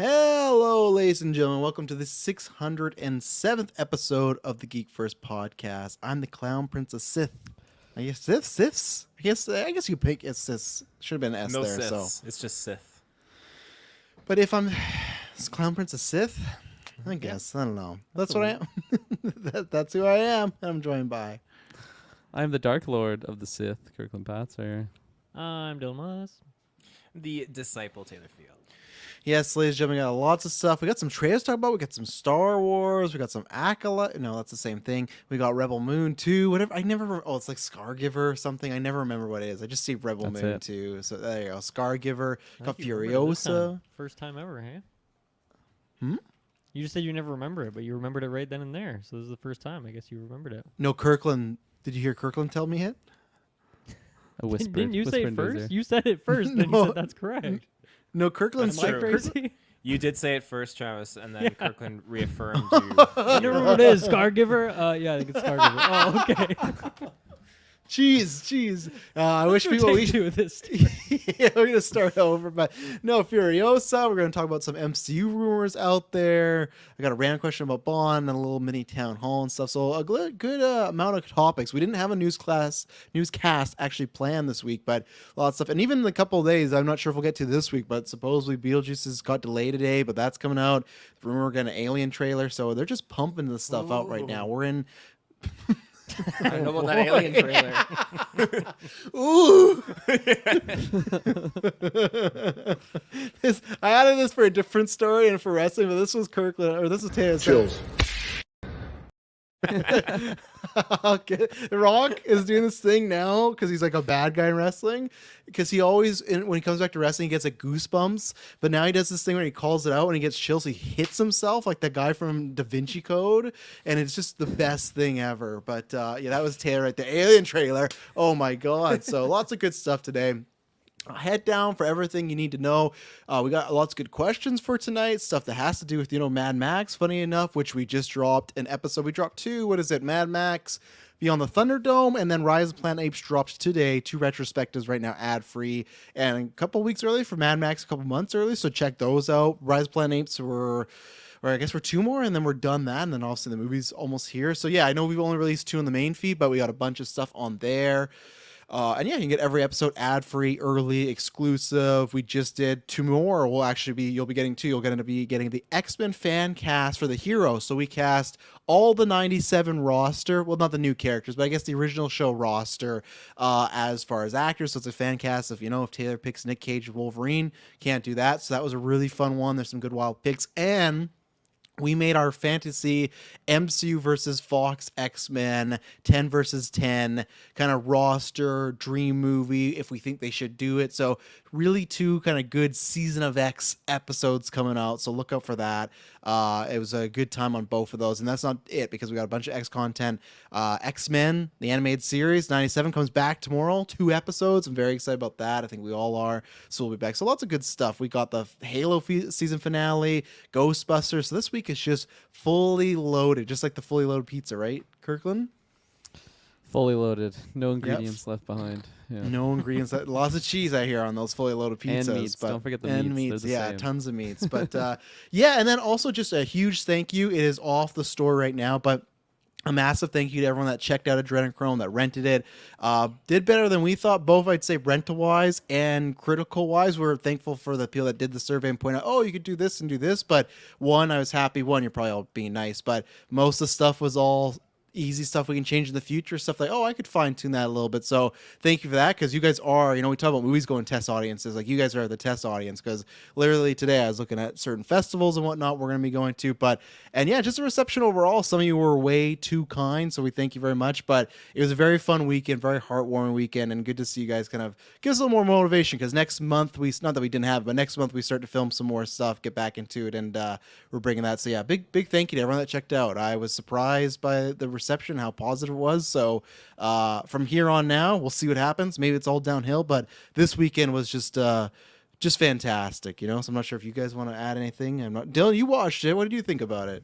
Hello, ladies and gentlemen. Welcome to the 607th episode of the GeekVerse podcast. I'm the Clown Prince of Sith. I guess Siths? I guess you pick it's Siths. Should have been an S No there. Siths. So, It's just Sith. but if I'm Clown Prince of Sith, I guess I don't know. That's what I am. That's who I am. I'm joined by. I'm the Dark Lord of the Sith, Kirkland Patzer. I'm Dylan Moss. The disciple Taylor Field. Yes, ladies and gentlemen, we got lots of stuff. We got some trailers to talk about. We got some Star Wars. We got some Acolyte. No, that's the same thing. We got Rebel Moon 2. Whatever. I never remember. Oh, it's like Scargiver or something. I never remember what it is. I just see Rebel That's Moon it. 2. So there you go. Scargiver. I Got think you remembered it this time. Furiosa. First time ever, hey? Hmm? You just said you never remember it, but you remembered it right then and there. So this is the first time. I guess you remembered it. No, Kirkland. Did you hear Kirkland tell me it? A whisper. Didn't you say it whisper in his first? ear. You said it first, then you No. said that's correct. No, Kirkland. That's Am I true. crazy? You did say it first, Travis, and then Yeah. Kirkland reaffirmed you. I never remember what it is. Scargiver? Yeah, I think it's Scargiver. Oh, okay. Jeez. I wish people. We do this. Yeah, we're gonna start over, but no, Furiosa. We're gonna talk about some MCU rumors out there. I got a random question about Bond and a little mini town hall and stuff. So a good amount of topics. We didn't have a newscast actually planned this week, but a lot of stuff. And even in a couple of days, I'm not sure if we'll get to this week, but supposedly Beetlejuice has got delayed today, but that's coming out. Rumor we're getting an Alien trailer, so they're just pumping this stuff out right now. We're in. I don't know about that alien trailer. Ooh! I added this for a different story and for wrestling, but this was Kirkland, or this was Taylor. Chills. Okay. The Rock is doing this thing now because he's like a bad guy in wrestling. Because he always, when he comes back to wrestling, he gets like goosebumps. But now he does this thing where he calls it out and he gets chills. He hits himself like that guy from Da Vinci Code, and it's just the best thing ever. But yeah, that was Taylor right there. Alien trailer. Oh my god! So lots of good stuff today. Head down for everything you need to know. We got lots of good questions for tonight. Stuff that has to do with, Mad Max, funny enough, which we just dropped an episode. We dropped 2. What is it? Mad Max Beyond the Thunderdome, and then Rise of the Planet Apes dropped today. 2 retrospectives right now, ad-free. And a couple weeks early for Mad Max, a couple months early, so check those out. Rise of the Planet Apes or I guess we're 2 more, and then we're done that, and then obviously the movie's almost here. So yeah, I know we've only released 2 on the main feed, but we got a bunch of stuff on there. And yeah, you can get every episode ad-free, early, exclusive. We just did 2 more. You'll be getting 2. You'll be getting the X-Men fan cast for the heroes. So we cast all the 97 roster. Well, not the new characters, but I guess the original show roster as far as actors. So it's a fan cast of, if Taylor picks Nick Cage or Wolverine, can't do that. So that was a really fun one. There's some good wild picks. And we made our fantasy MCU versus Fox X-Men 10 versus 10 kind of roster dream movie if we think they should do it. So really 2 kind of good Season of X episodes coming out. So look out for that. It was a good time on both of those. And that's not it because we got a bunch of X content. X-Men, the animated series, 97 comes back tomorrow. 2 episodes. I'm very excited about that. I think we all are. So we'll be back. So lots of good stuff. We got the Halo season finale, Ghostbusters. So this week is just fully loaded, just like the fully loaded pizza, right, Kirkland? Fully loaded. No ingredients left behind. Yeah. No ingredients. Lots of cheese I hear on those fully loaded pizzas. And meats. But, Don't forget the and meats. They're the yeah, same. tons of meats. But yeah, and then also just a huge thank you. It is off the store right now, but a massive thank you to everyone that checked out Adrenochrome, that rented it. Did better than we thought, both I'd say rental-wise and critical-wise. We're thankful for the people that did the survey and point out, oh, you could do this and do this. But one, I was happy. One, you're probably all being nice. But most of the stuff was all easy stuff we can change in the future, stuff like, oh, I could fine-tune that a little bit. So thank you for that, because you guys are, we talk about movies going test audiences, like you guys are the test audience, because literally today I was looking at certain festivals and whatnot we're going to be going to, and yeah, just a reception overall. Some of you were way too kind, so we thank you very much, but it was a very fun weekend, very heartwarming weekend, and good to see you guys kind of give us a little more motivation, because next month, not that we didn't have, but next month we start to film some more stuff, get back into it, and we're bringing that. So yeah, big thank you to everyone that checked out. I was surprised by the reception, how positive it was. So from here on now, we'll see what happens. Maybe it's all downhill, but this weekend was just fantastic, So I'm not sure if you guys want to add anything. Dylan, you watched it. What did you think about it?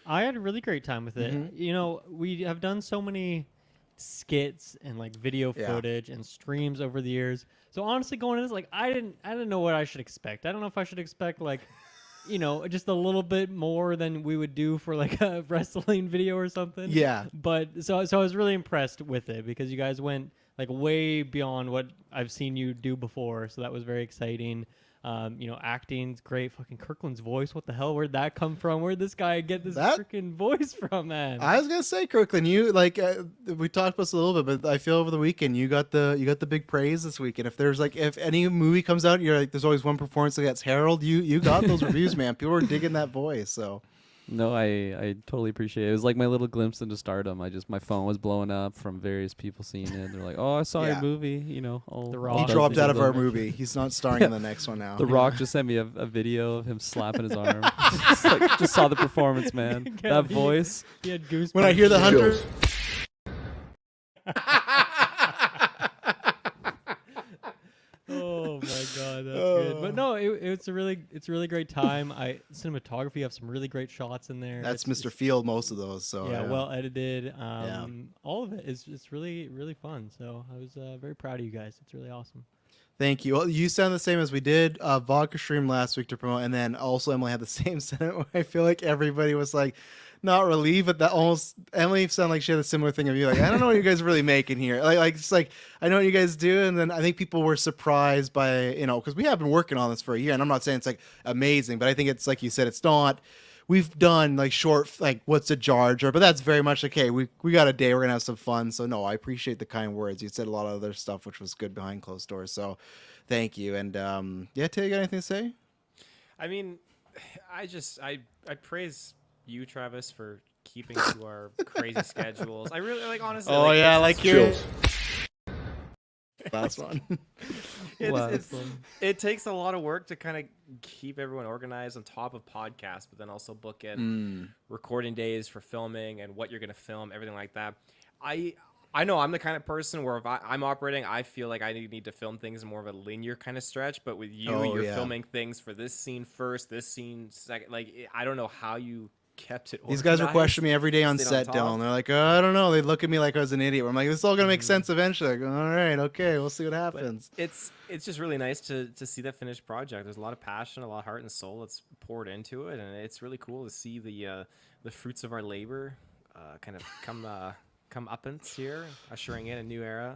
I had a really great time with it. Mm-hmm. We have done so many skits and like video footage and streams over the years. So honestly, going into this, like I didn't know what I should expect. I don't know if I should expect like you know, just a little bit more than we would do for like a wrestling video or something. Yeah. But so I was really impressed with it because you guys went like way beyond what I've seen you do before. So that was very exciting. You know, acting's great. Fucking Kirkland's voice. What the hell? Where'd that come from? Where'd this guy get this freaking voice from, man? I was gonna say, Kirkland, you like we talked about this a little bit, but I feel over the weekend you got the big praise this week. And if any movie comes out, you're like, there's always one performance that gets heralded. You got those reviews, man. People were digging that voice. So No, I totally appreciate it. It was like my little glimpse into stardom. My phone was blowing up from various people seeing it. They're like, "Oh, I saw your movie." You know, The he Rock. dropped out of our movie. He's not starring in the next one now. The Rock just sent me a video of him slapping his arm. just saw the performance, man. Yeah, That voice. He had goosebumps. When I hear the hunter. Oh my god, that's good. But no, it's a really great time. Cinematography, you have some really great shots in there. That's It's- Mr. Field, most of those. So yeah, well edited. Yeah. All of it is it's really fun. So I was very proud of you guys. It's really awesome. Thank you. Well, you sound the same as we did vodka stream last week to promote, and then also Emily had the same sentiment. Where I feel like everybody was like, not relieved, but that almost Emily sounded like she had a similar thing of you. Like, I don't know what you guys are really making here. Like it's like I know what you guys do, and then I think people were surprised by because we have been working on this for a year, and I'm not saying it's like amazing, but I think it's like you said, it's not. We've done like short, like what's a jar jar, but that's very much like, hey, we got a day, we're gonna have some fun. So no, I appreciate the kind words. You said a lot of other stuff which was good behind closed doors. So thank you. And yeah, Tay, you got anything to say? I mean, I praise you, Travis, for keeping to our crazy schedules. I really like, honestly. Oh yeah, like your last one. It takes a lot of work to kind of keep everyone organized on top of podcasts, but then also book in recording days for filming and what you're going to film, everything like that. I know I'm the kind of person where if I'm operating, I feel like I need to film things in more of a linear kind of stretch. But with you, you're filming things for this scene first, this scene second. Like, I don't know how you kept it organized. These guys were questioning me every day on set, Dylan. They're like, I don't know. They look at me like I was an idiot. I'm like, this is all gonna make sense eventually. I go, all right, okay, we'll see what happens. But it's just really nice to see that finished project. There's a lot of passion, a lot of heart and soul that's poured into it, and it's really cool to see the fruits of our labor kind of come uppance here, ushering in a new era.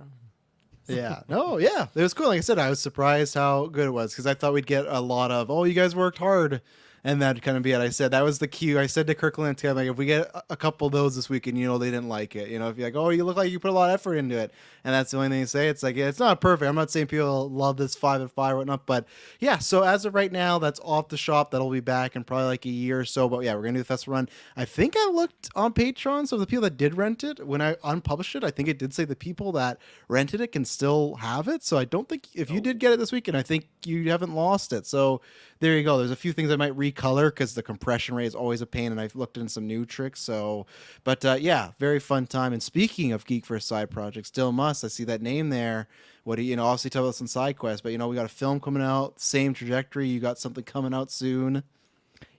Yeah, no, yeah, it was cool. Like I said, I was surprised how good it was because I thought we'd get a lot of, you guys worked hard. And that'd kind of be it. I said that was the cue. I said to Kirkland, like, if we get a couple of those this week and they didn't like it, if you're like, you look like you put a lot of effort into it, and that's the only thing you say, it's like, it's not perfect. I'm not saying people love this 5 and 5 or whatnot, but yeah. So as of right now, that's off the shop. That'll be back in probably like a year or so. But yeah, we're gonna do the festival run. I think I looked on Patreon, so the people that did rent it when I unpublished it, I think it did say the people that rented it can still have it. So I don't think if you did get it this weekend, I think you haven't lost it. So there you go. There's a few things I might recolor because the compression rate is always a pain, and I've looked into some new tricks. So, but yeah, very fun time. And speaking of GeekVerse side projects, Dylan Must, I see that name there. What do you obviously tell us on side quest, but we got a film coming out, same trajectory. You got something coming out soon.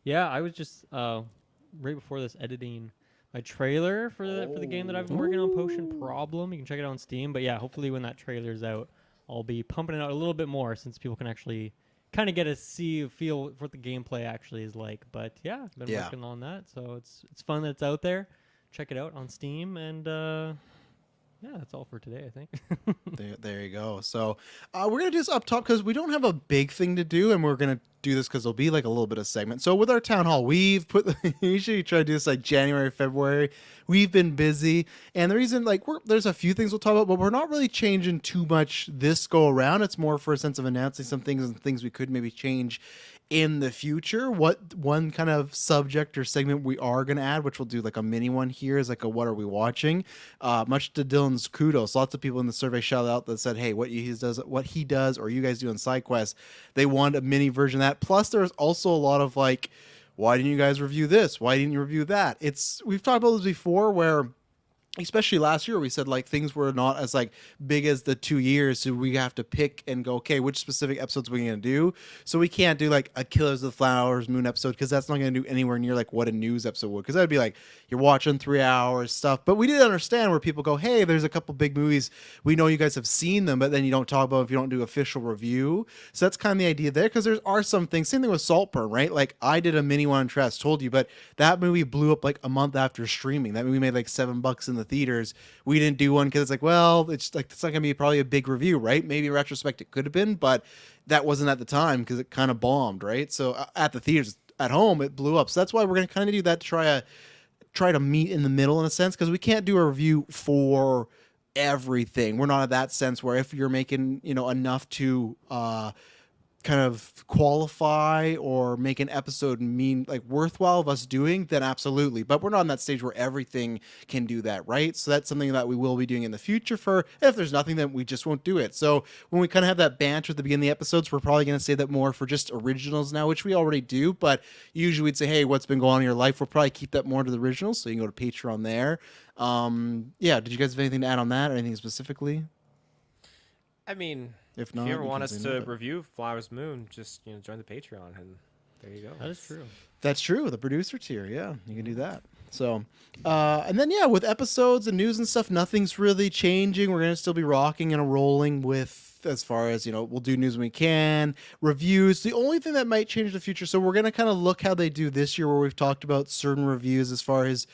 Yeah, I was just right before this editing my trailer for the game that I've been working on, Potion Problem. You can check it out on Steam. But yeah, hopefully when that trailer's out, I'll be pumping it out a little bit more since people can actually kind of get a feel what the gameplay actually is like. But yeah, I've been working on that, so it's fun that it's out there. Check it out on Steam, and yeah, that's all for today, I think. there you go. So we're gonna do this up top because we don't have a big thing to do, and we're gonna do this because there'll be like a little bit of segment. So with our town hall, we've put usually try to do this like January, February. We've been busy, and the reason there's a few things we'll talk about, but we're not really changing too much this go around. It's more for a sense of announcing some things and things we could maybe change in the future. What one kind of subject or segment we are going to add, which we'll do like a mini one here, is like a what are we watching, much to Dylan's kudos. Lots of people in the survey shout out that said, hey, what he does or you guys do on side quest, they want a mini version of that. Plus there's also a lot of like, why didn't you guys review this, why didn't you review that? We've talked about this before where especially last year, we said like things were not as like big as the 2 years, so we have to pick and go, okay, which specific episodes we're gonna do. So we can't do like a Killers of the Flowers Moon episode because that's not gonna do anywhere near like what a news episode would. Because that'd be like you're watching 3 hours stuff. But we did understand where people go, hey, there's a couple big movies, we know you guys have seen them, but then you don't talk about them if you don't do official review. So that's kind of the idea there, because there are some things. Same thing with Saltburn, right? Like I did a mini one on Tress, told you, but that movie blew up like a month after streaming. That movie made like $7 in the theaters. We didn't do one because it's like, well, it's like it's not gonna be probably a big review, right? Maybe in retrospect it could have been, but that wasn't at the time because it kind of bombed, right? So at the theaters, at home, it blew up. So that's why we're gonna kind of do that to try to meet in the middle in a sense, because we can't do a review for everything. We're not at that sense where if you're making enough to kind of qualify or make an episode mean like worthwhile of us doing, then absolutely. But we're not in that stage where everything can do that, right? So that's something that we will be doing in the future. For if there's nothing, then we just won't do it. So when we kind of have that banter at the beginning of the episodes, we're probably going to say that more for just originals now, which we already do. But usually we'd say, hey, what's been going on in your life? We'll probably keep that more to the originals. So you can go to Patreon there. Yeah. Did you guys have anything to add on that or anything specifically? I mean, if not, if you ever you want can us say to no, but- review Flowers Moon, just join the Patreon, and there you go. That is true. That's true. The producer tier. Yeah, you can do that. So, and then, yeah, with episodes and news and stuff, nothing's really changing. We're going to still be rocking and rolling with, as far as, we'll do news when we can, reviews. The only thing that might change in the future, so we're going to kind of look how they do this year, where we've talked about certain reviews as far as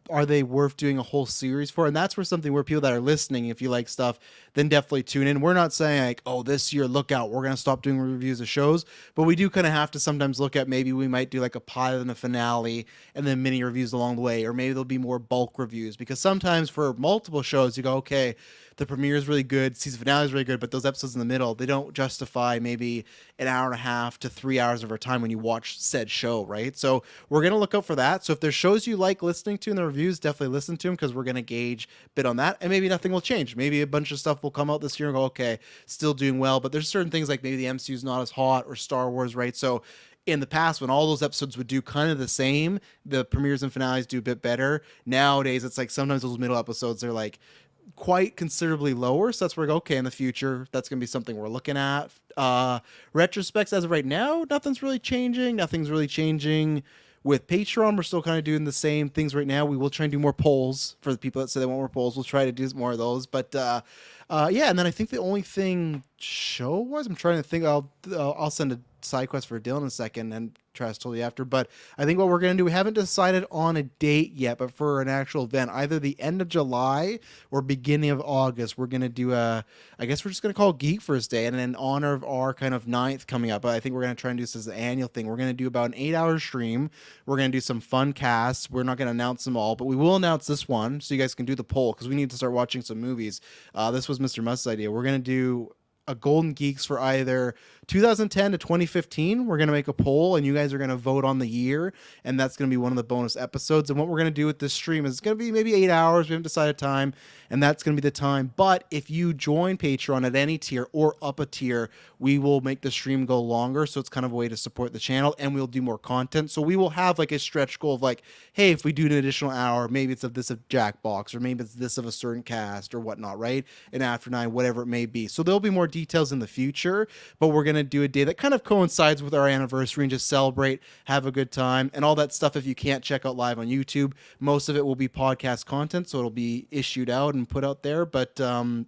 are they worth doing a whole series for? And that's where something where people that are listening, if you like stuff, then definitely tune in. We're not saying like, oh, this year, look out, we're going to stop doing reviews of shows, but we do kind of have to sometimes look at, maybe we might do like a pilot and a finale and then mini reviews along the way, or maybe there'll be more bulk reviews, because sometimes for multiple shows you go, okay, the premiere is really good, season finale is really good, but those episodes in the middle, they don't justify maybe an hour and a half to 3 hours of our time when you watch said show, right? So we're going to look out for that. So if there's shows you like listening to in the reviews, definitely listen to them, because we're going to gauge a bit on that. And maybe nothing will change. Maybe a bunch of stuff will come out this year and go, okay, still doing well, but there's certain things like maybe the MCU is not as hot, or Star Wars, right? So in the past, when all those episodes would do kind of the same, the premieres and finales do a bit better. Nowadays, it's like sometimes those middle episodes are like quite considerably lower. So that's where we go, okay, in the future, that's going to be something we're looking at. Retrospects, as of right now, nothing's really changing. Nothing's really changing with Patreon. We're still kind of doing the same things right now. We will try and do more polls for the people that say they want more polls. We'll try to do more of those. But yeah, and then I think the only thing show-wise, I'm trying to think. I'll send a side quest for Dylan in a second and try to tell you after. But I think what we're going to do, we haven't decided on a date yet, but for an actual event, either the end of July or beginning of August, we're going to do I guess we're just going to call it GeekVerse Day, and in honor of our kind of 9th coming up. But I think we're going to try and do this as an annual thing. We're going to do about an 8-hour stream. We're going to do some fun casts. We're not going to announce them all, but we will announce this one so you guys can do the poll, because we need to start watching some movies. This was Mr. Must's idea. We're going to do a Golden Geeks for either 2010 to 2015. We're going to make a poll, and you guys are going to vote on the year, and that's going to be one of the bonus episodes. And what we're going to do with this stream is it's going to be maybe 8 hours. We haven't decided time, and that's going to be the time. But if you join Patreon at any tier or up a tier, we will make the stream go longer. So it's kind of a way to support the channel, and we'll do more content. So we will have like a stretch goal of like, hey, if we do an additional hour, maybe it's of this of Jackbox, or maybe it's this of a certain cast or whatnot, right? And After 9, whatever it may be. So there'll be more details in the future, but we're going to do a day that kind of coincides with our anniversary and just celebrate, have a good time, and all that stuff. If you can't check out live on YouTube, most of it will be podcast content, so it'll be issued out and put out there. But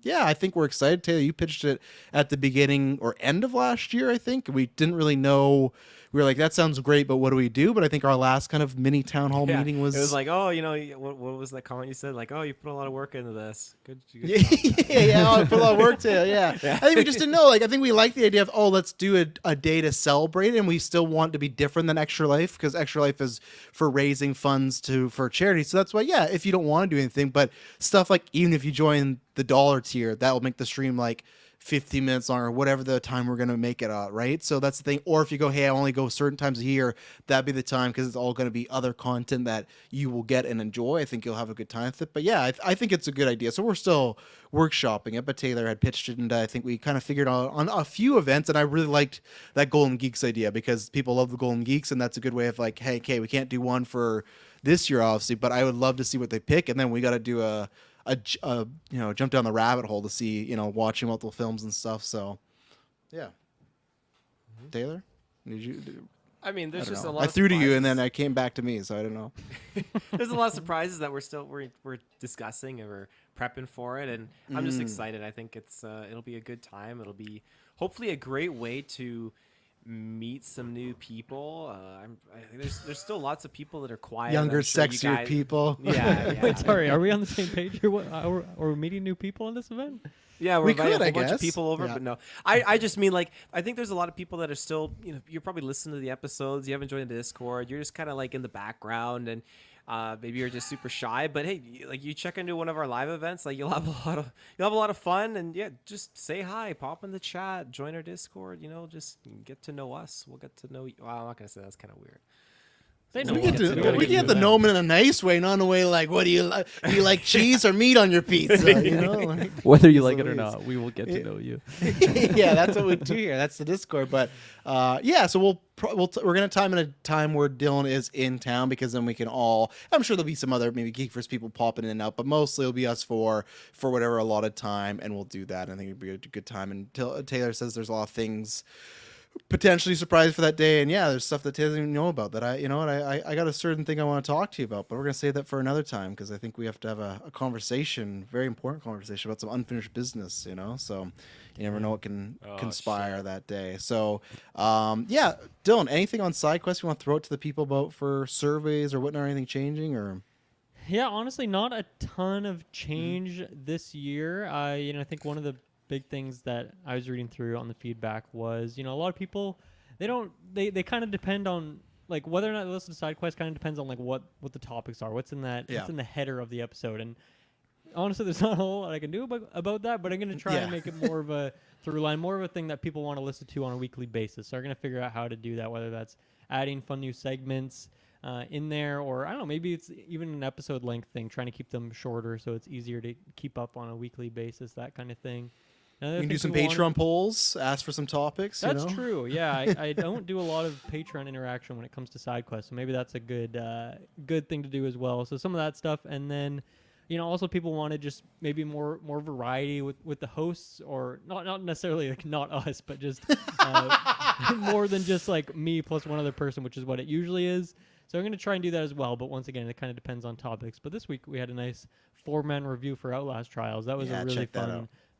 yeah, I think we're excited. Taylor, you pitched it at the beginning or end of last year, I think. We didn't really know. We were like, that sounds great, but what do we do? But I think our last kind of mini town hall meeting was... It was like, oh, what was that comment you said? Like, oh, you put a lot of work into this. Good Yeah, job. yeah, I put a lot of work to it, yeah. I think we just didn't know. Like, I think we liked the idea of, oh, let's do a day to celebrate, and we still want to be different than Extra Life, because Extra Life is for raising funds for charity. So that's why, yeah, if you don't want to do anything, but stuff like, even if you join the dollar tier, that will make the stream like 50 minutes long or whatever the time we're going to make it right? So that's the thing. Or if you go, hey, I only go certain times a year, that'd be the time, because it's all going to be other content that you will get and enjoy. I think you'll have a good time with it. But yeah, I think it's a good idea. So we're still workshopping it, but Taylor had pitched it, and I think we kind of figured out on a few events, and I really liked that Golden Geeks idea, because people love the Golden Geeks, and that's a good way of like, hey, okay, we can't do one for this year, obviously, but I would love to see what they pick, and then we got to do a jump down the rabbit hole to see, watching multiple films and stuff. So yeah. Taylor, did you I mean, there's just a know. lot. I threw to you, and then surprises. I came back to me, so I don't know. There's a lot of surprises that we're discussing and we're prepping for it, and I'm just excited. I think it'll be a good time. It'll be hopefully a great way to meet some new people. I think there's still lots of people that are quiet. Younger, I'm sure you sexier guys- people. Yeah. Wait, sorry. Are we on the same page here? What? Are we meeting new people in this event? Yeah, we're We inviting could, a I whole bunch of guess. people over, Yeah. but no. I just mean, like, I think there's a lot of people that are still, you're probably listening to the episodes, you haven't joined the Discord, you're just kind of like in the background, and maybe you're just super shy. But hey, you check into one of our live events, like you'll have a lot of fun, and yeah, just say hi, pop in the chat, join our Discord, just get to know us. We'll get to know you. Well, I'm not gonna say that's kind of weird. They know We what get to do. to get the know 'em in a nice way, not in a way like, what do you like? Do you like cheese or meat on your pizza? Like, Whether you like it So or it is. not, we will get to know you. yeah, that's what we do here. That's the Discord. But yeah, so we're gonna time in a time where Dylan is in town, because then we can all. I'm sure there'll be some other maybe GeekVerse people popping in and out, but mostly it'll be us for whatever allotted time, and we'll do that. I think it'll be a good time. And Taylor says there's a lot of things potentially surprised for that day, and yeah, there's stuff that Taylor doesn't even know about that I got a certain thing I want to talk to you about, but we're gonna save that for another time, because I think we have to have a conversation, very important conversation about some unfinished business, so you never know what can conspire that day. So yeah, Dylan, anything on side quests you want to throw it to the people about for surveys or whatnot, or anything changing? Or Yeah, honestly, not a ton of change this year. I think one of the big things that I was reading through on the feedback was, a lot of people, they kind of depend on, like, whether or not they listen to side quests kind of depends on, like, what the topics are, what's in the header of the episode. And honestly, there's not a whole lot I can do about that, but I'm going to try and make it more of a through line, more of a thing that people want to listen to on a weekly basis. So I'm going to figure out how to do that, whether that's adding fun new segments in there, or I don't know, maybe it's even an episode length thing, trying to keep them shorter so it's easier to keep up on a weekly basis, that kind of thing. you can do some Patreon polls, ask for some topics. That's true. Yeah, I don't do a lot of Patreon interaction when it comes to side quests, so maybe that's a good thing to do as well. So some of that stuff, and then also people wanted just maybe more variety with the hosts, or not necessarily like not us, but just more than just like me plus one other person, which is what it usually is. So I'm going to try and do that as well, but once again, it kind of depends on topics. But this week we had a nice 4-man review for Outlast Trials. That was a really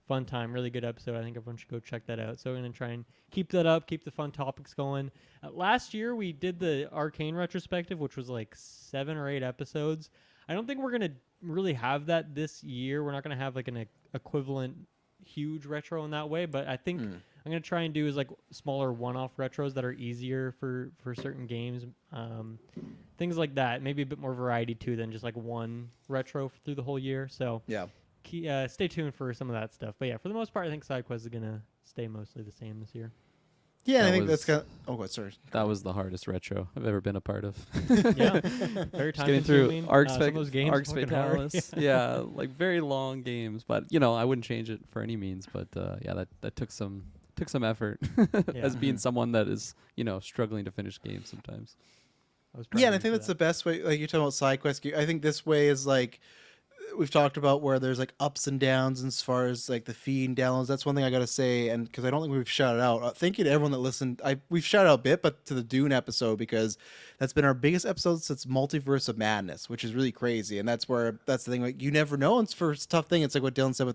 fun time, really good episode. I think everyone should go check that out. So we're going to try and keep that up, keep the fun topics going. Last year we did the Arcane retrospective, which was like 7 or 8 episodes. I don't think we're going to really have that this year. We're not going to have like an equivalent huge retro in that way, but I think I'm going to try and do is like smaller one-off retros that are easier for certain games. Things like that. Maybe a bit more variety too than just like one retro through the whole year. So Yeah. Stay tuned for some of that stuff. But yeah, for the most part, I think SideQuest is going to stay mostly the same this year. Yeah, That I think was- that's kind of. Oh, God, sorry. That was the hardest retro I've ever been a part of. Yeah. Very Just getting through time-consuming. Arcs Some of those games Arcs fucking hard. Fatalis. Yeah, like very long games, but I wouldn't change it for any means. But yeah, that took some effort as being someone that is struggling to finish games sometimes. Yeah, and I think that's the best way. Like you're talking about side quests. I think this way is like we've talked about, where there's like ups and downs as far as like the feed and downloads. That's one thing I got to say, and because I don't think we've shouted out. Thank you to everyone that listened. We've shouted out a bit, but to the Dune episode, because that's been our biggest episode since Multiverse of Madness, which is really crazy. And that's the thing. Like you never know. It's for a tough thing. It's like what Dylan said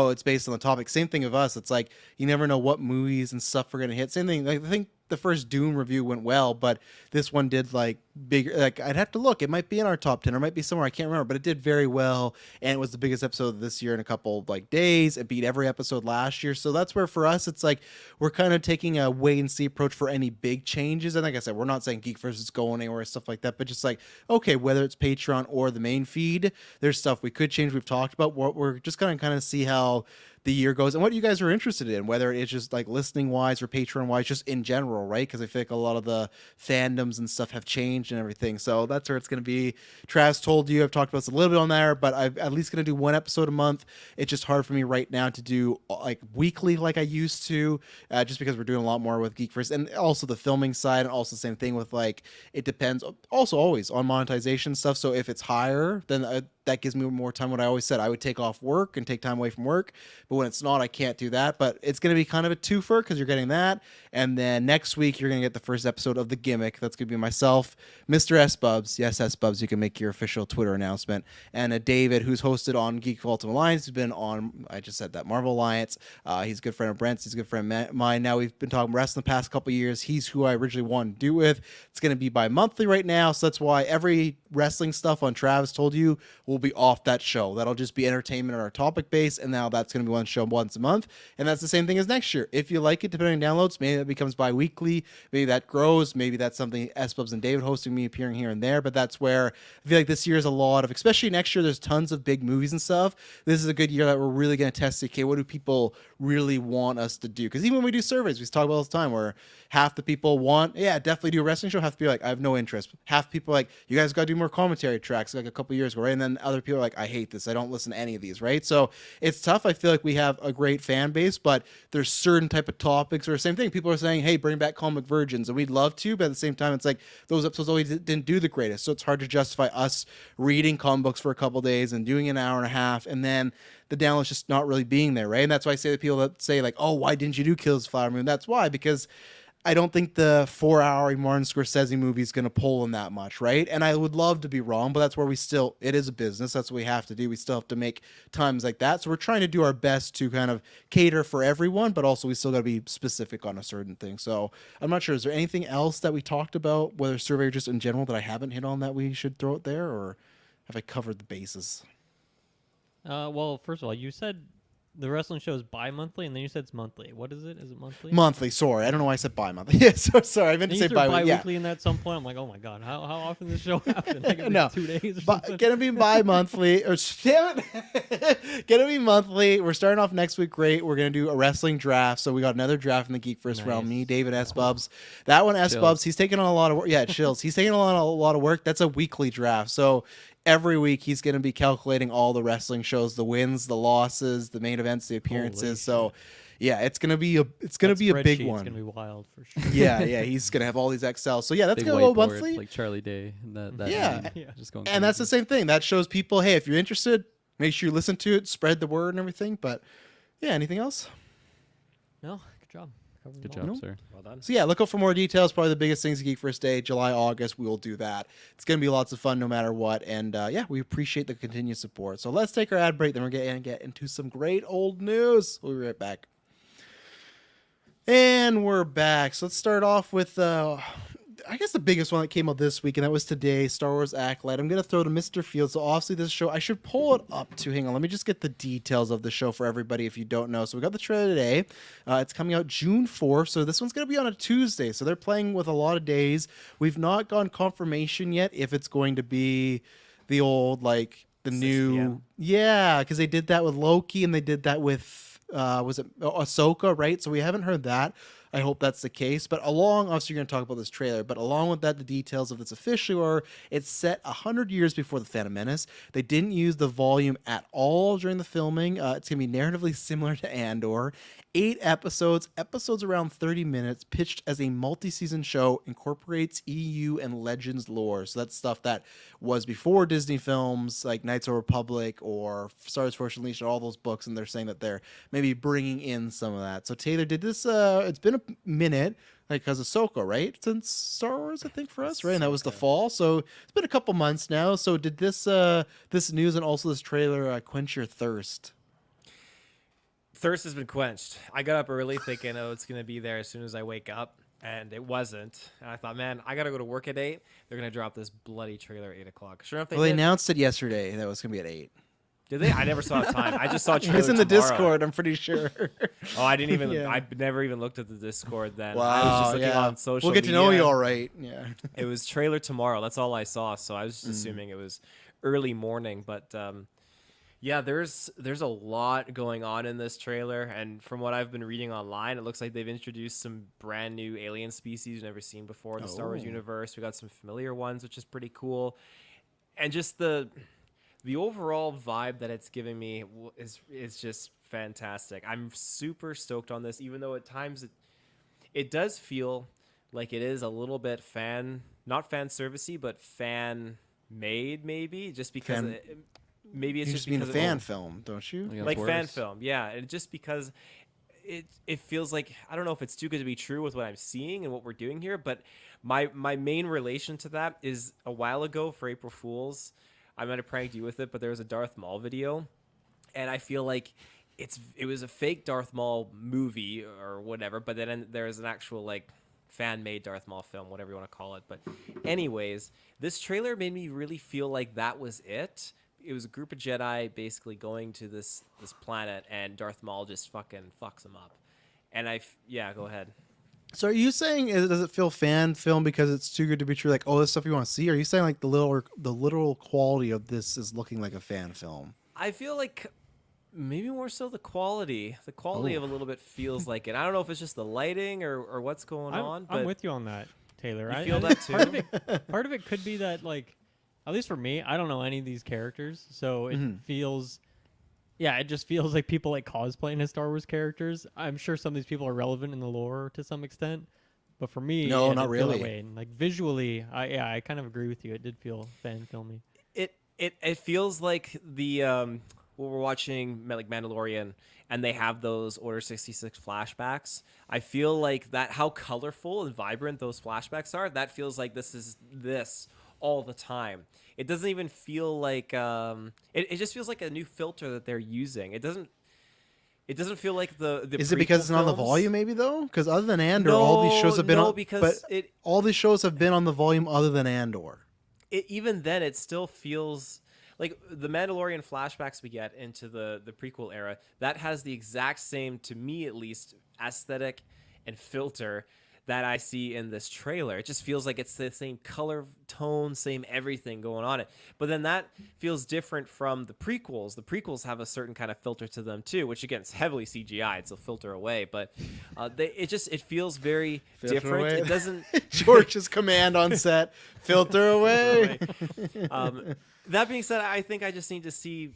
it's based on the topic. Same thing of us. It's like you never know what movies and stuff we're gonna hit. Same thing. Like I think the first Dune review went well, but this one did like bigger. Like I'd have to look. It might be in our top 10, or it might be somewhere I can't remember. But it did very well, and it was the biggest episode this year in a couple like days. It beat every episode last year. So that's where for us, it's like we're kind of taking a wait and see approach for any big changes. And like I said, we're not saying GeekVerse is going anywhere, stuff like that. But just like okay, whether it's Patreon or the main feed, there's stuff we could change. We've talked about. We're just gonna kind of see how the year goes and what you guys are interested in, whether it's just like listening wise or Patreon wise, just in general, right? Because I feel like a lot of the fandoms and stuff have changed and everything. So that's where it's going to be. Travis told you, I've talked about this a little bit on there, but I'm at least going to do one episode a month. It's just hard for me right now to do like weekly like I used to, just because we're doing a lot more with GeekVerse and also the filming side, and also the same thing with like, it depends also always on monetization stuff. So if it's higher, then that gives me more time. What I always said, I would take off work and take time away from work, but when it's not, I can't do that. But it's going to be kind of a twofer because you're getting that, and then next week you're going to get the first episode of The Gimmick. That's going to be myself, Mr. S Bubs. Yes, S Bubs, you can make your official Twitter announcement, and David, who's hosted on Geek Ultimate Alliance, who's been on, I just said that, Marvel Alliance. He's a good friend of Brent's. He's a good friend of mine. Now we've been talking wrestling the past couple of years. He's who I originally wanted to do with. It's going to be bi-monthly right now, so that's why every wrestling stuff on Travis Told You will be off that show. That'll just be entertainment on our topic base, and now that's going to be one show once a month, and that's the same thing as next year. If you like it, depending on downloads, maybe that becomes bi-weekly, maybe that grows, maybe that's something S-Bubs and David hosting, me appearing here and there, but that's where I feel like this year is a lot of, especially next year, there's tons of big movies and stuff. This is a good year that we're really going to test, okay, what do people really want us to do? Because even when we do surveys, we talk about all the time where half the people want, yeah, definitely do a wrestling show, half the people are like, I have no interest. Half people are like, you guys got to do more commentary tracks like a couple years ago, right? And then other people are like, I hate this, I don't listen to any of these, right? So it's tough. I feel like we have a great fan base, but there's certain type of topics, or same thing, people are saying, hey, bring back comic virgins, and we'd love to, but at the same time, it's like those episodes always didn't do the greatest, so it's hard to justify us reading comic books for a couple days and doing an hour and a half, and then the download's just not really being there, right? And that's why I say to people that say like, oh, why didn't you do Kills the Flower Moon? That's why, because I don't think the 4-hour Martin Scorsese movie is going to pull in that much, right? And I would love to be wrong, but that's where it is a business. That's what we have to do. We still have to make times like that. So we're trying to do our best to kind of cater for everyone, but also we still got to be specific on a certain thing. So I'm not sure. Is there anything else that we talked about, whether survey or just in general, that I haven't hit on that we should throw it there, or have I covered the bases? Well, first of all, you said the wrestling show is bi-monthly, and then you said it's monthly. What is it? Is it monthly? Monthly. Sorry, I don't know why I said bi-monthly. Yeah, sorry. I meant to say bi-weekly in that at some point. I'm like, oh my god, how often does this show happen? Like no, 2 days. Or gonna be bi-monthly. Or damn it, gonna be monthly. We're starting off next week. Great. We're gonna do a wrestling draft. So we got another draft in the GeekVerse realm. Me, David, S Bubs. That one, S Bubs. He's taking on a lot of work. Yeah, it chills. He's taking on a lot of work. That's a weekly draft. So every week he's going to be calculating all the wrestling shows, the wins, the losses, the main events, the appearances. So yeah, it's going to be a big one. It's going to be wild for sure. Yeah, he's going to have all these Excel. So yeah, that's going to go monthly. Like Charlie Day and that yeah. Just going and that's the same thing. That shows people, hey, if you're interested, make sure you listen to it, spread the word and everything. But yeah, anything else? No, good job. Good job, sir. Well done. So yeah, look out for more details. Probably the biggest things Geek First Day, July, August. We will do that. It's going to be lots of fun no matter what. And yeah, we appreciate the continued support. So let's take our ad break. Then we're going to get into some great old news. We'll be right back. And we're back. So let's start off with I guess the biggest one that came out this week, and that was today, Star Wars Acolyte. I'm going to throw to Mr. Fields. So obviously this show, I should pull it up to, hang on, let me just get the details of the show for everybody if you don't know. So we got the trailer today. It's coming out June 4th, so this one's going to be on a Tuesday. So they're playing with a lot of days. We've not gotten confirmation yet if it's going to be the old, like, the new... PM. Yeah, because they did that with Loki, and they did that with, was it Ahsoka, right? So we haven't heard that. I hope that's the case. But obviously you're going to talk about this trailer, but along with that, the details of it's officially are it's set 100 years before the Phantom Menace. They didn't use the volume at all during the filming. It's going to be narratively similar to Andor. 8 episodes around 30 minutes, pitched as a multi-season show, incorporates EU and Legends lore. So that's stuff that was before Disney films like Knights of the Republic or Star Wars Force Unleashed, all those books, and they're saying that they're maybe bringing in some of that. So Taylor, did this, it's been a minute, like, because of Ahsoka, right? Since Star Wars, I think, for us, right? And that was the fall, so it's been a couple months now. So did this this news and also this trailer quench your thirst? Thirst has been quenched. I got up early thinking, oh, it's going to be there as soon as I wake up, and it wasn't. And I thought, man, I got to go to work at 8. They're going to drop this bloody trailer at 8 o'clock. Sure enough, They announced it yesterday that it was going to be at 8. Did they? I never saw a time. I just saw a trailer It's in the tomorrow. Discord, I'm pretty sure. Oh, I didn't even. Yeah. I never even looked at the Discord then. Wow, I was just looking yeah. on social. We'll get to media. know you all right. Yeah. It was trailer tomorrow. That's all I saw. So I was just assuming it was early morning. But Yeah, there's a lot going on in this trailer, and from what I've been reading online, it looks like they've introduced some brand new alien species you've never seen before in the Star Wars universe. We got some familiar ones, which is pretty cool, and just the overall vibe that it's giving me is just fantastic. I'm super stoked on this, even though at times it does feel like it is a little bit not fan servicey, but fan made, maybe just because maybe it's You just just mean a because fan film, don't you? Yeah, like it's fan worse. film, yeah, and just because it feels like, I don't know if it's too good to be true with what I'm seeing and what we're doing here, but my main relation to that is a while ago for April Fools, I might have pranked you with it, but there was a Darth Maul video, and I feel like it was a fake Darth Maul movie or whatever, but then there's an actual like fan-made Darth Maul film, whatever you want to call it. But anyways, this trailer made me really feel like that was it. It was a group of Jedi basically going to this planet, and Darth Maul just fucking fucks them up. And yeah, go ahead. So are you saying does it feel fan film because it's too good to be true? Like, oh, this stuff you want to see? Or are you saying like the literal quality of this is looking like a fan film? I feel like maybe more so the quality. The quality of a little bit feels like it. I don't know if it's just the lighting or what's going on. But I'm with you on that, Taylor. You I feel think that part of it could be that, like, at least for me, I don't know any of these characters, so it feels, it just feels like people like cosplaying as Star Wars characters. I'm sure some of these people are relevant in the lore to some extent, but for me, No, it not didn't feel that really. way. And like visually, I kind of agree with you. It did feel fan filmy. It feels like the when we're watching like Mandalorian and they have those Order 66 flashbacks. I feel like that, how colorful and vibrant those flashbacks are, that feels like this is this all the time. It doesn't even feel like it just feels like a new filter that they're using. It doesn't feel like the Is it because prequel it's not on the films. volume, maybe though? Because other than Andor, all these shows have been no, on. because but all these shows have been on the volume other than Andor. even then it still feels like the Mandalorian flashbacks we get into the prequel era, that has the exact same, to me at least, aesthetic and filter that I see in this trailer. It just feels like it's the same color tone, same everything going on it. But then that feels different from the prequels. The prequels have a certain kind of filter to them too, which again is heavily CGI. It's a filter away, but it feels very different. away. It doesn't. George's command on set: filter away. That being said, I think I just need to see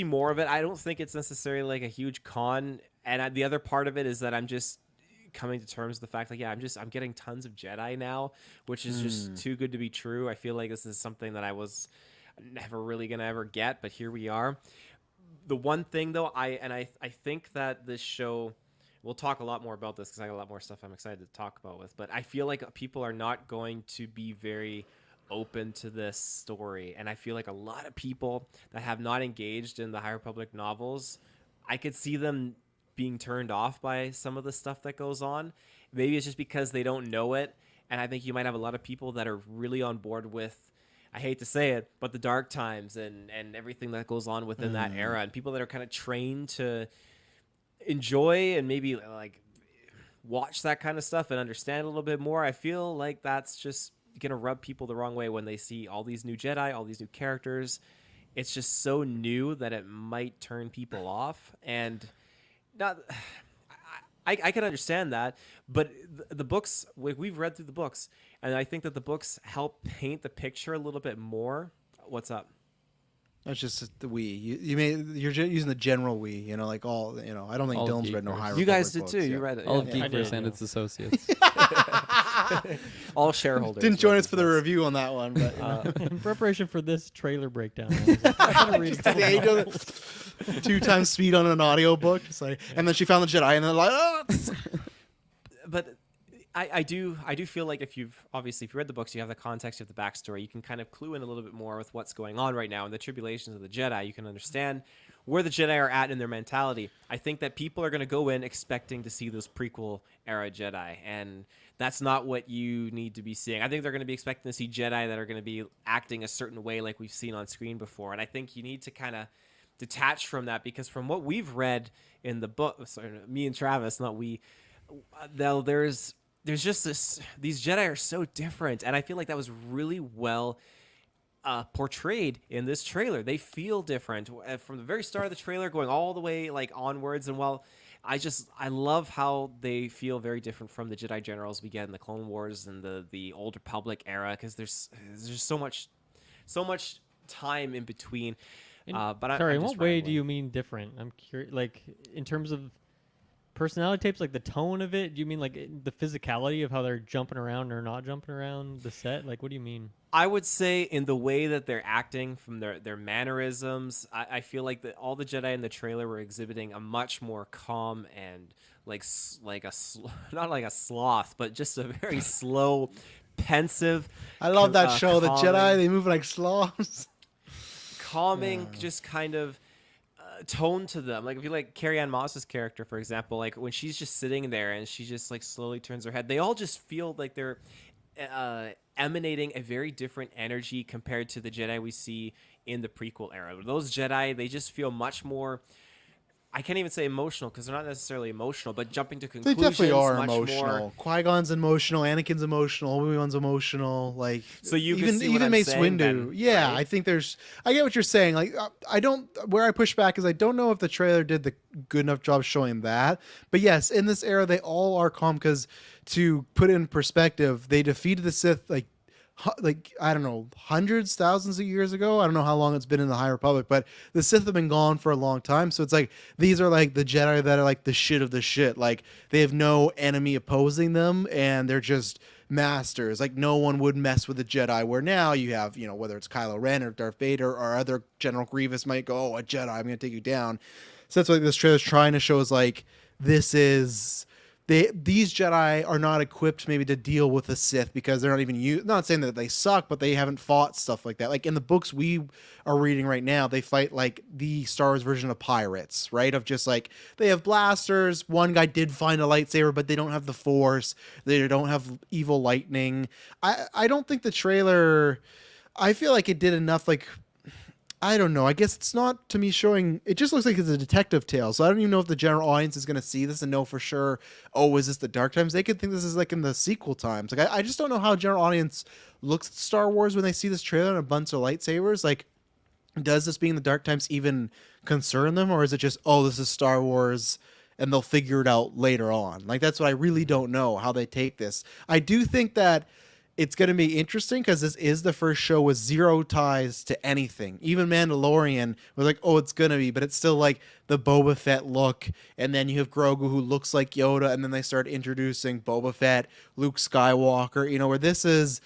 more of it. I don't think it's necessarily like a huge con. And the other part of it is that I'm just coming to terms with the fact, like, yeah, I'm getting tons of Jedi now, which is just too good to be true. I feel like this is something that I was never really gonna ever get, but here we are. The one thing though, I think that this show, we'll talk a lot more about this because I got a lot more stuff I'm excited to talk about with, but I feel like people are not going to be very open to this story, and I feel like a lot of people that have not engaged in the High Republic novels, I could see them being turned off by some of the stuff that goes on. Maybe it's just because they don't know it, and I think you might have a lot of people that are really on board with, I hate to say it, but the dark times and everything that goes on within that era, and people that are kind of trained to enjoy and maybe like watch that kind of stuff and understand a little bit more. I feel like that's just gonna rub people the wrong way when they see all these new Jedi, all these new characters. It's just so new that it might turn people off, and not. I can understand that, but the books, we've read through the books, and I think that the books help paint the picture a little bit more. What's up? That's just the we. You're using the general we. You know, like all. You know, I don't think All Dylan's read no GeekVerse. High You Republic guys did books, too. yeah. You read it. All of Yeah. I GeekVerse did. and its associates. All shareholders. Didn't join read us for the these books. review on that one, but In preparation for this trailer breakdown, I was like, I gotta read just the age of the 2 times speed on an audiobook. Just like, and then she found the Jedi, and then like, oh! But I do feel like if you've read the books, you have the context, you have the backstory, you can kind of clue in a little bit more with what's going on right now and the tribulations of the Jedi. You can understand where the Jedi are at in their mentality. I think that people are going to go in expecting to see those prequel era Jedi, and that's not what you need to be seeing. I think they're going to be expecting to see Jedi that are going to be acting a certain way like we've seen on screen before, and I think you need to kind of detach from that, because from what we've read in the book, sorry, me and Travis, not we, though there's just these Jedi are so different, and I feel like that was really well portrayed in this trailer. They feel different from the very start of the trailer, going all the way like onwards. And while I love how they feel very different from the Jedi generals we get in the Clone Wars and the Old Republic era, because there's so much time in between. But sorry, I'm in just what way do rambling. you mean different? I'm curious, like in terms of personality types, like the tone of it. Do you mean like the physicality of how they're jumping around or not jumping around the set? Like, what do you mean? I would say in the way that they're acting, from their mannerisms, I feel like all the Jedi in the trailer were exhibiting a much more calm and not like a sloth, but just a very slow, pensive. I love that show, the calming- Jedi. They move like sloths. calming, just kind of tone to them. Like if you like Carrie Ann Moss's character, for example, like when she's just sitting there and she just like slowly turns her head, they all just feel like they're emanating a very different energy compared to the Jedi we see in the prequel era. Those Jedi, they just feel much more, I can't even say emotional because they're not necessarily emotional, but jumping to They conclusions. definitely are much emotional. More, Qui-Gon's emotional. Anakin's emotional. Obi-Wan's emotional. Like, So you can even see what even I'm Mace saying Windu. then, Yeah, right? I think I get what you're saying. Like, I don't. Where I push back is I don't know if the trailer did the good enough job showing that. But yes, in this era, they all are calm because, to put it in perspective, they defeated the Sith like I don't know, hundreds, thousands of years ago. I don't know how long it's been in the High Republic, but the Sith have been gone for a long time. So it's like these are like the Jedi that are like the shit of the shit. Like they have no enemy opposing them, and they're just masters. Like no one would mess with the Jedi. Where now you have, whether it's Kylo Ren or Darth Vader or other General Grievous might go, "Oh, a Jedi, I'm gonna take you down." So that's what this trailer's trying to show is like this is. These Jedi are not equipped maybe to deal with the Sith because they're not even not saying that they suck, but they haven't fought stuff like that. Like in the books we are reading right now, they fight like the Star Wars version of pirates, right? Of just like they have blasters. One guy did find a lightsaber, but they don't have the Force. They don't have evil lightning. I don't think the trailer. I feel like it did enough. Like, I don't know. I guess it's not to me showing. It just looks like it's a detective tale. So I don't even know if the general audience is going to see this and know for sure. Oh, is this the dark times? They could think this is like in the sequel times. Like I just don't know how general audience looks at Star Wars when they see this trailer and a bunch of lightsabers. Like, does this being the dark times even concern them, or is it just, oh, this is Star Wars and they'll figure it out later on? Like that's what I really don't know how they take this. I do think that it's going to be interesting because this is the first show with zero ties to anything. Even Mandalorian was like, oh, it's going to be, but it's still like the Boba Fett look. And then you have Grogu who looks like Yoda. And then they start introducing Boba Fett, Luke Skywalker, where this is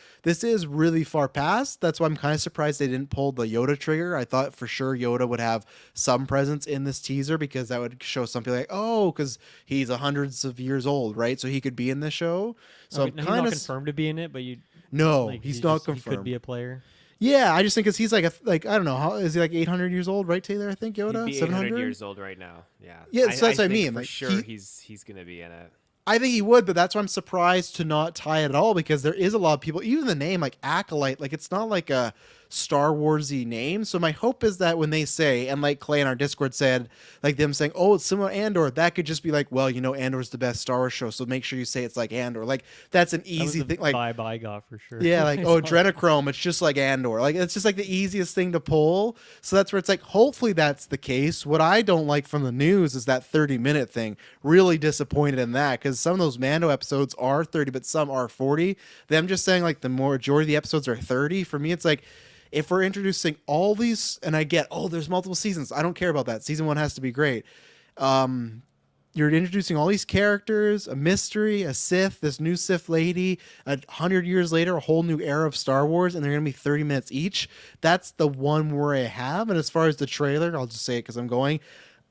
really far past. That's why I'm kind of surprised they didn't pull the Yoda trigger. I thought for sure Yoda would have some presence in this teaser because that would show something like, oh, because he's hundreds of years old, right? So he could be in the show. So Okay, I'm he's kind not of confirmed to be in it, but no, like, he's not He could confirmed. be a player. Yeah, I just think because he's like I don't know, how is he like 800 years old, right, Taylor? I think Yoda He'd be 700 years old right now. Yeah. Yeah, so that's what I think mean, For like, sure, he's gonna be in it. I think he would, but that's why I'm surprised to not tie it at all because there is a lot of people, even the name like Acolyte, like it's not like a Star Warsy name. So my hope is that when they say, and like Clay in our Discord said, like them saying, oh, it's similar to Andor, that could just be like, well, Andor's the best Star Wars show, so make sure you say it's like Andor. Like that's an easy thing. Like vibe I got for sure. yeah, like oh, Adrenochrome, it's just like Andor. Like it's just like the easiest thing to pull. So that's where it's like, hopefully that's the case. What I don't like from the news is that 30-minute thing. Really disappointed in that because some of those Mando episodes are 30, but some are 40. Them just saying like the majority of the episodes are 30. For me, it's like, if we're introducing all these, and I get, oh, there's multiple seasons. I don't care about that. Season 1 has to be great. You're introducing all these characters, a mystery, a Sith, this new Sith lady, 100 years later, a whole new era of Star Wars, and they're going to be 30 minutes each. That's the one worry I have. And as far as the trailer, I'll just say it because I'm going.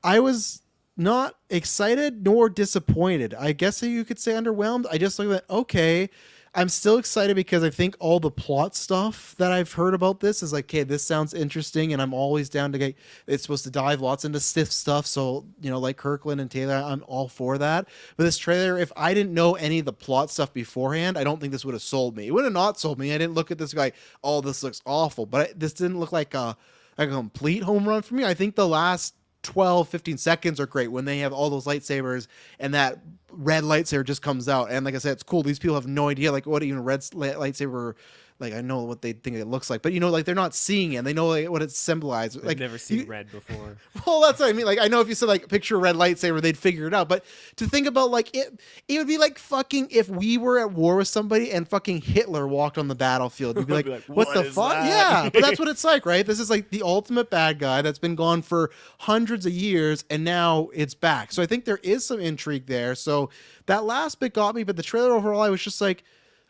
I was not excited nor disappointed. I guess you could say underwhelmed. I just looked at, okay, I'm still excited because I think all the plot stuff that I've heard about this is like, okay, this sounds interesting, and I'm always down to get. It's supposed to dive lots into Sith stuff, so like Kirkland and Taylor, I'm all for that. But this trailer, if I didn't know any of the plot stuff beforehand, I don't think this would have sold me. It would have not sold me. I didn't look at this guy, oh, this looks awful, but this didn't look like a complete home run for me. I think the last 12-15 seconds are great when they have all those lightsabers and that red lightsaber just comes out, and like I said, it's cool. These people have no idea like what even a red lightsaber. Like I know what they think it looks like, but like they're not seeing it. They know like, what it symbolizes. I've Like never seen red before. well, that's what I mean. Like I know if you said like picture a red lightsaber, they'd figure it out. But to think about like it would be like fucking if we were at war with somebody and fucking Hitler walked on the battlefield. You'd be like, what the is fuck? that? Yeah, but that's what it's like, right? This is like the ultimate bad guy that's been gone for hundreds of years, and now it's back. So I think there is some intrigue there. So that last bit got me, but the trailer overall, I was just like,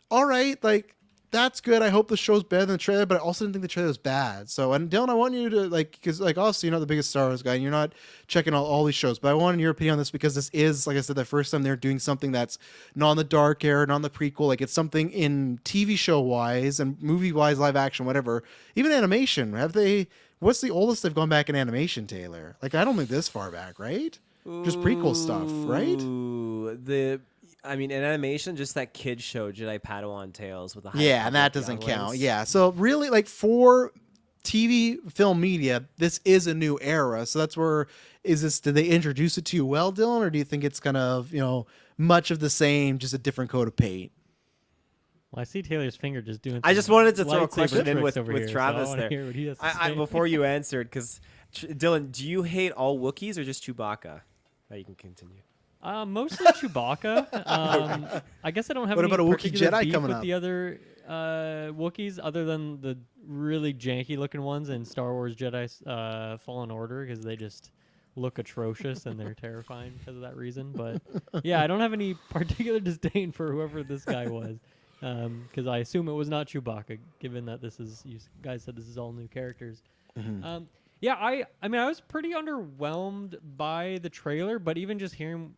all right, like. That's good. I hope the show's better than the trailer, but I also didn't think the trailer was bad. So, and Dylan, I want you to because obviously you're not the biggest Star Wars guy, and you're not checking all these shows, but I wanted your opinion on this because this is, like I said, the first time they're doing something that's not in the dark era, not in the prequel. Like it's something in TV show wise and movie wise, live action, whatever. Even animation. What's the oldest they've gone back in animation, Taylor? Like I don't think this far back, right? Just prequel stuff, right? Ooh, I mean, in animation, just that kid show, Jedi Padawan Tales with the yeah, and that doesn't count. Yeah, so really, like for TV film media, this is a new era. So that's where did they introduce it to you well, Dylan, or do you think it's kind of much of the same, just a different coat of paint? Well, I see Taylor's finger just doing. I just wanted to throw a question in with here, Travis so there. hear what he has to say. Before you answered, because Dylan, do you hate all Wookiees or just Chewbacca? Now you can continue. Mostly Chewbacca. I guess I don't have What any about a Wookiee particular Jedi beef coming with up? the other Wookiees, other than the really janky looking ones in Star Wars Jedi Fallen Order, because they just look atrocious and they're terrifying because of that reason. But yeah, I don't have any particular disdain for whoever this guy was, because I assume it was not Chewbacca, given that you guys said this is all new characters. Mm-hmm. Yeah, I mean, I was pretty underwhelmed by the trailer, but even just hearing.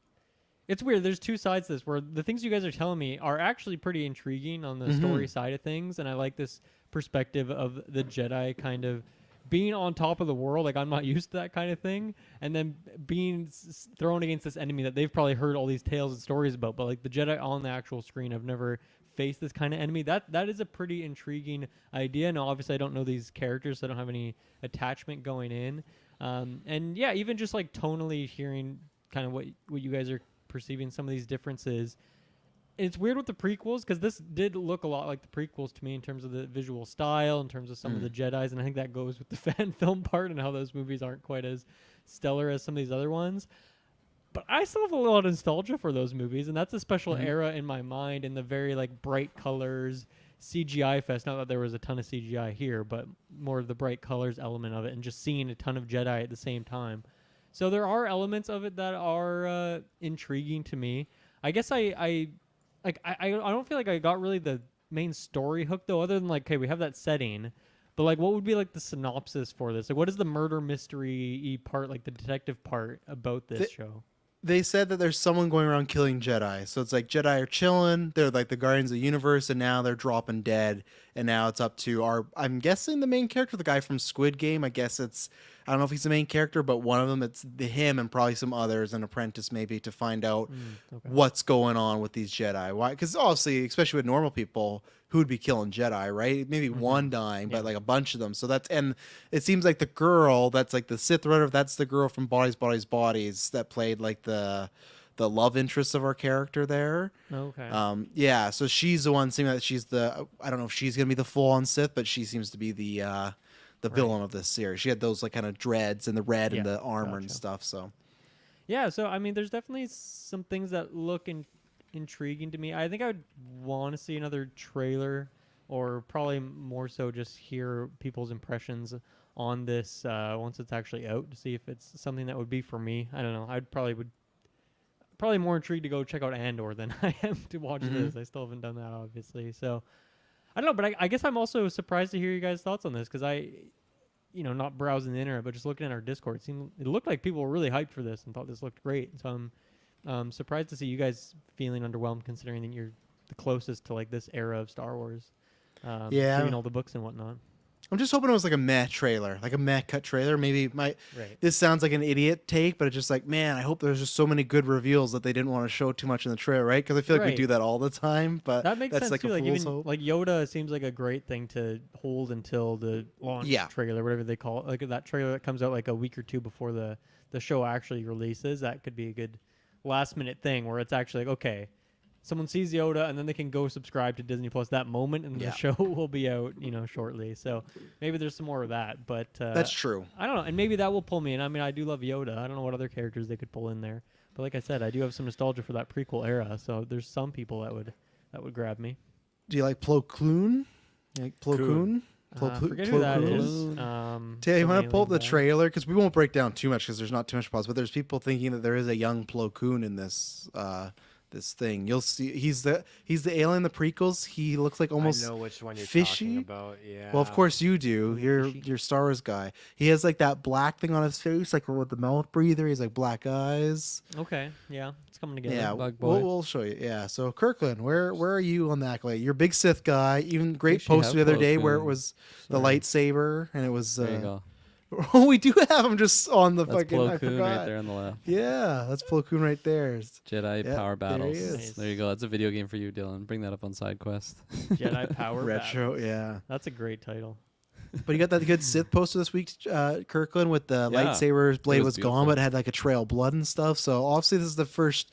It's weird. There's two sides to this, where the things you guys are telling me are actually pretty intriguing on the story side of things, and I like this perspective of the Jedi kind of being on top of the world. Like, I'm not used to that kind of thing, and then being thrown against this enemy that they've probably heard all these tales and stories about, but like the Jedi on the actual screen have never faced this kind of enemy. That is a pretty intriguing idea. Now, obviously, I don't know these characters, so I don't have any attachment going in. And yeah, even just like tonally hearing kind of what you guys are perceiving some of these differences. It's weird with the prequels because this did look a lot like the prequels to me in terms of the visual style, in terms of some of the Jedis, and I think that goes with the fan film part and how those movies aren't quite as stellar as some of these other ones. But I still have a lot of nostalgia for those movies, and that's a special era in my mind, in the very like bright colors, CGI fest. Not that there was a ton of CGI here, but more of the bright colors element of it, and just seeing a ton of Jedi at the same time. So there are elements of it that are intriguing to me. I guess I don't feel like I got really the main story hook though, other than like, okay, we have that setting, but like, what would be like the synopsis for this? Like, what is the murder mystery part, like the detective part about this show? They said that there's someone going around killing Jedi. So it's like Jedi are chilling. They're like the guardians of the universe, and now they're dropping dead. And now it's up to I'm guessing the main character, the guy from Squid Game. I don't know if he's the main character, but one of them, it's him and probably some others, an apprentice maybe, to find out what's going on with these Jedi. Why? Because obviously, especially with normal people, who would be killing Jedi, right? Maybe one dying, but like a bunch of them. So and it seems like the girl that's like the Sith Runner, that's the girl from Bodies that played like the love interest of our character there. Okay. Yeah, so she's the one seeming that she's I don't know if she's gonna be the full-on Sith, but she seems to be the villain of this series. She had those like kind of dreads and the red and the armor and stuff. So yeah, so I mean, there's definitely some things that look intriguing to me. I think I would want to see another trailer, or probably more so just hear people's impressions on this once it's actually out, to see if it's something that would be for me. I don't know. I'd probably more intrigued to go check out Andor than I am to watch this. I still haven't done that, obviously. So I don't know, but I guess I'm also surprised to hear you guys' thoughts on this, because not browsing the internet, but just looking at our Discord, it looked like people were really hyped for this and thought this looked great. So I'm surprised to see you guys feeling underwhelmed, considering that you're the closest to like this era of Star Wars. Reading all the books and whatnot. I'm just hoping it was like a meh trailer, like a meh cut trailer. Maybe this sounds like an idiot take, but it's just like, man, I hope there's just so many good reveals that they didn't want to show too much in the trailer, right? Because I feel like we do that all the time, but that makes that's sense like too. a Like fool's even hope. like Yoda seems like a great thing to hold until the launch trailer, whatever they call it. Like that trailer that comes out like a week or two before the show actually releases. That could be a good last minute thing where it's actually like, okay, someone sees Yoda and then they can go subscribe to Disney Plus that moment, and Yeah. the show will be out, shortly. So maybe there's some more of that, but That's true. I don't know, and maybe that will pull me in. I mean, I do love Yoda. I don't know what other characters they could pull in there, but like I said, I do have some nostalgia for that prequel era. So there's some people that would grab me. Do you like Plo Koon? You like Plo Koon? Forget who that is. Tay, you want to pull up the guy. trailer? Because we won't break down too much because there's not too much pause. But there's people thinking that there is a young Plo Koon in this this thing. You'll see. He's the alien in the prequels. He looks like almost I know which one you're fishy. talking about. Yeah. Well, of course you do. You're Star Wars guy. He has like that black thing on his face, like with the mouth breather. He's like black eyes. Okay, yeah, it's coming together. Yeah, Bug boy. we'll show you. Yeah. So Kirkland, where are you on the Acolyte? You're a big Sith guy. Even great should post have the other Plo day where it Koon. was the Sorry. lightsaber and it was. There you go. Oh, we do have him just on the That's fucking. I Plo Koon forgot. right there on the left. Yeah, that's Plo Koon right there. Jedi Yep, power there he battles. is. There you go. That's a video game for you, Dylan. Bring that up on side quest. Jedi Power Retro, Battles. yeah. That's a great title. But you got that good Sith poster this week, Kirkland, with the Yeah. lightsaber's blade was was gone, beautiful. but it had like a trail of blood and stuff. So obviously this is the first.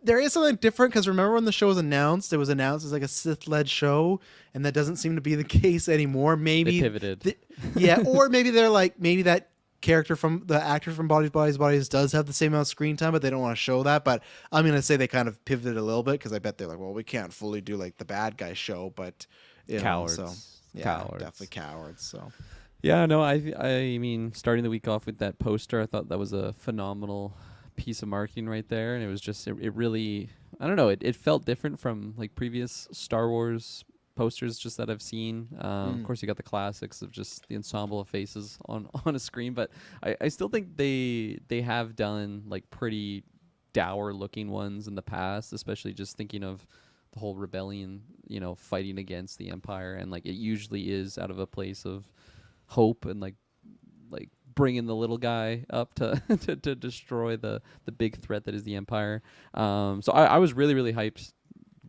There is something different because remember when the show was announced, it was announced as like a Sith-led show, and that doesn't seem to be the case anymore. Maybe They pivoted. yeah, or maybe they're like maybe that character from the actor from Bodies does have the same amount of screen time, but they don't want to show that. But I'm gonna say they kind of pivoted a little bit because I bet they're like, well, we can't fully do like the bad guy show, but you know, Cowards. so yeah, Cowards. definitely cowards. So Yeah, no, I mean, starting the week off with that poster, I thought that was a phenomenal piece of marketing right there, and it was just it really, I don't know, it felt different from like previous Star Wars posters just that I've seen. Of course, you got the classics of just the ensemble of faces on a screen, but I still think they have done like pretty dour looking ones in the past, especially just thinking of the whole rebellion, fighting against the Empire, and like it usually is out of a place of hope and like bringing the little guy up to to destroy the big threat that is the Empire. So I was really hyped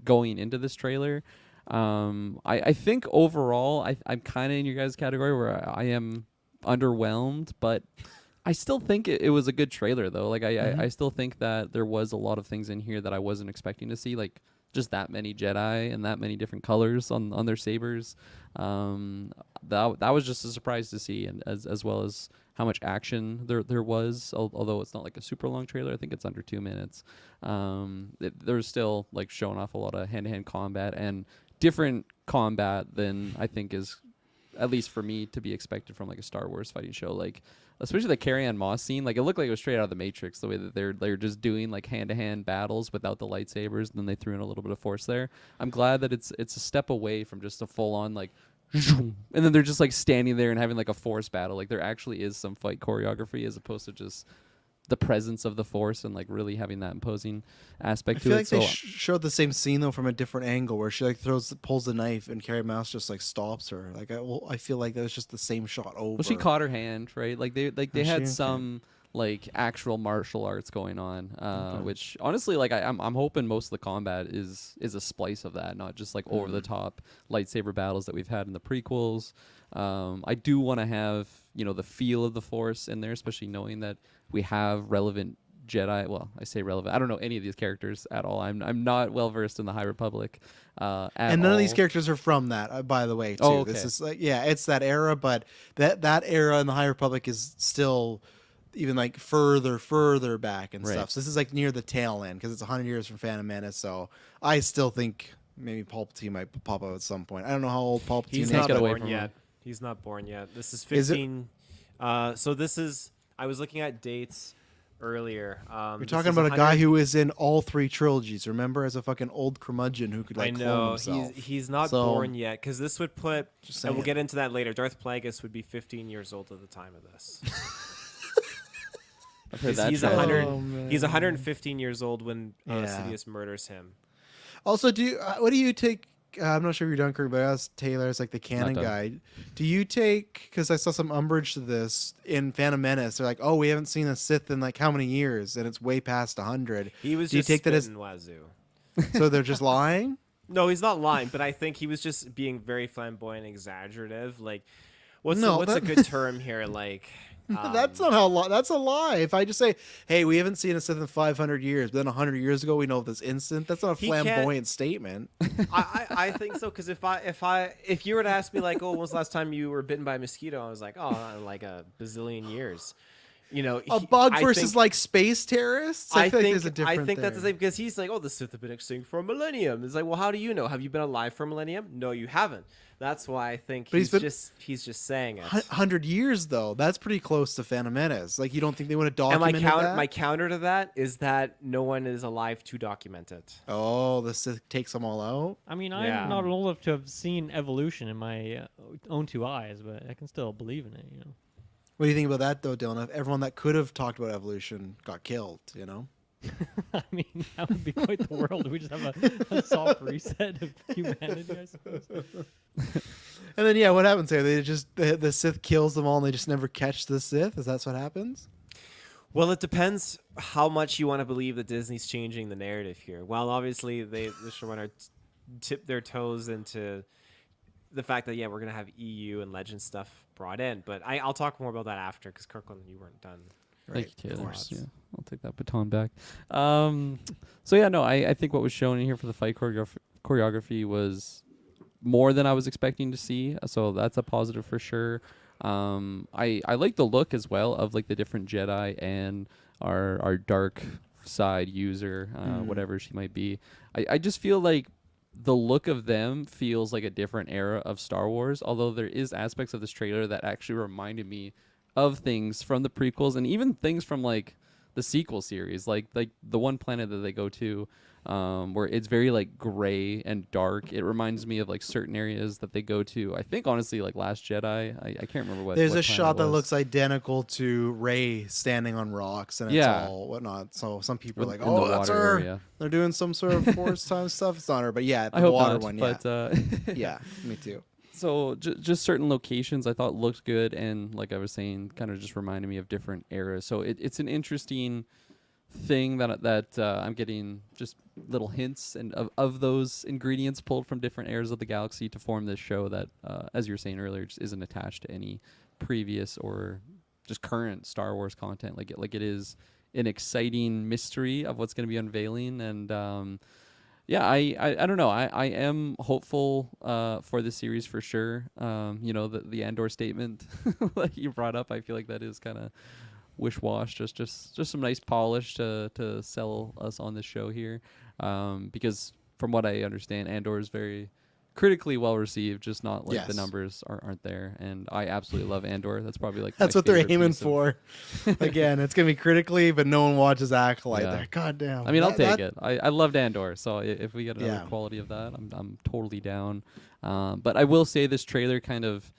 going into this trailer. I think overall I'm kind of in your guys' category where I am underwhelmed, but I still think it was a good trailer though. Like I still think that there was a lot of things in here that I wasn't expecting to see, like just that many Jedi and that many different colors on their sabers. That was just a surprise to see, and as well as how much action there was. Although it's not like a super long trailer, I think it's under 2 minutes. There's still like showing off a lot of hand-to-hand combat and different combat than I think is, at least for me, to be expected from like a Star Wars fighting show. Like especially the Carrie-Anne Moss scene, like it looked like it was straight out of the Matrix, the way that they're just doing like hand-to-hand battles without the lightsabers, and then they threw in a little bit of force there. I'm glad that it's a step away from just a full-on like and then they're just like standing there and having like a force battle. Like there actually is some fight choreography as opposed to just the presence of the force and like really having that imposing aspect I to feel it. like they showed the same scene though from a different angle where she like pulls the knife and Carrie Mouse just like stops her. Like I feel like that was just the same shot over. Well, she caught her hand, right? Like they she? had Okay. some like actual martial arts going on, which honestly, like I'm hoping most of the combat is a splice of that, not just like over the top lightsaber battles that we've had in the prequels. I do want to have the feel of the Force in there, especially knowing that we have relevant Jedi. Well, I say relevant. I don't know any of these characters at all. I'm not well versed in the High Republic. And none of these characters are from that, by the way. Too. Oh, okay. This is like it's that era, but that era in the High Republic is still even like further back and Right. stuff. So this is like near the tail end because it's 100 years from Phantom Menace. So I still think maybe Palpatine might pop up at some point. I don't know how old Palpatine He's is. not get away born from yet. him. He's not born yet. This is Is it- 15. So this is. I was looking at dates earlier. We're talking about a guy who is in all three trilogies. Remember, as a fucking old curmudgeon who could like I clone know himself. he's not So- born yet because this would put. Just And we'll saying. get into that later. Darth Plagueis would be 15 years old at the time of this. I've heard that He's trend. 100. Oh, man. He's 115 years old when Yeah. Sidious murders him. Also, what do you take? I'm not sure if you're done, Kirk, but as Taylor is like the canon done. guy. Do you take? Because I saw some umbrage to this in Phantom Menace. They're like, "Oh, we haven't seen a Sith in like how many years?" And it's way past 100. He was Do you just take that as- spitting wazoo. So they're just lying. No, he's not lying, but I think he was just being very flamboyant and exaggerative. Like, What's No, a good term here? Like, That's not how. That's a lie. If I just say, "Hey, we haven't seen a Sith in 500 years," but then 100 years ago we know this instant. That's not a He can't- flamboyant statement. I think so, because if you were to ask me like, oh, when was the last time you were bitten by a mosquito? I was like, oh, like a bazillion years. You know, A bug versus like space terrorists. I feel like there's a difference. I think that's the same, because he's like, oh, the Sith have been extinct for a millennium. It's like, well, how do you know? Have you been alive for a millennium? No, you haven't. That's why I think But he's been- just saying it. 100 years though. That's pretty close to Phantom Menace. Like, you don't think they would have And documented that? my counter to that is that no one is alive to document it. Oh, the Sith takes them all out. I mean, Yeah. I'm not old enough to have seen evolution in my own two eyes, but I can still believe in it. You know. What do you think about that though, Dylan? If everyone that could have talked about evolution got killed, you know? I mean, that would be quite the world. We just have a soft reset of humanity, I suppose. And then what happens there? They just the Sith kills them all, and they just never catch the Sith. Is that what happens? Well, it depends how much you want to believe that Disney's changing the narrative here. Well, obviously, the showrunner tipped their toes into the fact that, we're going to have EU and Legend stuff brought in. But I'll talk more about that after, because Kirkland, you weren't done. Thank you, Taylor. course. Yeah, I'll take that baton back. I think what was shown in here for the fight choreography was more than I was expecting to see. So that's a positive for sure. I like the look as well of like the different Jedi and our dark side user, whatever she might be. I just feel like the look of them feels like a different era of Star Wars, although there is aspects of this trailer that actually reminded me of things from the prequels and even things from like the sequel series, like the one planet that they go to, where it's very like gray and dark. It reminds me of like certain areas that they go to. I think honestly, like Last Jedi. I can't remember what. There's what a planet shot it that was. looks identical to Rey standing on rocks, and it's all whatnot. So some people are like, In the "Oh, that's water her." area. They're doing some sort of Force time stuff. It's not her, but the I hope water not, one, but yeah, me too. So just certain locations I thought looked good, and like I was saying, kind of just reminded me of different eras. So it's an interesting thing that I'm getting just little hints and of those ingredients pulled from different eras of the galaxy to form this show that, as you were saying earlier, just isn't attached to any previous or just current Star Wars content. Like it is an exciting mystery of what's going to be unveiling, and I don't know. I am hopeful for this series for sure. The Andor statement that you brought up, I feel like that is kind of wish-wash, just some nice polish to sell us on this show here. Because from what I understand, Andor is very critically well received, just not like the numbers aren't there. And I absolutely love Andor. That's probably like That's my what they're favorite aiming piece of- for. Again, it's gonna be critically, but no one watches Acolyte. Yeah. There, goddamn. I mean, I'll take it. I loved Andor, so if we get another Yeah. quality of that, I'm totally down. But I will say this trailer kind of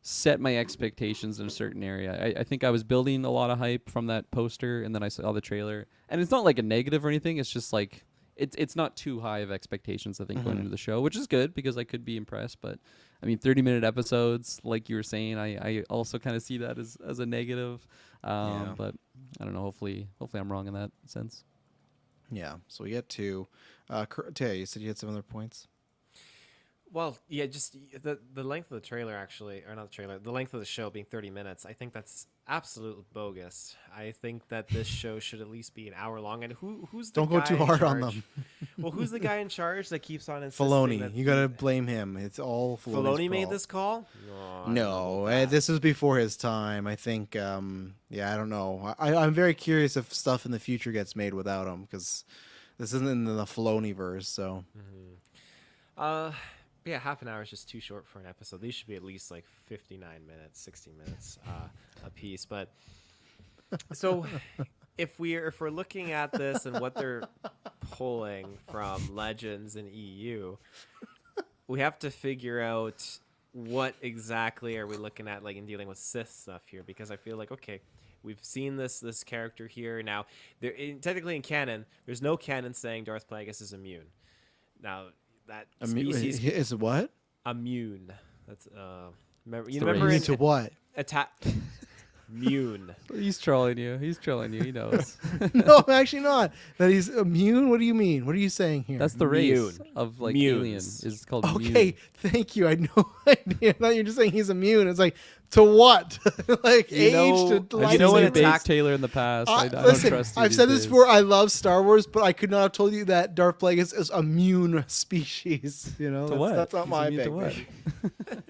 set my expectations in a certain area. I think I was building a lot of hype from that poster, and then I saw the trailer, and it's not like a negative or anything. It's just like it's not too high of expectations, I think, going into the show, which is good because I could be impressed. But I mean, 30-minute episodes, like you were saying, I also kind of see that as a negative. But I don't know. Hopefully I'm wrong in that sense. Yeah. So we get to Tay, you said you had some other points. Well, just the length of the trailer, actually, or not the trailer, the length of the show being 30 minutes, I think that's absolutely bogus. I think that this show should at least be an hour long. And who's the Don't go guy too in hard on charge? them. Well, who's the guy in charge that keps on insisting Filoni. that You gotta blame him. It's all Filoni's Filoni made fault. this call? No, this was before his time. I think. I don't know. I'm very curious if stuff in the future gets made without him, because this isn't in the Filoni verse. So. Yeah, half an hour is just too short for an episode. These should be at least like 59 minutes, 60 minutes a piece. But so if we're looking at this and what they're pulling from Legends and EU, we have to figure out what exactly are we looking at, like in dealing with Sith stuff here, because I feel like, okay, we've seen this character here. Now, technically in canon, there's no canon saying Darth Plagueis is immune. Now, that species Is it what? immune. That's remember the remember race. Immune to what? attack. Mune. He's trolling you. He's trolling you. He knows. No, I'm actually not. That he's immune. What do you mean? What are you saying here? That's the race Mune. of like Munes. alien. Is called okay. Mune. Thank you. I had no idea. I thought you're just saying he's immune. It's like to what? Like You know- age to you life. know what I've seen attack- Taylor in the past. I don't listen, trust you. I've these said this days. before. I love Star Wars, but I could not have told you that Darth Plagueis is immune species. You know, To that's, what? that's not He's my immune to big what? thing.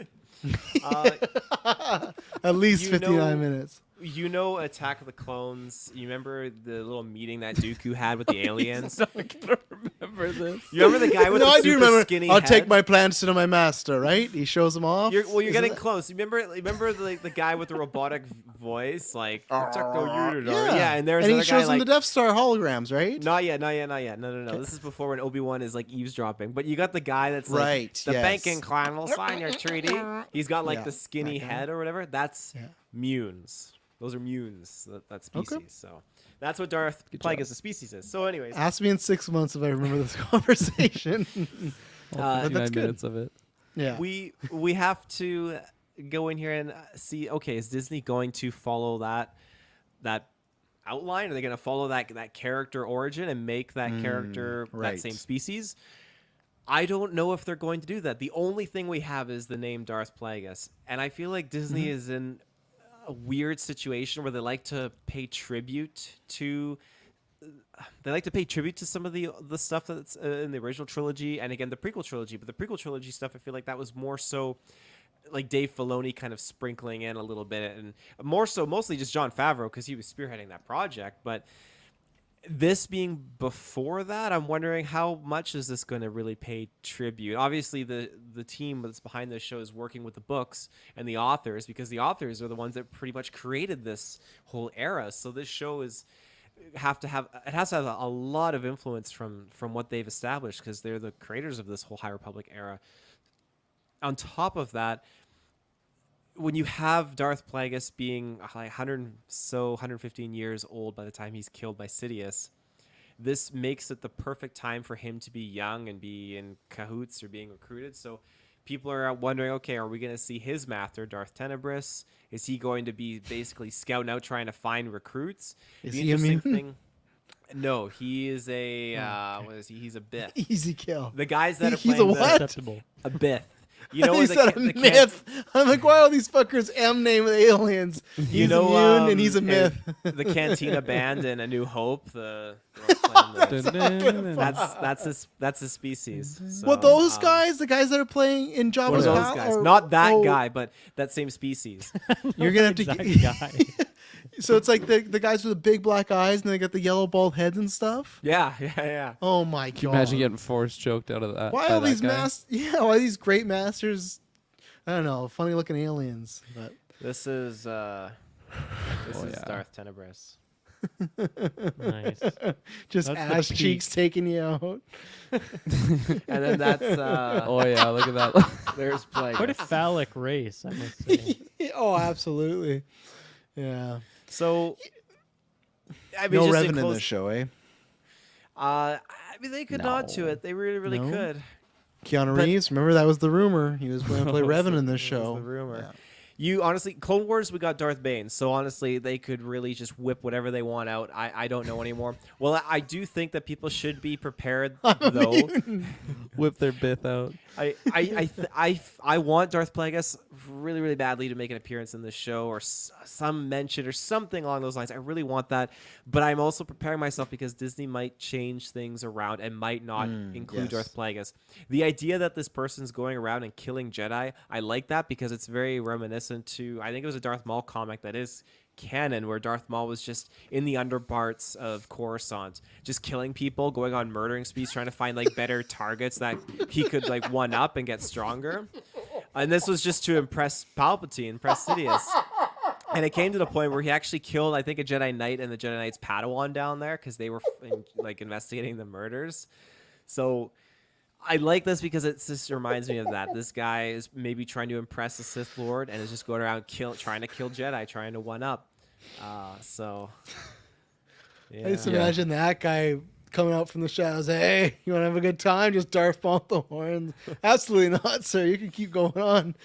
Uh, At least You 59 know- minutes. you know Attack of the Clones. You remember the little meeting that Dooku had with the aliens? I can't remember this. You remember the guy with No, the I super do remember. skinny I'll head? take my plans to my master. Right? He shows them off. You're Isn't getting it? close. Remember the guy with the robotic voice, like Yeah. yeah. And there's and he another shows guy them like the Death Star holograms, right? not yet. No. This is before when Obi-Wan is like eavesdropping. But you got the guy that's like Right, the yes. banking clan will sign your treaty. He's got like Yeah, the skinny that guy. head or whatever. That's Yeah. Munes. Those are Munes. That species. Okay. So that's what Darth Good Plagueis job. a species is. So anyways, Ask me in 6 months if I remember this conversation. All 59 that's good. minutes of it. Yeah. we have to go in here and see. Okay, is Disney going to follow that outline? Are they going to follow that character origin and make that character that right. same species? I don't know if they're going to do that. The only thing we have is the name Darth Plagueis, and I feel like Disney is in a weird situation where they like to pay tribute to. They like to pay tribute to some of the stuff that's in the original trilogy, and again the prequel trilogy. But the prequel trilogy stuff, I feel like that was more so like Dave Filoni kind of sprinkling in a little bit, and more so mostly just Jon Favreau because he was spearheading that project. But this being before that, I'm wondering how much is this going to really pay tribute? Obviously, the team that's behind this show is working with the books and the authors because the authors are the ones that pretty much created this whole era. So this show has to have a lot of influence from what they've established because they're the creators of this whole High Republic era. On top of that, when you have Darth Plagueis being like 115 years old by the time he's killed by Sidious, this makes it the perfect time for him to be young and be in cahoots or being recruited. So people are wondering, okay, are we going to see his master, Darth Tenebris? Is he going to be basically scouting out trying to find recruits? Is The he interesting immune? No, he is a what is he? He's a Bith. Easy kill. The guys that are He's a playing what? Acceptable. a Bith. You know He where said a the myth. I'm like, why are these fuckers M name aliens? He's You know, immune and he's a myth. the Cantina Band in A New Hope. The that's his species. So, What those guys? The guys that are playing in Jabba's What are those Palace? guys? Or- Not that oh, guy, but that same species. You're gonna have to. Exact guy. So it's like the guys with the big black eyes and they got the yellow bald heads and stuff. Yeah. Oh my god! Can you imagine getting force choked out of that? Why by all that these guy? why these great masters? I don't know, funny looking aliens. But This is yeah. Darth Tenebris. Nice. just That's the ass peak. cheeks taking you out. And then that's Oh yeah, look at that. there's Plagueis. Quite a phallic race, I must say. Oh, absolutely. Yeah. So, I mean, No just in Revan in close- this show, eh? I mean, they could nod to No. it. They really No? could. Keanu But- Reeves. Remember that was the rumor. He was going to play Revan in this That was show. the rumor. Yeah. You honestly, Clone Wars, we got Darth Bane, so honestly, they could really just whip whatever they want out. I don't know anymore. Well, I do think that people should be prepared, though. Whip their bith out. I want Darth Plagueis really badly to make an appearance in this show or some mention or something along those lines. I really want that, but I'm also preparing myself because Disney might change things around and might not include yes. Darth Plagueis. The idea that this person's going around and killing Jedi, I like that because it's very reminiscent to, I think it was a Darth Maul comic that is canon where Darth Maul was just in the underparts of Coruscant, just killing people, going on murdering sprees, trying to find like better targets that he could like one up and get stronger. And this was just to impress Palpatine, impress Sidious. And it came to the point where he actually killed, I think, a Jedi Knight and the Jedi Knight's Padawan down there because they were like investigating the murders. So I like this because it just reminds me of that. This guy is maybe trying to impress the Sith Lord and is just going around trying to kill Jedi, trying to one up. So I just Yeah. imagine that guy coming out from the shadows. Hey, you want to have a good time? Just Darth Maul with the horns. Absolutely not, sir. You can keep going on.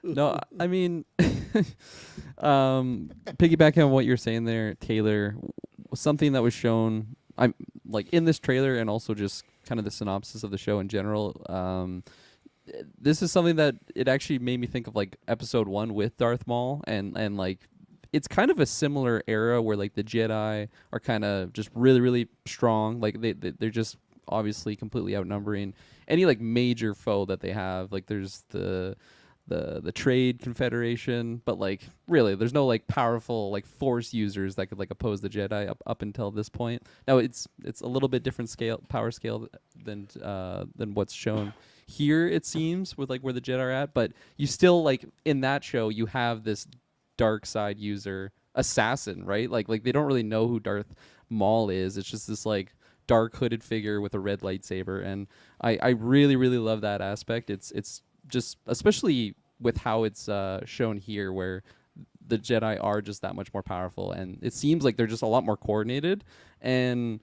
No, I mean, piggybacking on what you're saying there, Taylor, something that was shown, I'm like in this trailer and also just kind of the synopsis of the show in general. This is something that it actually made me think of like episode 1 with Darth Maul, and like it's kind of a similar era where like the Jedi are kind of just really, really strong. Like they're just obviously completely outnumbering any like major foe that they have. Like there's the Trade Confederation, but like really there's no like powerful like Force users that could like oppose the Jedi up until this point. Now it's a little bit different power scale than what's shown here, it seems, with like where the Jedi are at, but you still like in that show you have this dark side user assassin, right? Like they don't really know who Darth Maul is. It's just this like dark hooded figure with a red lightsaber, and I really, really love that aspect. It's just, especially with how it's shown here, where the Jedi are just that much more powerful, and it seems like they're just a lot more coordinated and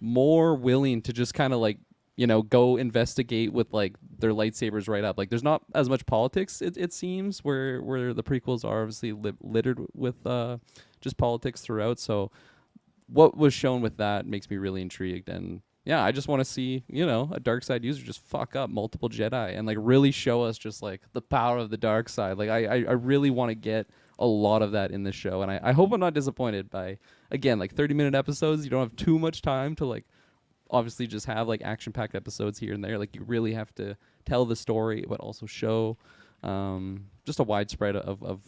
more willing to just kind of like, you know, go investigate with like their lightsabers right up. Like there's not as much politics, it seems, where the prequels are obviously littered with just politics throughout. So what was shown with that makes me really intrigued, and yeah, I just want to see, you know, a dark side user just fuck up multiple Jedi and like really show us just like the power of the dark side. Like I really want to get a lot of that in this show, and I hope I'm not disappointed by, again, like 30-minute episodes. You don't have too much time to like obviously just have like action-packed episodes here and there. Like you really have to tell the story but also show just a widespread of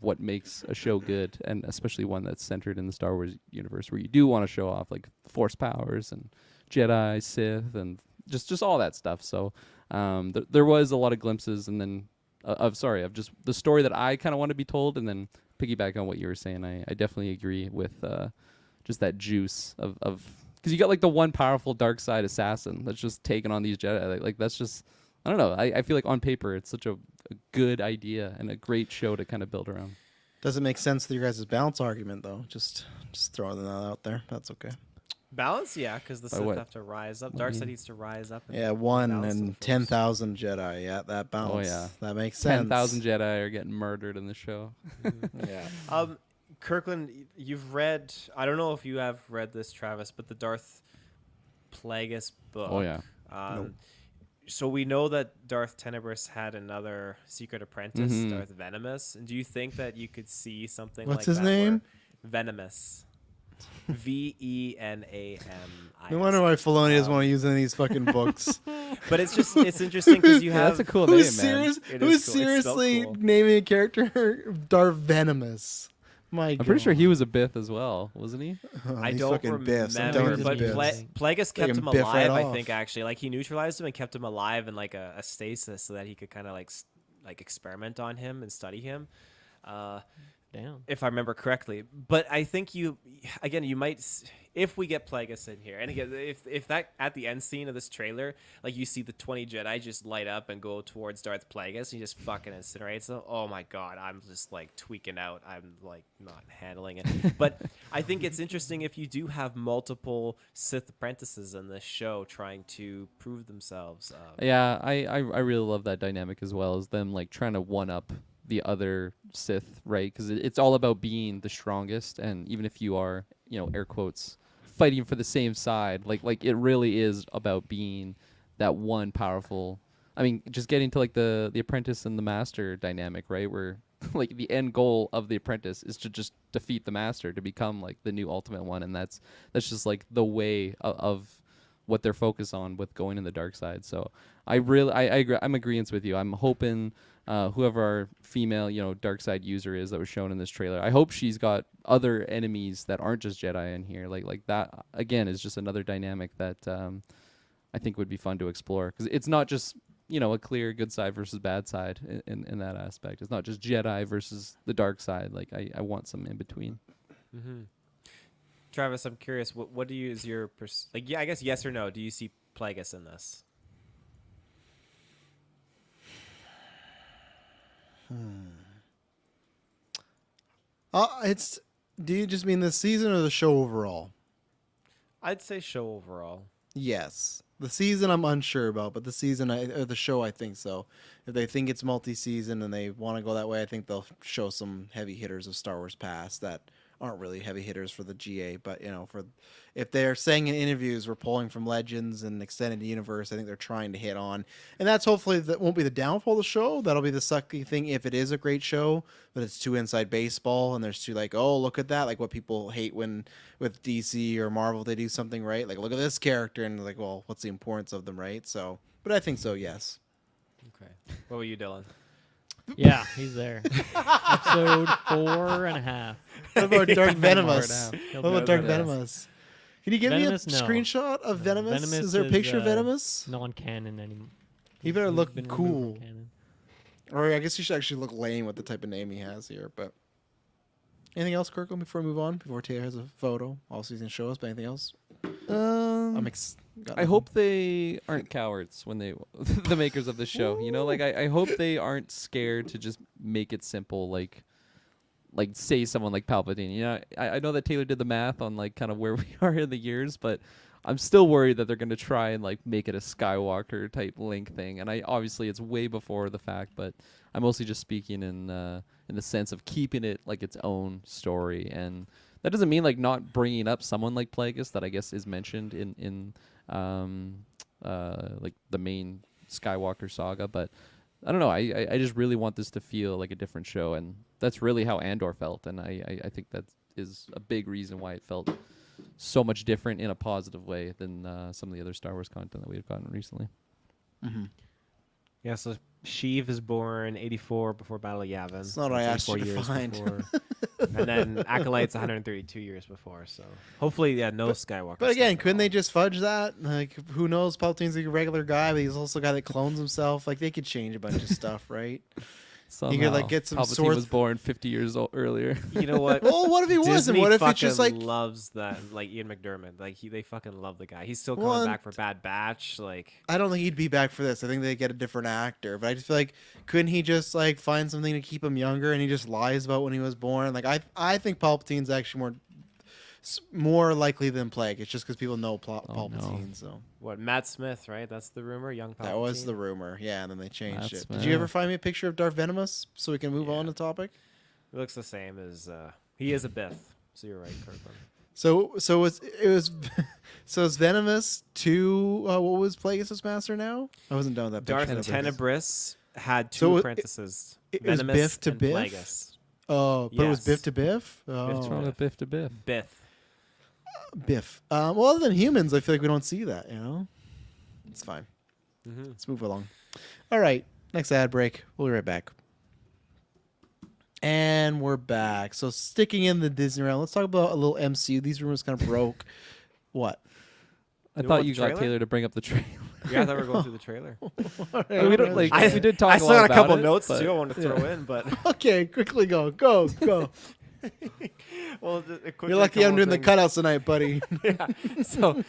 what makes a show good, and especially one that's centered in the Star Wars universe, where you do want to show off like Force powers and Jedi, Sith, and just all that stuff. So there was a lot of glimpses, and then of just the story that I kind of want to be told, and then piggyback on what you were saying, I definitely agree with just that juice of because you got like the one powerful dark side assassin that's just taking on these Jedi. Like that's just, I don't know. I feel like on paper it's such a good idea and a great show to kind of build around. Doesn't make sense with your guys' balance argument, though. Just throwing that out there. That's okay. Balance, yeah, because the By Sith what? have to rise up. Dark side needs to rise up. Yeah, 1 balance to the and Force. 10,000 Jedi. Yeah, that balance. Oh yeah, That makes sense. 10,000 Jedi are getting murdered in the show. Yeah. Kirkland, you've read, I don't know if you have read this, Travis, but the Darth Plagueis book. Oh yeah. Nope. So we know that Darth Tenebrous had another secret apprentice, Mhm. Darth Venomous. And do you think that you could see something What's like his that? name? Venomous. Venami. No wonder why Filoni doesn't want to use any of these fucking books. But it's interesting because you Yeah, have that's a cool name, Who's, man. It who's is cool. It's spelled seriously cool. naming a character Darth Venomous? My God. I'm pretty sure he was a Bith as well, wasn't he? I He's don't fucking remember, Biffs. I'm telling you, but he's Biffs. Biffs. Plagueis kept Fucking him Biff right alive. I off. think actually, like he neutralized him and kept him alive in like a stasis, so that he could kind of like experiment on him and study him. Damn. If I remember correctly. But I think you might, if we get Plagueis in here, and again, if that at the end scene of this trailer, like you see the 20 Jedi just light up and go towards Darth Plagueis, and he just fucking incinerates them. Oh my God, I'm just like tweaking out. I'm like not handling it. But I think it's interesting if you do have multiple Sith apprentices in this show trying to prove themselves. Yeah, I really love that dynamic as well, as them like trying to one up the other Sith, right? Because it's all about being the strongest, and even if you are, you know, air quotes, fighting for the same side, like it really is about being that one powerful. I mean, just getting to like the apprentice and the master dynamic, right? Where like the end goal of the apprentice is to just defeat the master to become like the new ultimate one, and that's just like the way of what they're focused on with going in the dark side. So I agree. I'm agreeing with you. I'm hoping whoever our female, you know, dark side user is that was shown in this trailer, I hope she's got other enemies that aren't just Jedi in here. Like that again is just another dynamic that I think would be fun to explore, because it's not just, you know, a clear good side versus bad side in that aspect. It's not just Jedi versus the dark side. Like I want some in between. Mm-hmm. Travis, I'm curious. What do you is your like? Yeah, I guess yes or no. Do you see Plagueis in this? It's. Do you just mean this season or the show overall? I'd say show overall. Yes. The season I'm unsure about, but the season or the show I think so. If they think it's multi-season and they want to go that way, I think they'll show some heavy hitters of Star Wars past that aren't really heavy hitters for the GA, but for if they're saying in interviews we're pulling from Legends and extended universe, I think they're trying to hit on. And that's hopefully that won't be the downfall of the show. That'll be the sucky thing if it is a great show, but it's too inside baseball and there's too like, oh, look at that, like what people hate when with DC or Marvel they do something right, like look at this character and like, well, what's the importance of them, right? So, but I think so, yes. Okay. What were you, Dylan? Yeah, he's there. Episode 4.5. What about Dark Venomous? He'll What be about Dark there. Venomous? Can you give Venomous, me a no. screenshot of Venomous? Venomous Is there a picture of is, Venomous? Non-canon anymore. He better He's look been cool. removed from canon. Or I guess he should actually look lame with the type of name he has here. But anything else, Kirkland, before we move on? Before Taylor has a photo, also he's gonna show us. But anything else? I hope they aren't cowards when they, the makers of the show. You know, like I hope they aren't scared to just make it simple. Like say someone like Palpatine. You know, I know that Taylor did the math on like kind of where we are in the years, but I'm still worried that they're gonna try and like make it a Skywalker type Link thing. And obviously it's way before the fact, but I'm mostly just speaking in the sense of keeping it like its own story. And that doesn't mean like not bringing up someone like Plagueis that I guess is mentioned in like the main Skywalker saga, but I don't know. I just really want this to feel like a different show, and that's really how Andor felt, and I think that is a big reason why it felt so much different in a positive way than some of the other Star Wars content that we've gotten recently. Mm-hmm. Yeah, so Sheev is born 84 before Battle of Yavin. That's not what I asked you to years find. before. And then Acolyte's 132 years before, so hopefully, no Skywalker. But again, stuff at couldn't they all. just fudge that? Like, who knows? Palpatine's like a regular guy, but he's also a guy that clones himself. Like, they could change a bunch of stuff, right? Somehow, could, like, get some Palpatine swords- was born 50 years earlier. You know what? Well, what if he wasn't? Disney What if fucking it's just like loves that, like Ian McDermott. Like they fucking love the guy. He's still Well, coming and- back for Bad Batch. Like I don't think he'd be back for this. I think they get a different actor. But I just feel like couldn't he just like find something to keep him younger and he just lies about when he was born? Like I think Palpatine's actually more likely than Plague. It's just because people know Palpatine. no. So what? Matt Smith, right? That's the rumor. Young Palpatine. that was the rumor. Yeah, and then they changed Matt it. Smith. Did you ever find me a picture of Darth Venomous so we can move on to the topic? It looks the same as he is a Bith. So you're right, Kirkland. So it was so it's Venomous to what was Plagueis' master now? I wasn't done with that Darth picture. Tenebris had So two it- apprentices. it was Venomous Biff to and Biff? Plagueis. Oh, but it was Yes. Biff to Biff? to Oh. What's wrong with Biff to Biff? Biff. Biff. Well, other than humans, I feel like we don't see that, you know? It's fine. Mm-hmm. Let's move along. All right. Next ad break. We'll be right back. And we're back. So sticking in the Disney realm, let's talk about a little MCU. These rumors kind of broke. What? I You thought want you the got trailer? Taylor to bring up the trailer. Yeah, I thought we were going through the trailer. We don't, like, I, we did talk I a still lot got a couple about it, notes but- too I want to throw in, but Okay, quickly go. Go. well, You're lucky I'm doing the cutouts tonight, buddy. Yeah. So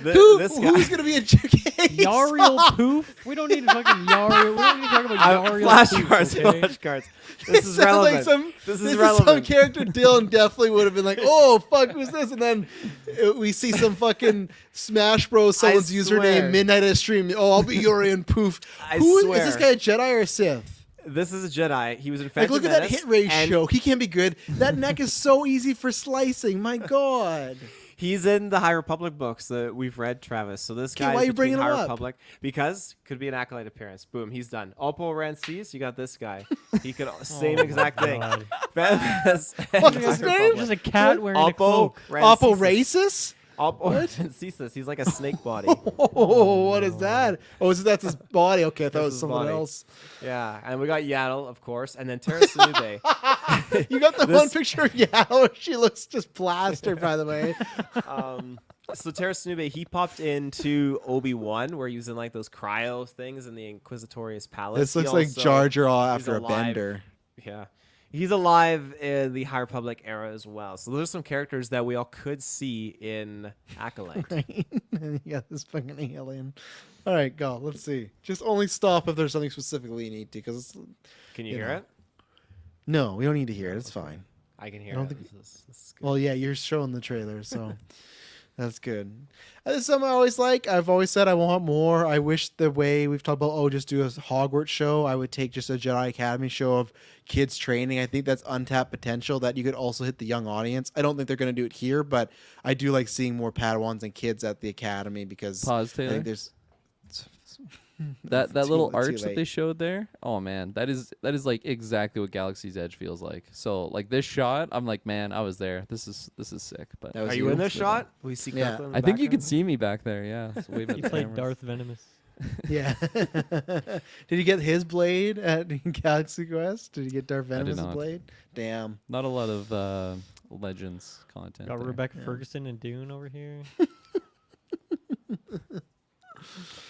this guy, Who's going to be a chicken? Yariel Poof? We don't need to fucking Yariel. We don't need to talk about Yariel flashcards, Poof, okay? flashcards. This is relevant. This is some relevant. character Dylan definitely would have been like, "Oh fuck, who's this?" And then we see some fucking Smash Bros. Someone's swear. username midnight at a stream. Oh, I'll be Yuri and Poof. I Who is swear. this guy? A Jedi or a Sith? This is a Jedi. He was in Like, Phantom look at that Menace, hit ratio. and He can't be good. That neck is so easy for slicing. My God. He's in the High Republic books that we've read, Travis. So this Okay, guy why is you between bringing him High up? Republic because could be an Acolyte appearance. Boom, he's done. Oppo Rancis, you got this guy. He could same Oh exact my thing. God. What's his name? Just a cat wearing a Oppo cloak. Oppo Rancis. racist? Oppo Rancis. He's like a snake body. Oh, what is that? Oh, that's his body. Okay, I thought it That's was his someone body. else. Yeah, and we got Yaddle, of course, and then Tara Sunube. You got the This- one picture of Yao. She looks just plastered, by the way. So Tara Sunube, he popped into Obi-Wan where he was in like those cryo things in the Inquisitorius Palace. This He looks like also- Jar Jar he's after a alive. bender. Yeah. He's alive in the High Republic era as well. So there's some characters that we all could see in Acolyte. Right? And you got this fucking alien. All right, go. Let's see. Just only stop if there's something specifically you need to, because Can you You hear know. it? no, we don't need to hear it. It's fine. I can hear I don't it. think- This is good. Well, yeah, you're showing the trailer, so That's good. This is something I always like. I've always said I want more. I wish the way we've talked about, just do a Hogwarts show. I would take just a Jedi Academy show of kids training. I think that's untapped potential that you could also hit the young audience. I don't think they're going to do it here, but I do like seeing more Padawans and kids at the Academy because Pause, I Taylor. think there's That Too- little too arch that late. they showed there, oh man, that is like exactly what Galaxy's Edge feels like. So like this shot, I'm like, man, I was there. This is sick. But That was Are you in this shot? We see Yeah. Kirkland in the I think you could background? see me back there. Yeah, so waving He at the played cameras. Darth Venomous. Yeah. Did he get his blade at Galaxy Quest? Did he get Darth I did Venomous' not. blade? Damn. Not a lot of Legends content. Got there. Rebecca Yeah. Ferguson and Dune over here.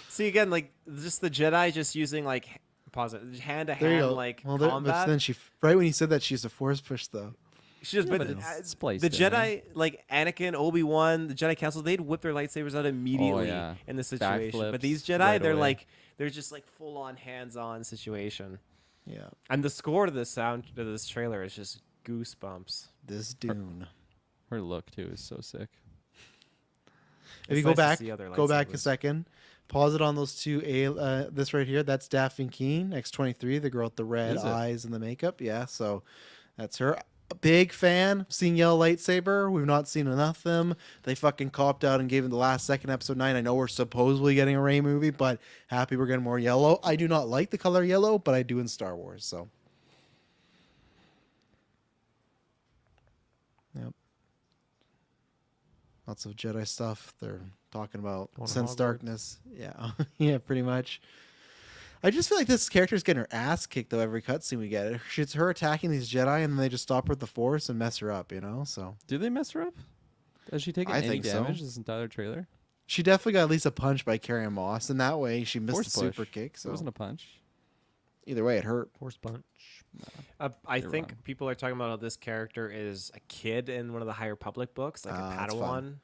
See again, like just the Jedi just using like pause it, hand to There you hand go. like Well, but combat. then right when he said that, she used a force push though. She just, Yeah, but but it's the spliced in, Jedi, like Anakin, Obi-Wan, the Jedi Council, they'd whip their lightsabers out immediately yeah. in this situation. But Backflips these Jedi, right they're away. like, they're just like full-on hands-on situation. Yeah. And the score to this trailer is just goosebumps. This Dune. Her look too is so sick. If you It's go nice to back, see other go back a lightsabers. second. Pause it on those two. This right here, that's Daphne Keane, X-23, the girl with the red Is it? eyes and the makeup. Yeah, so that's her. A big fan. Seen yellow lightsaber. We've not seen enough of them. They fucking copped out and gave him the last second episode 9. I know we're supposedly getting a Rey movie, but happy we're getting more yellow. I do not like the color yellow, but I do in Star Wars. So. Yep. Lots of Jedi stuff. They're talking about Going to sense Hogwarts. darkness. Yeah, yeah, pretty much. I just feel like this character's getting her ass kicked though every cutscene we get. It's her attacking these Jedi, and then they just stop her with the Force and mess her up. You know, so Do they mess her up? Has she taken I any think so. damage this entire trailer? she definitely got at least a punch by Carrie Moss, and that way she missed Force the super push. kick. It So wasn't a punch. either way, it hurt. Force punch. I You're think wrong. people are talking about how this character is a kid in one of the High Republic books, like a That's Padawan. fun.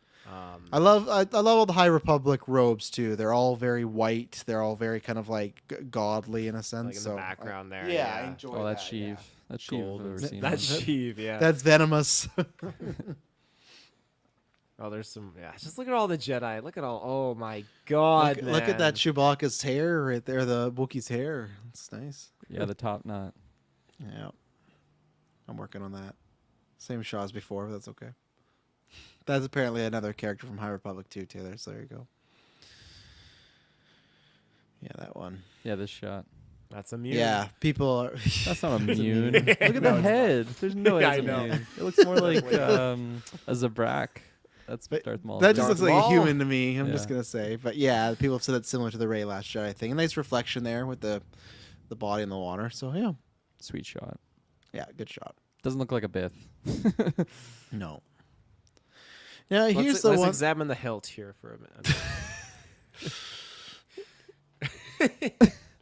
I love all the High Republic robes too. They're all very white. They're all very kind of like godly in a sense. like in so the background there. yeah, I enjoy Oh, that's that, yeah. Sheev. That's Sheev. Gold. I've ever seen That's one. Sheev, yeah. That's venomous. Oh, there's some. Yeah, just look at all the Jedi. Look at all. Oh my God, look at that man. Chewbacca's hair right there. The Wookiee's hair. It's nice. Yeah, the top knot. Yeah, I'm working on that. Same shot as before, but that's okay. That's apparently another character from High Republic too, Taylor. So there you go. Yeah, that one. Yeah, this shot. That's immune. Yeah, people are. That's not immune. Look at No, the it's head. There's no way Yeah, it's I know. immune. It looks more like a Zabrak. That's But Darth Maul. That just Darth looks like a Maul. human to me. I'm just Yeah. gonna say, but yeah, people have said that's similar to the Rey Last Jedi thing. A nice reflection there with the body in the water. So yeah, Sweet shot. yeah, good shot. Doesn't look like a Bith. No. Now here's Let's, the let's one. examine the hilt here for a minute.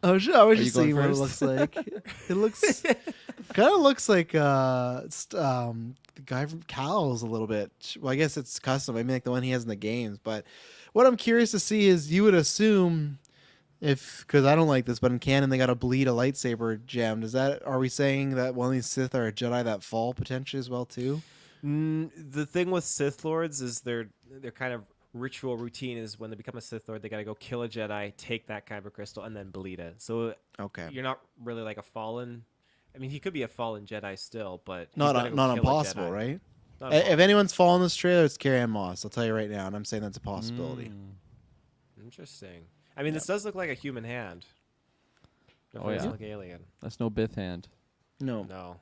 I was Are you just going seeing what it looks first? like. It looks kind of looks like the guy from Cal's a little bit. Well, I guess it's custom. I mean, like the one he has in the games. But what I'm curious to see is you would assume because I don't like this, but in canon they got to bleed a lightsaber gem. Are we saying that one of these Sith are a Jedi that fall potentially as well too? The thing with Sith Lords is their kind of ritual routine is when they become a Sith Lord, they got to go kill a Jedi, take that kyber crystal, and then bleed it. So Okay. you're not really like a fallen. I mean, he could be a fallen Jedi still, but he's Not gotta go not kill a impossible, Jedi. right? Not If impossible. anyone's fallen this trailer, it's Carrie Ann Moss. I'll tell you right now, and I'm saying that's a possibility. Interesting. I mean, this does look like a human hand. Definitely yeah. doesn't look alien. That's no Bith hand. No. No.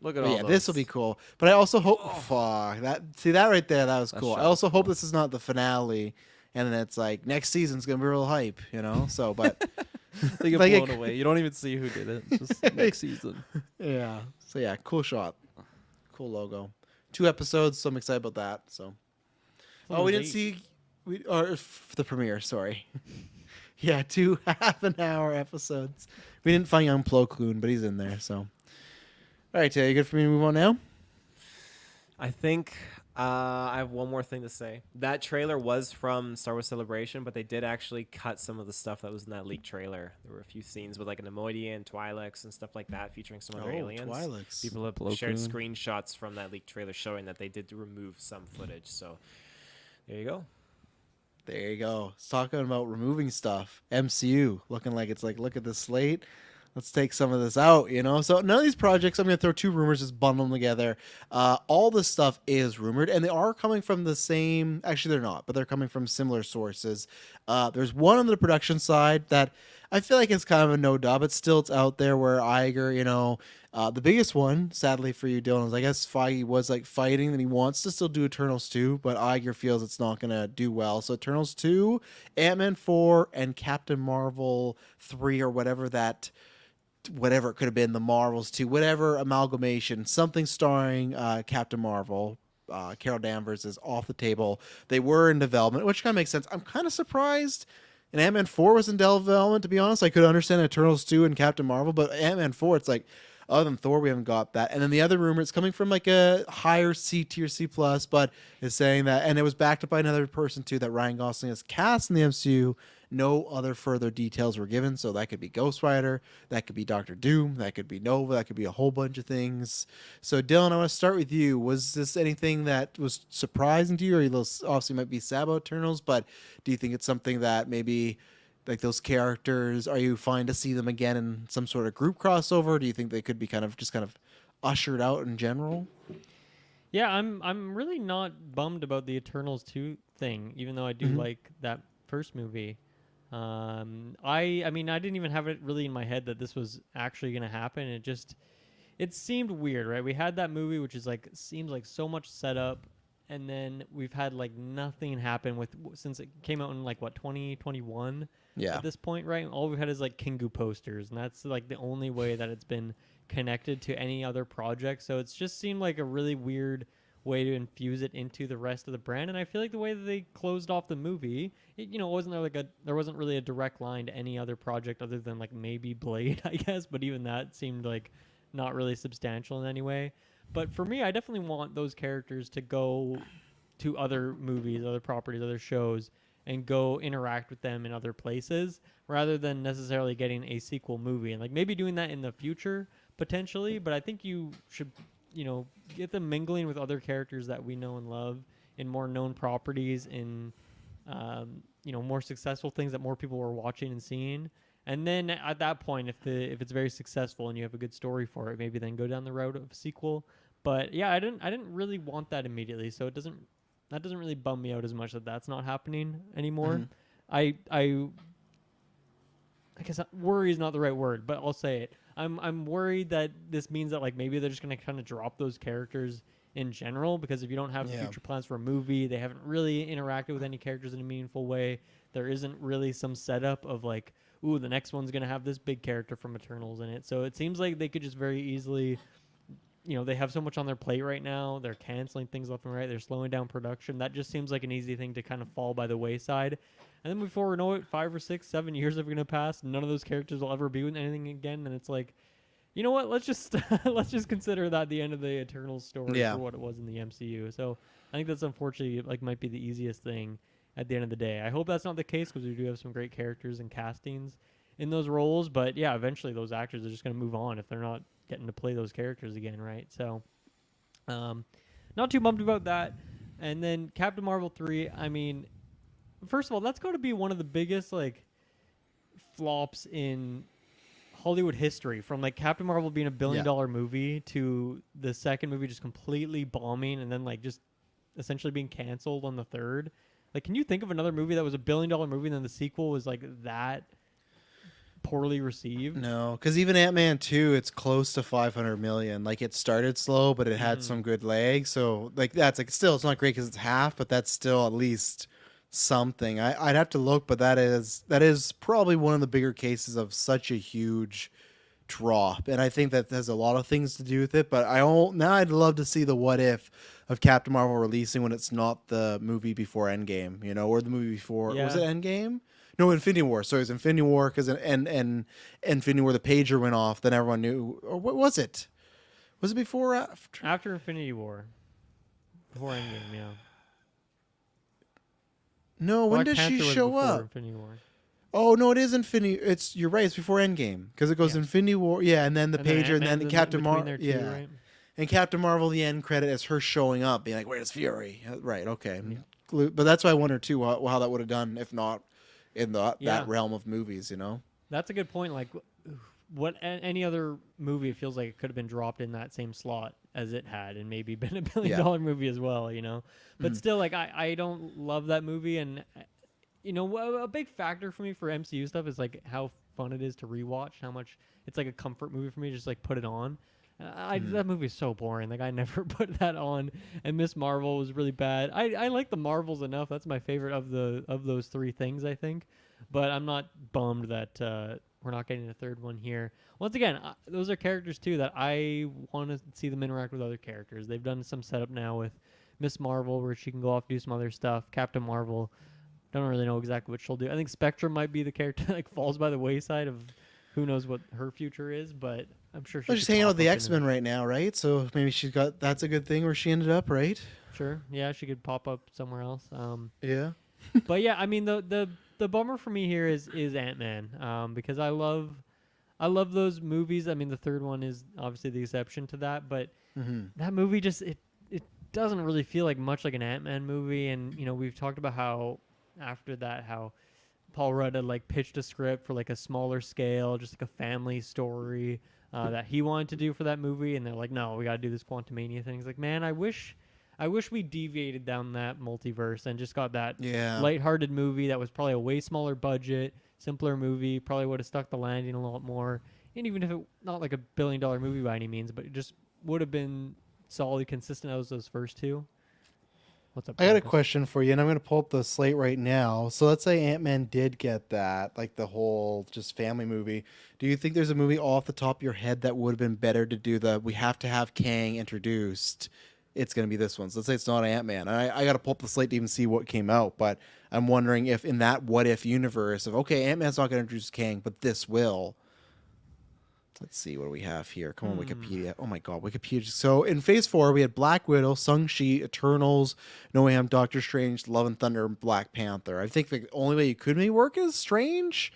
Look at But all yeah, those. this will be cool. But I also hope. Fuck that! See that right there? That was That cool. I shot also was hope cool. this is not the finale, and then it's like next season's gonna be real hype, you know. So, but They get Like blown a- away. You don't even see who did it. Just next season. yeah. So yeah, cool shot, cool logo. 2 episodes, so I'm excited about that. So. Oh, we didn't see. The premiere. Sorry. Yeah, 2 half-an-hour episodes. We didn't find young Plo Koon, but he's in there. So. All right, Taylor, you good for me to move on now? I think I have one more thing to say. That trailer was from Star Wars Celebration, but they did actually cut some of the stuff that was in that leaked trailer. There were a few scenes with like an Neimoidian, Twi'leks, and stuff like that, featuring some other aliens. Twi'leks. People have Plo shared Koon. screenshots from that leaked trailer showing that they did remove some footage. So there you go. There you go. It's talking about removing stuff. MCU looking like it's like, look at this slate. Let's take some of this out, you know? So none of these projects, I'm going to throw two rumors, just bundle them together. All this stuff is rumored, and they are coming from the same... Actually, they're not, but they're coming from similar sources. There's one on the production side that I feel like it's kind of a no-duh, but still it's out there where Iger, you know... the biggest one, sadly for you, Dylan, is I guess Feige was like fighting that he wants to still do Eternals 2, but Iger feels it's not going to do well. So Eternals 2, Ant-Man 4, and Captain Marvel 3, or whatever it could have been, the Marvels 2, whatever amalgamation, something starring Captain Marvel. Carol Danvers is off the table. They were in development, which kind of makes sense. I'm kind of surprised. And Ant-Man 4 was in development, to be honest. I could understand Eternals 2 and Captain Marvel, but Ant-Man 4, it's like, other than Thor, we haven't got that. And then the other rumor, it's coming from like a higher C tier, C+, but is saying that, and it was backed up by another person too, that Ryan Gosling is cast in the MCU. No other further details were given, so that could be Ghost Rider, that could be Doctor Doom, that could be Nova, that could be a whole bunch of things. So Dylan, I want to start with you. Was this anything that was surprising to you, or you obviously might be sad about Eternals, but do you think it's something that maybe... like those characters, are you fine to see them again in some sort of group crossover? Do you think they could be kind of ushered out in general? Yeah, I'm really not bummed about the Eternals 2 thing, even though I do like that first movie. I mean, I didn't even have it really in my head that this was actually going to happen. It seemed weird, right? We had that movie, which is like, seems like so much setup, and then we've had like nothing happen since it came out in like 2021. Yeah. At this point, right? All we've had is like Kingu posters, and that's like the only way that it's been connected to any other project. So it's just seemed like a really weird way to infuse it into the rest of the brand. And I feel like the way that they closed off the movie, there wasn't really a direct line to any other project other than like maybe Blade, I guess. But even that seemed like not really substantial in any way. But for me, I definitely want those characters to go to other movies, other properties, other shows, and go interact with them in other places rather than necessarily getting a sequel movie. And like maybe doing that in the future potentially, but I think you should, get them mingling with other characters that we know and love in more known properties, in more successful things that more people are watching and seeing. And then at that point, if it's very successful and you have a good story for it, maybe then go down the road of a sequel. But yeah, I didn't really want that immediately, so that doesn't really bum me out as much that that's not happening anymore. I guess worry is not the right word, but I'll say it. I'm worried that this means that like maybe they're just gonna kind of drop those characters in general, because if you don't have future plans for a movie, they haven't really interacted with any characters in a meaningful way. There isn't really some setup of like, ooh, the next one's gonna have this big character from Eternals in it. So it seems like they could just very easily, they have so much on their plate right now. They're canceling things left and right. They're slowing down production. That just seems like an easy thing to kind of fall by the wayside. And then before we know it, 5 or 6, 7 years are going to pass. None of those characters will ever be with anything again. And it's like, you know what? Let's just consider that the end of the Eternals story for what it was in the MCU. So I think that's unfortunately like might be the easiest thing at the end of the day. I hope that's not the case, because we do have some great characters and castings in those roles. But yeah, eventually those actors are just going to move on if they're not getting to play those characters again, right? So not too bummed about that. And then Captain Marvel 3, I mean, first of all, that's going to be one of the biggest like flops in Hollywood history, from like Captain Marvel being $1 billion movie to the second movie just completely bombing, and then like just essentially being canceled on the third. Like, can you think of another movie that was $1 billion movie and then the sequel was like that poorly received? No, because even Ant-Man 2, it's close to 500 million. Like, it started slow, but it had some good legs. So like that's like still, it's not great because it's half, but that's still at least something. I'd have to look, but that is probably one of the bigger cases of such a huge drop, and I think that has a lot of things to do with it. But now I'd love to see the what if of Captain Marvel releasing when it's not the movie before Endgame, or the movie before was it Endgame? No, Infinity War. So it was Infinity War, because and Infinity War, the pager went off. Then everyone knew. Or what was it? Was it before or after? After Infinity War. Before Endgame, yeah. No, when Black does Panther she was show before up? Infinity War. Oh no, it is Infinity. You're right. It's before Endgame because it goes Yeah. Infinity War. Yeah, and then the And then pager, and then Ant-Man's the in Captain between Marvel. there too, Yeah, right? and Captain Marvel. The end credit is her showing up, being like, "Where's Fury?" Right. Okay. Yeah. But that's why I wonder too how that would have done if not in Yeah. that realm of movies. That's a good point. Like, any other movie it feels like it could have been dropped in that same slot as it had, and maybe been a billion-dollar movie as well. But still, like, I don't love that movie, and a big factor for me for MCU stuff is like how fun it is to rewatch. How much it's like a comfort movie for me. Just like put it on. That movie is so boring. Like I never put that on. And Miss Marvel was really bad. I like the Marvels enough. That's my favorite of those three things, I think. But I'm not bummed that we're not getting a third one here. Once again, those are characters too that I want to see them interact with other characters. They've done some setup now with Miss Marvel where she can go off and do some other stuff. Captain Marvel, don't really know exactly what she'll do. I think Spectrum might be the character that like falls by the wayside of who knows what her future is, but I'm sure she's hanging out with the X-Men right now, right? So maybe that's a good thing where she ended up, right? Sure. Yeah, she could pop up somewhere else. Yeah. But yeah, I mean the bummer for me here is Ant-Man, because I love those movies. I mean, the third one is obviously the exception to that, but that movie just it doesn't really feel like much like an Ant-Man movie. And we've talked about how after that how Paul Rudd had like pitched a script for like a smaller scale, just like a family story that he wanted to do for that movie, and they're like, no, we got to do this Quantumania thing. It's like, man, I wish we deviated down that multiverse and just got that lighthearted movie that was probably a way smaller budget, simpler movie, probably would have stuck the landing a lot more. And even if it not like $1 billion movie by any means, but it just would have been solidly consistent as those first two. What's up? I got a question for you, and I'm going to pull up the slate right now. So let's say Ant-Man did get that, like the whole just family movie. Do you think there's a movie off the top of your head that would have been better to do we have to have Kang introduced? It's going to be this one. So let's say it's not Ant-Man. I got to pull up the slate to even see what came out, but I'm wondering if in that what-if universe of, okay, Ant-Man's not going to introduce Kang, but this will. Let's see, what do we have here? Come on, Wikipedia. Oh my God, Wikipedia. So in Phase 4, we had Black Widow, Shang-Chi, Eternals, No Way Home, Doctor Strange, Love and Thunder, and Black Panther. I think the only way you could make work is Strange.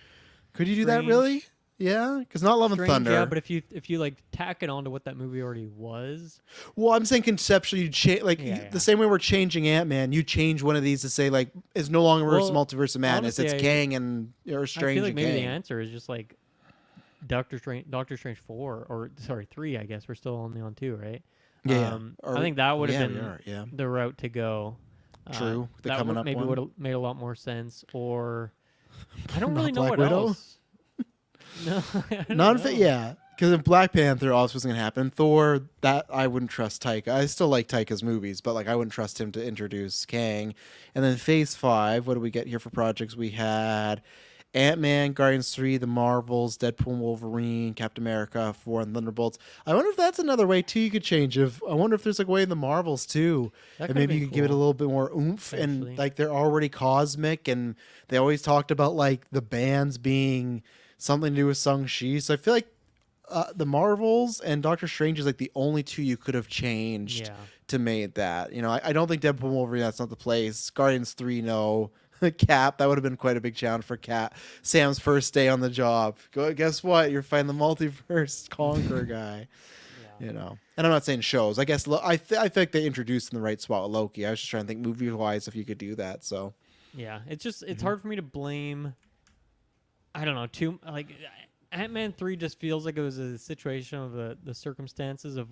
Could you do that really? Yeah, because not Love and Thunder. Yeah, but if you like tack it onto what that movie already was. Well, I'm saying conceptually, you change the same way we're changing Ant-Man. You change one of these to say like it's no longer Multiverse of Madness. Honestly, it's Kang or Strange. I feel like maybe Kang. the answer is just like Doctor Strange 4 or 3. I guess we're still only on 2, right? Yeah. I think that would have been the route to go. True. That would have made a lot more sense. Or I don't really know Black what Widow? else. No, yeah, because if Black Panther also wasn't gonna happen, Thor, that I wouldn't trust Taika. I still like Taika's movies, but like I wouldn't trust him to introduce Kang. And then Phase 5, what do we get here for projects? We had Ant-Man, Guardians 3, The Marvels, Deadpool, Wolverine, Captain America 4, and Thunderbolts. I wonder if that's another way too you could change. I wonder if there's like a way in the Marvels too, and maybe you could give it a little bit more oomph. And like they're already cosmic, and they always talked about like the bands being something to do with Shang-Chi. So I feel like the Marvels and Doctor Strange is like the only two you could have changed to make that. I don't think Deadpool Wolverine, that's not the place. Guardians 3, no. Cap, that would have been quite a big challenge for Cap. Sam's first day on the job. Guess what? You're fighting the multiverse conqueror guy. And I'm not saying shows. I guess I feel like they introduced in the right spot with Loki. I was just trying to think movie-wise if you could do that. So yeah, it's just it's hard for me to blame. I don't know. Ant-Man 3 just feels like it was a situation of the circumstances of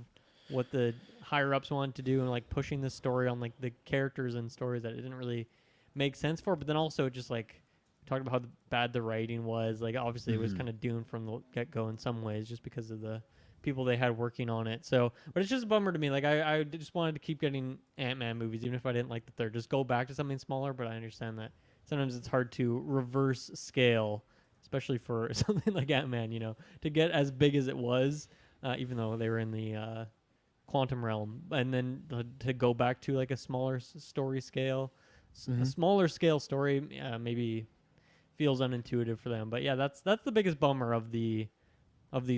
what the higher ups wanted to do and like pushing the story on like the characters and stories that it didn't really make sense for. But then also just like talking about how bad the writing was. Like obviously it was kind of doomed from the get-go in some ways just because of the people they had working on it. So, but it's just a bummer to me. Like I just wanted to keep getting Ant-Man movies, even if I didn't like the third. Just go back to something smaller. But I understand that sometimes it's hard to reverse scale, especially for something like Ant-Man, to get as big as it was, even though they were in the quantum realm, and then to go back to like a smaller story scale, a smaller scale story, maybe feels unintuitive for them. But yeah, that's the biggest bummer of these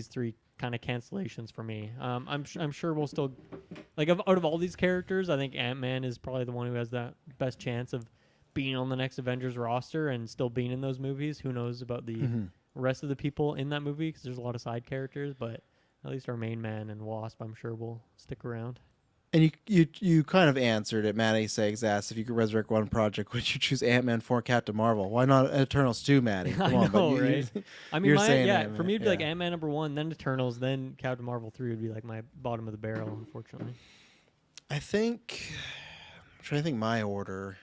three kind of cancellations for me. I'm sure we'll still like out of all these characters, I think Ant-Man is probably the one who has that best chance of being on the next Avengers roster and still being in those movies. Who knows about the rest of the people in that movie, because there's a lot of side characters, but at least our main man and Wasp, I'm sure, will stick around. And you kind of answered it. Maddie Sags asked if you could resurrect one project, would you choose Ant-Man for Captain Marvel? Why not Eternals 2, Maddie? Come on, know, but right? I mean, you're saying for Ant-Man, me, it'd be like yeah. Ant-Man number 1, then Eternals, then Captain Marvel 3 would be like my bottom of the barrel, unfortunately. I think, I'm trying to think my order.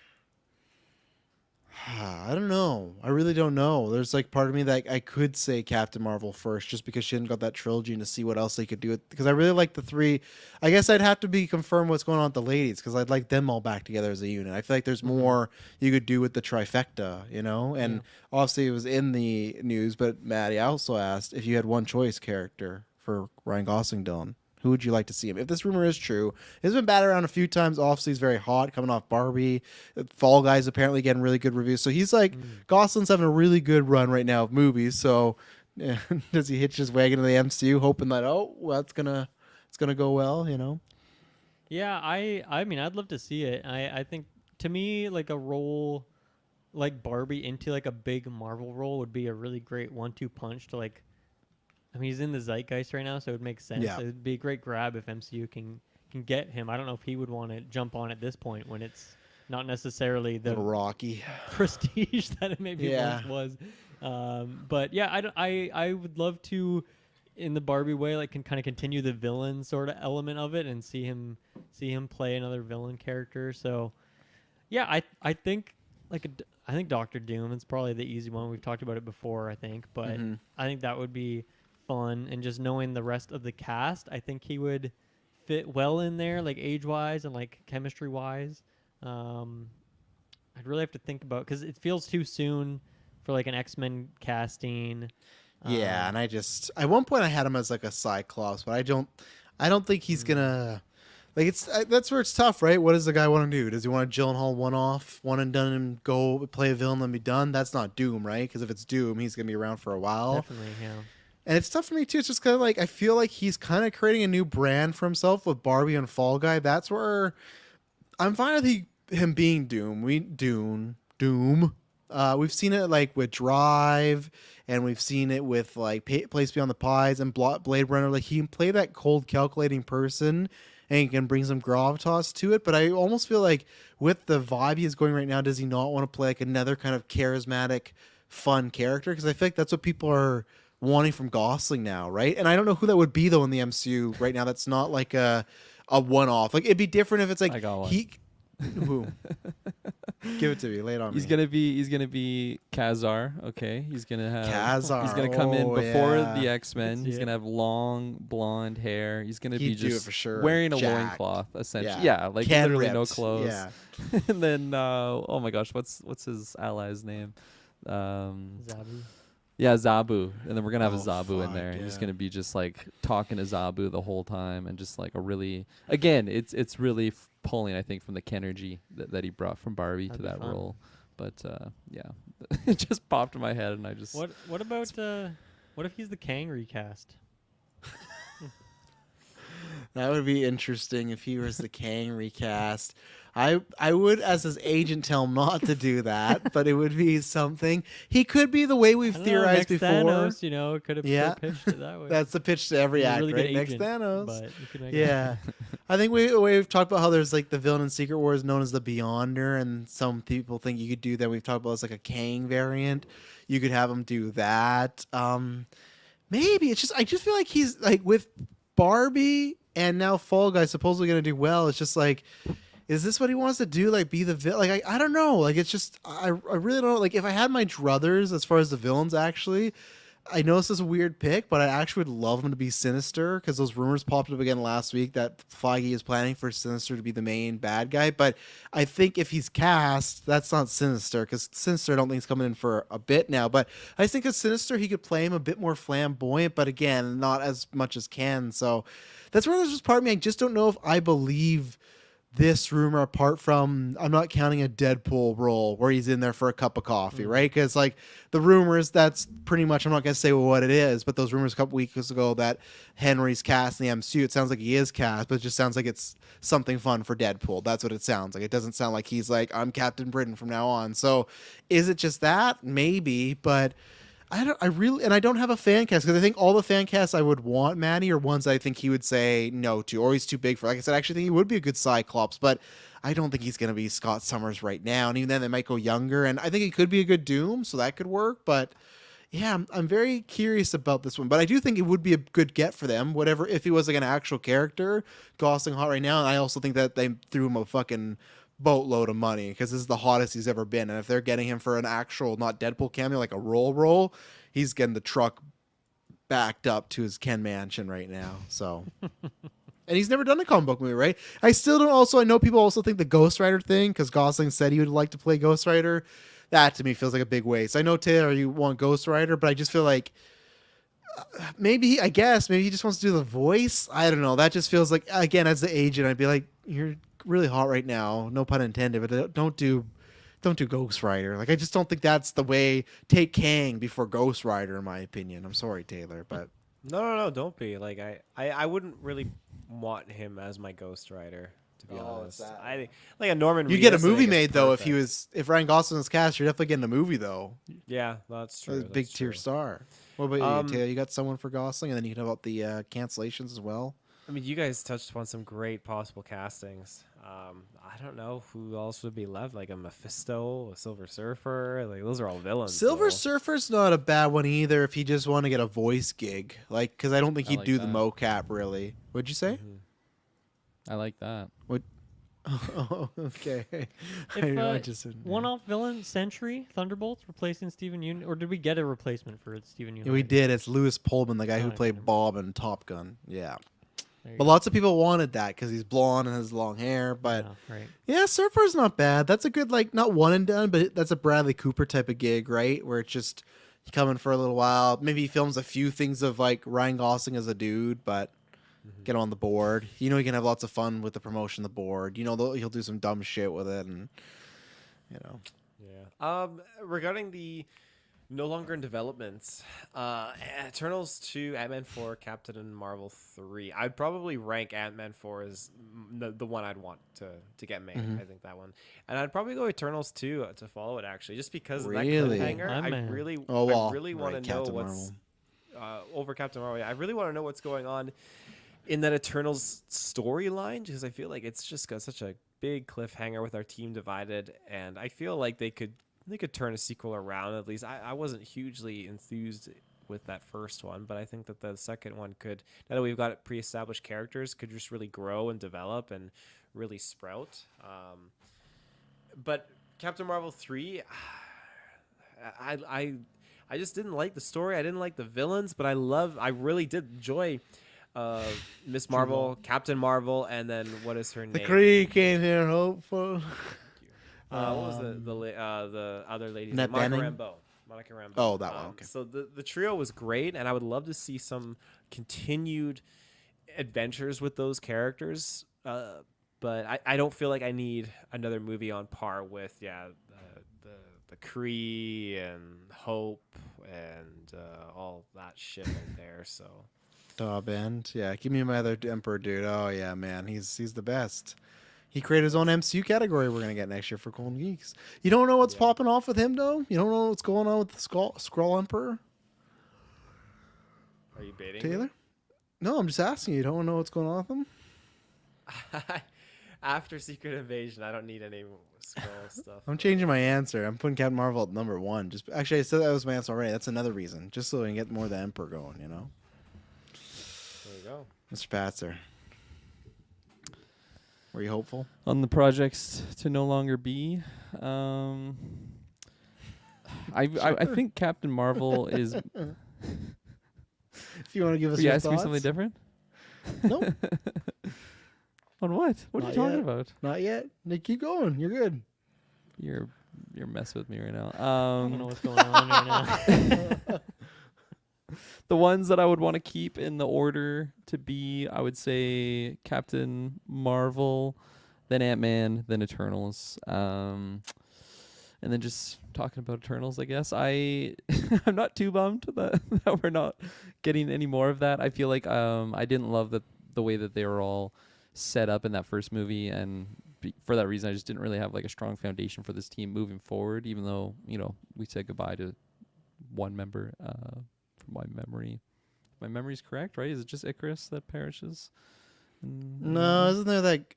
I don't know. I really don't know. There's like part of me that I could say Captain Marvel first, just because she hadn't got that trilogy and to see what else they could do. Because I really like the three. I guess I'd have to be confirmed what's going on with the ladies, because I'd like them all back together as a unit. I feel like there's more you could do with the trifecta, you know. And obviously it was in the news, but Maddie also asked if you had one choice character for Ryan Gosling, Dylan. Who would you like to see him? If this rumor is true, it's been batted around a few times. Obviously, he's very hot, coming off Barbie. Fall Guys apparently getting really good reviews. So he's like, Gosling's having a really good run right now of movies. So does he hitch his wagon to the MCU, hoping that it's gonna go well, you know? Yeah, I mean, I'd love to see it. I think to me, like a role like Barbie into like a big Marvel role would be a really great 1-2 punch to like. I mean, he's in the zeitgeist right now, so it would make sense. Yeah. It would be a great grab if MCU can get him. I don't know if he would want to jump on at this point when it's not necessarily the Rocky prestige that it maybe Yeah. once was. But yeah, I would love to, in the Barbie way, like can kind of continue the villain sort of element of it and see him play another villain character. So yeah, I think I think Doctor Doom is probably the easy one. We've talked about it before, I think, but I think that would be fun. And just knowing the rest of the cast, I think he would fit well in there, like age-wise and like chemistry-wise. I'd really have to think about, because it feels too soon for like an X-Men casting. Yeah, and at one point I had him as like a Cyclops, but I don't think he's gonna. Like that's where it's tough, right? What does the guy want to do? Does he want a Gyllenhaal one-off, one and done, and go play a villain and be done? That's not Doom, right? Because if it's Doom, he's gonna be around for a while. Definitely, yeah. And it's tough for me too. It's just kind of like I feel like he's kind of creating a new brand for himself with Barbie and Fall Guy. That's where I'm fine with him being Doom. Doom. We've seen it like with Drive, and we've seen it with like Place Beyond the Pies and Blade Runner. Like he can play that cold, calculating person, and he can bring some gravitas to it. But I almost feel like with the vibe he's going right now, does he not want to play like another kind of charismatic, fun character? Because I feel like that's what people are wanting from Gosling now, right? And I don't know who that would be though in the MCU right now. That's not like a one-off. Like it'd be different if it's like I got one. Who? Give it to me. Lay it on He's me. gonna be Kazar. Okay, he's gonna have Kazar. He's gonna come in Oh, before yeah. the X-Men. see He's it. gonna have long blonde hair. He's gonna be He'd do it just for sure. wearing a Jacked. loincloth, essentially. Yeah. Yeah, like Can literally no ripped. clothes. Yeah. And then oh my gosh, what's his ally's name? Zabu. Yeah, Zabu. And then we're gonna have a Oh, Zabu in fuck, there. And he's yeah. gonna be just like talking to Zabu the whole time, and just like a really, again, it's really pulling, I think, from the Kenergy that he brought from Barbie That'd to be that fun. role. But yeah, it just popped in my head, and I just What about what if he's the Kang recast? That would be interesting if he was the Kang recast. I would, as his agent, tell him not to do that, but it would be something. He could be the way we've I don't know, theorized next before. Thanos, could have Yeah. pitched it that way. That's the pitch to every He's a act, really right? good Next agent, Thanos. but you could make it Yeah. I think we've talked about how there's like the villain in Secret Wars known as the Beyonder, and some people think you could do that. We've talked about it's like a Kang variant. You could have him do that. Maybe it's just I just feel like he's like with Barbie and now Fall Guy supposedly going to do well. It's just like, is this what he wants to do? Like be the villain? Like I don't know. Like it's just I really don't know. Like if I had my druthers as far as the villains, actually, I know this is a weird pick, but I actually would love him to be Sinister, because those rumors popped up again last week that Feige is planning for Sinister to be the main bad guy. But I think if he's cast, that's not Sinister, because Sinister I don't think is coming in for a bit now. But I just think as Sinister, he could play him a bit more flamboyant, but again, not as much as Ken. So that's where there's just part of me. I just don't know if I believe this rumor, apart from, I'm not counting a Deadpool role where he's in there for a cup of coffee, right? Because like the rumors, that's pretty much, I'm not gonna say what it is, but those rumors a couple weeks ago that Henry's cast in the MCU, it sounds like he is cast, but it just sounds like it's something fun for Deadpool. That's what it sounds like. It doesn't sound like he's like, I'm Captain Britain from now on. So is it just that? Maybe, but I don't have a fan cast, because I think all the fan casts I would want, Maddie, are ones I think he would say no to, or he's too big for. Like I said, I actually think he would be a good Cyclops, but I don't think he's going to be Scott Summers right now. And even then, they might go younger. And I think he could be a good Doom, so that could work. But yeah, I'm very curious about this one. But I do think it would be a good get for them. Whatever, if he was like an actual character, Gosling hot right now. And I also think that they threw him a fucking boatload of money, because this is the hottest he's ever been. And if they're getting him for an actual, not Deadpool cameo, like a role, he's getting the truck backed up to his Ken Mansion right now. So, and he's never done a comic book movie, right? I still don't. Also, I know people also think the Ghost Rider thing, because Gosling said he would like to play Ghost Rider. That to me feels like a big waste. I know, Taylor, you want Ghost Rider, but I just feel like maybe he just wants to do the voice. I don't know. That just feels like, again, as the agent, I'd be like, you're really hot right now, no pun intended, but don't do Ghost Rider. Like, I just don't think that's the way. Take Kang before Ghost Rider, in my opinion. I'm sorry, Taylor, but No, don't be. Like, I wouldn't really want him as my Ghost Rider, to be Oh, honest. it's that. I think like a Norman. you get a Reedus, I movie think, is made though. perfect. If Ryan Gosling was cast, you're definitely getting a movie though. Yeah, that's true. A big that's tier true. star. What about you, Taylor? You got someone for Gosling, and then you can talk about the cancellations as well. I mean, you guys touched upon some great possible castings. I don't know who else would be left, like a Mephisto, a Silver Surfer. Like, those are all villains. Silver though. Surfer's not a bad one either if he just want to get a voice gig. Like, because I don't think I he'd like do the that. mocap really. What'd you say? Mhm. I like that. Oh, okay. If, I know, I just One-off villain, Sentry, Thunderbolts, replacing Stephen Yeun, or did we get a replacement for Stephen Yeun? Yeah, we did. It's Lewis Pullman, the guy who Oh, played okay. Bob in Top Gun. Yeah. There you But go. lots of people wanted that because he's blonde and has long hair. But Yeah, right. yeah, Surfer's not bad. That's a good, like, not one and done, but that's a Bradley Cooper type of gig, right? Where it's just you come in for a little while. Maybe he films a few things of like Ryan Gosling as a dude, but get him on the board. You know, he can have lots of fun with the promotion of the board. You know, he'll do some dumb shit with it, and you know. Yeah. Regarding the no longer in developments, Eternals 2, Ant-Man 4, Captain Marvel 3. I'd probably rank Ant-Man 4 as the one I'd want to get made. I think that one, and I'd probably go Eternals 2 to follow it, actually, just because of that Really? cliffhanger. My I man. really Right, want to know Captain what's Marvel. over Captain Marvel. Yeah, I really want to know what's going on in that Eternals storyline, because I feel like it's just got such a big cliffhanger with our team divided, and I feel like they could turn a sequel around. At least I wasn't hugely enthused with that first one, but I think that the second one could, now that we've got pre-established characters, could just really grow and develop and really sprout. But Captain Marvel 3, I just didn't like the story. I didn't like the villains, but I really did enjoy Miss Marvel, Captain Marvel, and then what is her The name? Kree came here hopeful. What was the other lady's Annette name? Bening? Monica Rambeau. Oh, that one, okay. So the trio was great, and I would love to see some continued adventures with those characters. But I don't feel like I need another movie on par with the Kree and Hope and all that shit right there. So Top end. Yeah, give me my other Emperor dude. Oh yeah, man. He's the best. He created his own MCU category we're gonna get next year for Golden Geeks. You don't know what's popping off with him though? You don't know what's going on with the Skrull Emperor? are you baiting Taylor? No, I'm just asking you. You don't know what's going on with him? me? After Secret Invasion, I don't need any Skrull stuff. I'm changing my answer. I'm putting Captain Marvel at number 1. Just actually I said that was my answer already. That's another reason. Just so we can get more of the Emperor going, you know? There you go. Mr. Patzer. Were you hopeful? On the projects to no longer be, I think Captain Marvel is. If you want to give us You your ask me thoughts. something different? No, On what? What are Not you talking yet. about? not yet. Nick, keep going. You're good. You're messing with me right now. I don't know what's going on right now. The ones that I would want to keep in the order to be, I would say Captain Marvel, then Ant-Man, then Eternals. And then just talking about Eternals, I guess. I'm not too bummed that, that we're not getting any more of that. I feel like I didn't love the way that they were all set up in that first movie, and for that reason, I just didn't really have like a strong foundation for this team moving forward. Even though we said goodbye to one member from my memory. My memory's correct, right? Is it just Icarus that perishes? No, isn't there like?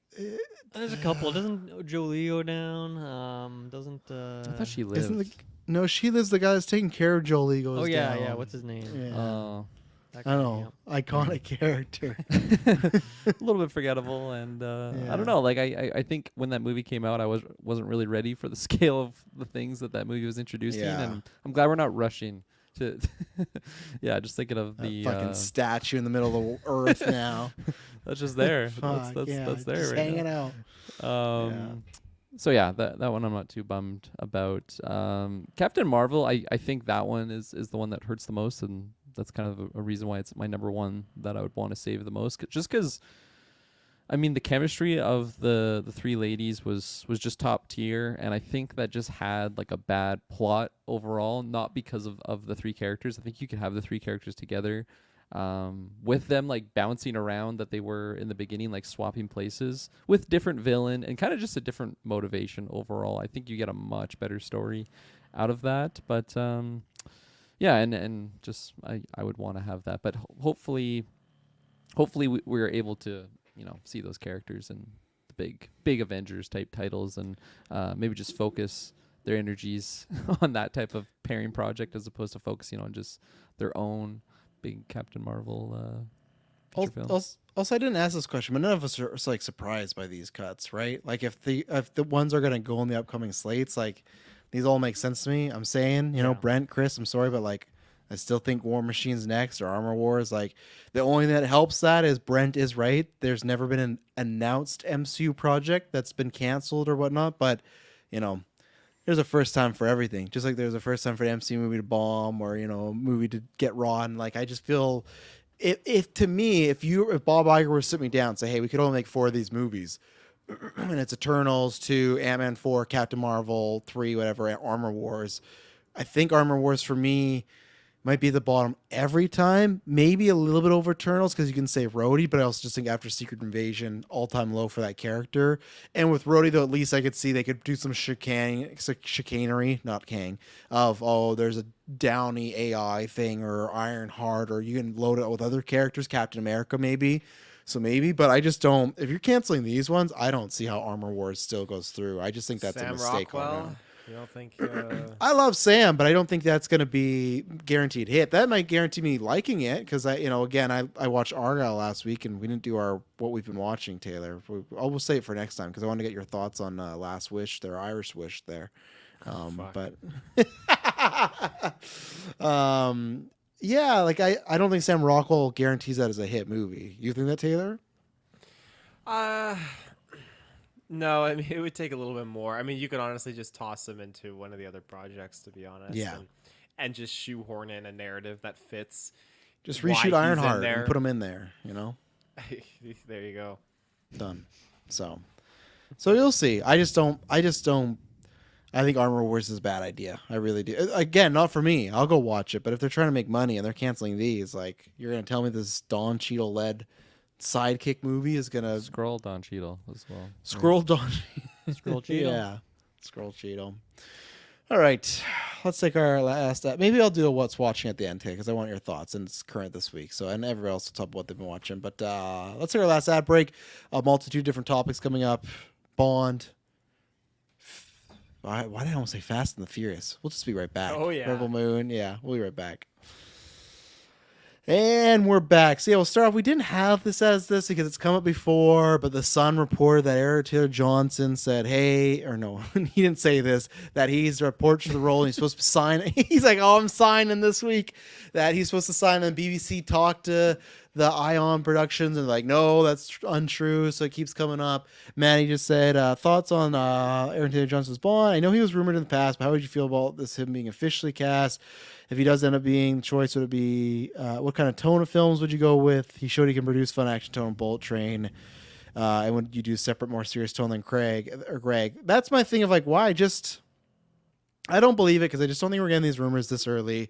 There's a couple. Doesn't Jolie go down? Doesn't. I thought she lived. No, she lives. The guy that's taking care of Jolie goes. Oh yeah, down. yeah. What's his name? Yeah. That I guy, don't know. Iconic character. A little bit forgettable, and Yeah. I don't know. Like I think when that movie came out, I wasn't really ready for the scale of the things that movie was introducing, Yeah. and I'm glad we're not rushing to. Yeah, just thinking of the fucking statue in the middle of the earth now. that's just there. Fuck, That's there just right hanging now. out. So yeah, that one I'm not too bummed about. Captain Marvel, I think that one is the one that hurts the most, and that's kind of a reason why it's my number one that I would want to save the most. Just because, I mean, the chemistry of the three ladies was just top tier, and I think that just had like a bad plot overall, not because of the three characters. I think you could have the three characters together. With them like bouncing around that they were in the beginning, like swapping places with different villain and kind of just a different motivation overall. I think you get a much better story out of that. But yeah, and just I would want to have that. But hopefully we're able to see those characters in the big Avengers type titles, and maybe just focus their energies on that type of pairing project as opposed to focusing on just their own big Captain Marvel feature film. Also, I didn't ask this question, but none of us are like surprised by these cuts, right? Like if the ones are gonna go in the upcoming slates, like these all make sense to me. I'm saying, Brent, Chris, I'm sorry, but like I still think War Machine's next or Armor Wars. Like the only thing that helps that is Brent is right. There's never been an announced MCU project that's been canceled or whatnot, but there's a first time for everything. Just like there's a first time for the MCU movie to bomb or, a movie to get raw. And like, I just feel if Bob Iger were to sit me down and say, hey, we could only make 4 of these movies and it's Eternals 2, Ant-Man 4, Captain Marvel 3, whatever, Armor Wars. I think Armor Wars for me might be the bottom every time. Maybe a little bit over Eternals because you can say Rhodey, but I also just think after Secret Invasion, all-time low for that character. And with Rhodey, though, at least I could see they could do some chicanery, not Kang, of, there's a Downey AI thing or Ironheart, or you can load it with other characters, Captain America maybe. So maybe, but I just don't. If you're canceling these ones, I don't see how Armor Wars still goes through. I just think that's a mistake. Rockwell, you don't think? I love Sam, but I don't think that's going to be guaranteed hit. That might guarantee me liking it because I watched Argyle last week and we didn't do what we've been watching. Taylor, we'll say it for next time because I want to get your thoughts on Last Wish, their Irish Wish there. But yeah, like I don't think Sam Rockwell guarantees that as a hit movie. You think that, Taylor? No, I mean it would take a little bit more. I mean, you could honestly just toss him into one of the other projects, to be honest. Yeah. And just shoehorn in a narrative that fits. Just reshoot Ironheart and put him in there. There you go. Done. So you'll see. I just don't. I think Armor Wars is a bad idea. I really do. Again, not for me. I'll go watch it. But if they're trying to make money and they're canceling these, like you're gonna tell me this Don Cheadle led sidekick movie is gonna Scroll Don Cheadle as well. Scroll Don. Scroll Cheadle. Yeah, Scroll Cheadle. All right, let's take our last. Maybe I'll do a what's watching at the end here because I want your thoughts and it's current this week. So and everybody else will talk about what they've been watching. But let's take our last ad break. A multitude of different topics coming up. Bond. Why did I almost say Fast and the Furious? We'll just be right back. Oh, yeah. Rebel Moon. Yeah, we'll be right back. And we're back. So yeah, we'll start off. We didn't have this as this because it's come up before, but the Sun reported that Eric Taylor Johnson said, hey, or no, he didn't say this, that he's a report for the role and he's supposed to sign. He's like, I'm signing this week. That he's supposed to sign, and BBC talked to the Ion Productions and like, no, that's untrue. So it keeps coming up. Maddie just said, thoughts on Aaron Taylor Johnson's Bond. I know he was rumored in the past, but how would you feel about this, him being officially cast? If he does end up being the choice, would it be what kind of tone of films would you go with? He showed he can produce fun action tone, Bullet Train. and when you do separate, more serious tone than Craig or Greg. That's my thing of like, why? I don't believe it because I just don't think we're getting these rumors this early.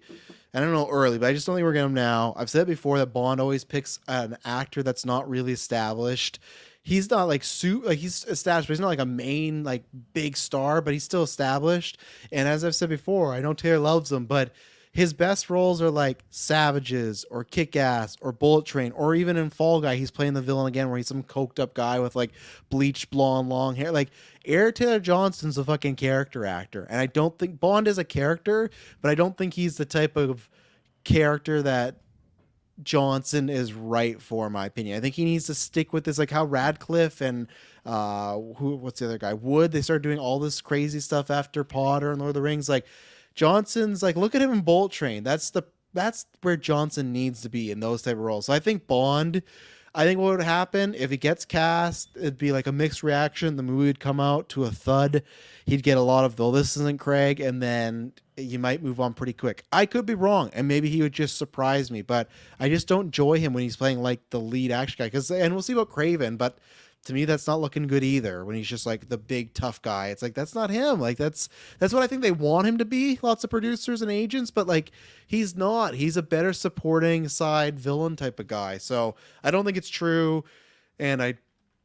I don't know early, but I just don't think we're getting them now. I've said before that Bond always picks an actor that's not really established. He's not like he's established, but he's not like a main like big star, but he's still established. And as I've said before, I know Taylor loves him, but his best roles are like Savages or Kick-Ass or Bullet Train, or even in Fall Guy, he's playing the villain again where he's some coked up guy with like bleached blonde long hair. Like Aaron Taylor Johnson's a fucking character actor. And I don't think Bond is a character, but I don't think he's the type of character that Johnson is right for, in my opinion. I think he needs to stick with this, like how Radcliffe and what's the other guy? Wood, they started doing all this crazy stuff after Potter and Lord of the Rings. Like Johnson's like, look at him in Bullet Train. That's where Johnson needs to be in those type of roles. So I think Bond, I think what would happen if he gets cast, it'd be like a mixed reaction. The movie would come out to a thud. He'd get a lot of, though this isn't Craig, and then you might move on pretty quick. I could be wrong, and maybe he would just surprise me, but I just don't enjoy him when he's playing like the lead action guy. And we'll see about Craven, but to me, that's not looking good either. When he's just like the big tough guy, it's like that's not him. Like that's what I think they want him to be. Lots of producers and agents, but like he's not. He's a better supporting side villain type of guy. So I don't think it's true, and I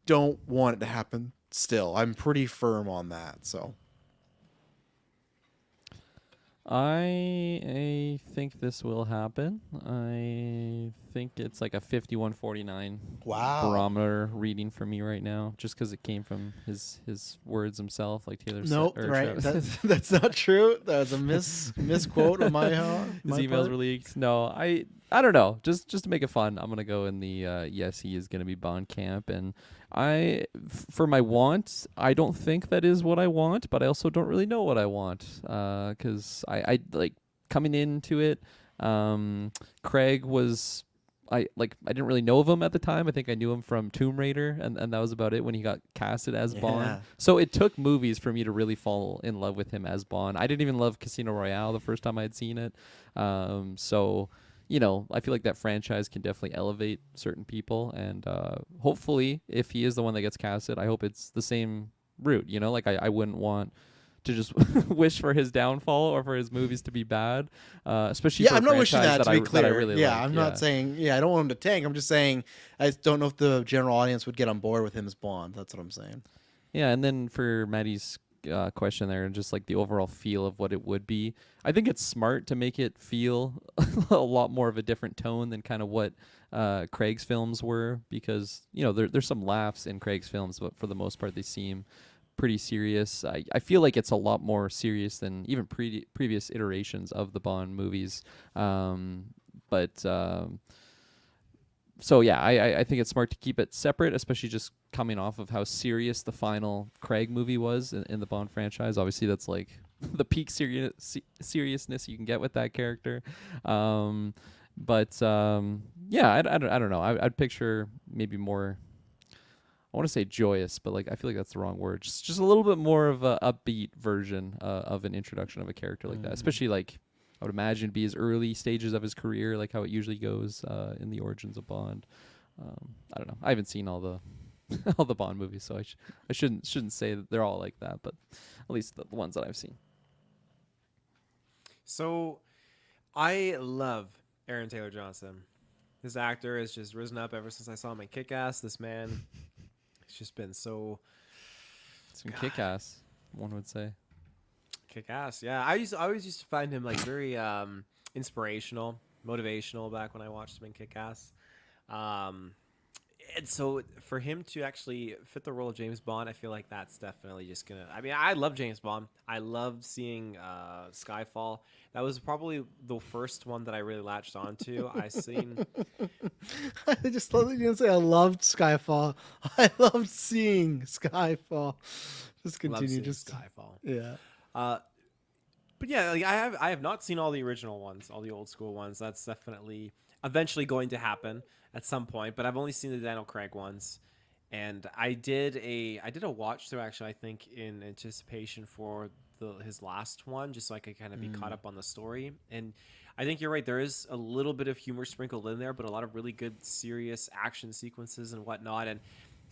don't want it to happen. Still, I'm pretty firm on that. So I think this will happen. I think it's like a 51-49 barometer reading for me right now, just because it came from his words himself, like Taylor said. Nope, right. That's not true. That was a misquote of my his emails part. were leaked. No, I don't know. Just to make it fun, I'm gonna go in the yes, he is gonna be Bond camp, and for my wants, I don't think that is what I want, but I also don't really know what I want, because I like coming into it. Craig was. I didn't really know of him at the time. I think I knew him from Tomb Raider, and that was about it when he got casted as Bond. So it took movies for me to really fall in love with him as Bond. I didn't even love Casino Royale the first time I had seen it. So, you know, I feel like that franchise can definitely elevate certain people, and hopefully, if he is the one that gets casted, I hope it's the same route. You know, like I wouldn't want to just wish for his downfall or for his movies to be bad, especially for I'm not wishing that, to be clear. That I really like. I'm not saying, I don't want him to tank. I'm just saying I don't know if the general audience would get on board with him as Bond. That's what I'm saying. Yeah, and then for Maddie's question there, and just like the overall feel of what it would be, I think it's smart to make it feel a lot more of a different tone than kind of what Craig's films were, because, you know, there's some laughs in Craig's films, but for the most part they seem pretty serious. I feel like it's a lot more serious than even previous iterations of the Bond movies. So yeah, I think it's smart to keep it separate, especially just coming off of how serious the final Craig movie was in the Bond franchise. Obviously, that's like the peak seriousness you can get with that character. Yeah, I don't know. I'd picture maybe more. I want to say joyous, but like I feel like that's the wrong word. Just a little bit more of a upbeat version of an introduction of a character like that, especially like I would imagine be his early stages of his career, like how it usually goes in the origins of Bond. I don't know. I haven't seen all the all the Bond movies, so I shouldn't say that they're all like that, but at least the ones that I've seen. So, I love Aaron Taylor Johnson. This actor has just risen up ever since I saw him in Kick-Ass. This man, he's just been so Kick-Ass, one would say. Kick-Ass, yeah. I always used to find him like very inspirational, motivational back when I watched him in Kick-Ass. And so for him to actually fit the role of James Bond, I feel like that's definitely just gonna. I mean, I love James Bond. I loved seeing Skyfall. That was probably the first one that I really latched onto. I seen. I just love that you didn't say I loved Skyfall. I loved seeing Skyfall. Just continue. Just Skyfall. Yeah. But yeah, like I have not seen all the original ones, all the old school ones. That's definitely eventually going to happen at some point. But I've only seen the Daniel Craig ones, and I did a watch through actually. I think in anticipation for his last one, just so I could kind of be caught up on the story. And I think you're right. There is a little bit of humor sprinkled in there, but a lot of really good, serious action sequences and whatnot. And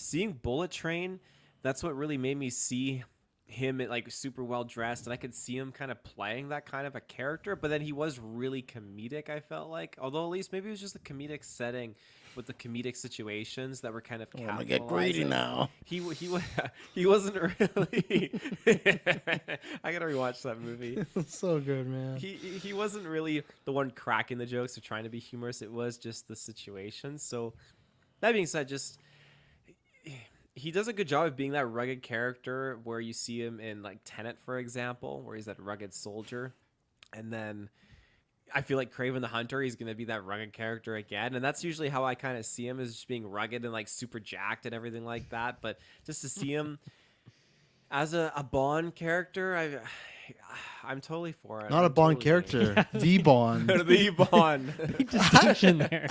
seeing Bullet Train, that's what really made me see him like super well dressed, and I could see him kind of playing that kind of a character. But then he was really comedic, I felt like, although at least maybe it was just the comedic setting with the comedic situations that were kind of I'm gonna get greedy now. He wasn't really. I gotta rewatch that movie. It's so good, man. He wasn't really the one cracking the jokes or trying to be humorous. It was just the situation. So that being said, just he does a good job of being that rugged character where you see him in like Tenet, for example, where he's that rugged soldier, and then I feel like Kraven the Hunter, he's going to be that rugged character again. And that's usually how I kind of see him, as just being rugged and like super jacked and everything like that. But just to see him as a Bond character, I'm totally for it. Not a Bond character, the Bond. The Bond. Big distinction there.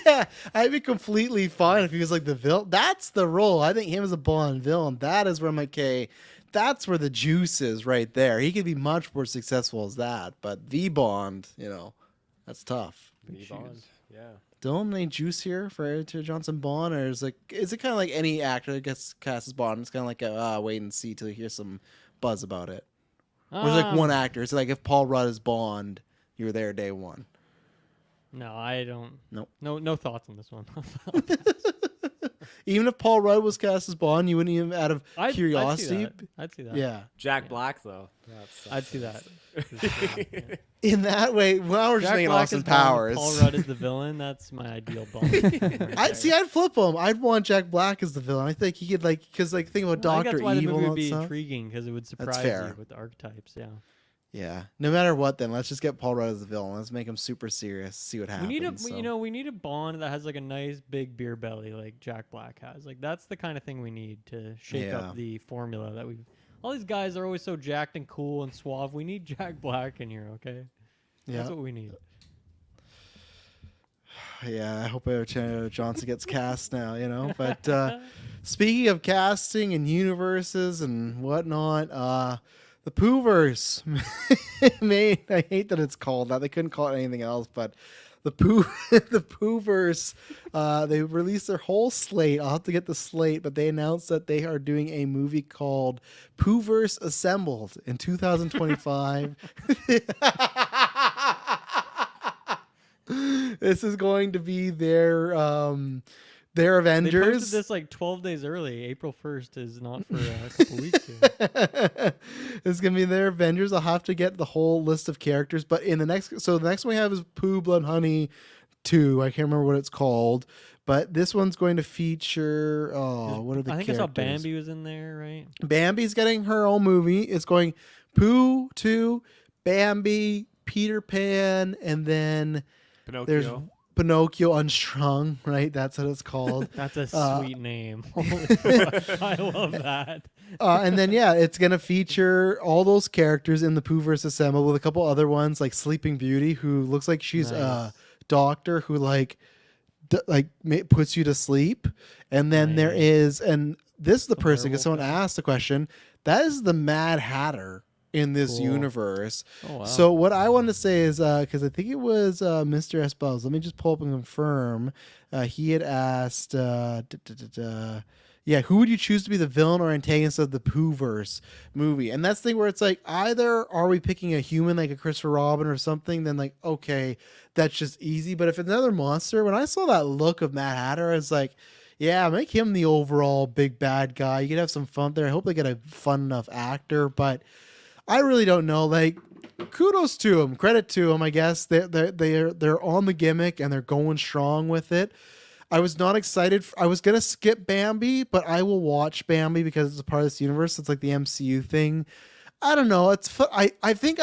Yeah, I'd be completely fine if he was like the villain. That's the role. I think him as a Bond villain, that is where I'm like, okay, that's where the juice is right there. He could be much more successful as that, but the Bond, that's tough. The Bond, yeah. Don't they juice here for Edward Johnson Bond, or is it kind of like any actor that gets cast as Bond? It's kind of like a wait and see till you hear some buzz about it. Or is it like one actor? It's like if Paul Rudd is Bond, you're there day one. No, I don't. Nope. No thoughts on this one. Even if Paul Rudd was cast as Bond, you wouldn't even, out of curiosity. I'd see that. Yeah. Jack Black, though. I'd see that. In that way, well, we're just Jack thinking Black Austin is Bond, Powers. Paul Rudd is the villain. That's my ideal Bond. I'd flip him. I'd want Jack Black as the villain. I think he could because think about I think Doctor that's why the Evil movie and would be stuff. intriguing, because it would surprise fair. you with the archetypes. Yeah. Yeah. No matter what, then let's just get Paul Rudd as the villain. Let's make him super serious. See what happens. We need a Bond that has like a nice big beer belly like Jack Black has. Like that's the kind of thing we need to shake up the formula that we. All these guys are always so jacked and cool and suave. We need Jack Black in here, okay? Yeah. That's what we need. Yeah, I hope Edward Johnson gets cast now, But speaking of casting and universes and whatnot, the PoohVerse, I hate that it's called that. They couldn't call it anything else, but the PoohVerse, they released their whole slate. I'll have to get the slate, but they announced that they are doing a movie called PoohVerse Assembled in 2025. This is going to be their Avengers. They posted this like 12 days early. April 1st is not for a couple weeks here. It's gonna be their Avengers. I'll have to get the whole list of characters, but the next one we have is Pooh Blood Honey 2. I can't remember what it's called, but this one's going to feature. What are the? I think characters? I saw Bambi was in there, right? Bambi's getting her own movie. It's going Pooh 2, Bambi, Peter Pan, and then there's Pinocchio Unstrung, right? That's what it's called. That's a sweet name. Holy fuck, I love that. And then, it's going to feature all those characters in the PoohVerse Assemble with a couple other ones like Sleeping Beauty, who looks like she's a doctor who puts you to sleep. And then there is, and this is the person, because someone asked the question, that is the Mad Hatter in this universe. Oh, wow. So what I want to say is, because I think it was Mr. S. Buzz. Let me just pull up and confirm. He had asked, who would you choose to be the villain or antagonist of the PoohVerse movie? And that's the thing where it's like, either are we picking a human like a Christopher Robin or something, then like, okay, that's just easy. But if it's another monster, when I saw that look of Mad Hatter, I was like, yeah, make him the overall big bad guy. You could have some fun there. I hope they get a fun enough actor, but I really don't know. Like, kudos to them, credit to them. I guess they're on the gimmick and they're going strong with it. I was not excited. I was gonna skip Bambi, but I will watch Bambi because it's a part of this universe. It's like the MCU thing. I don't know. It's I think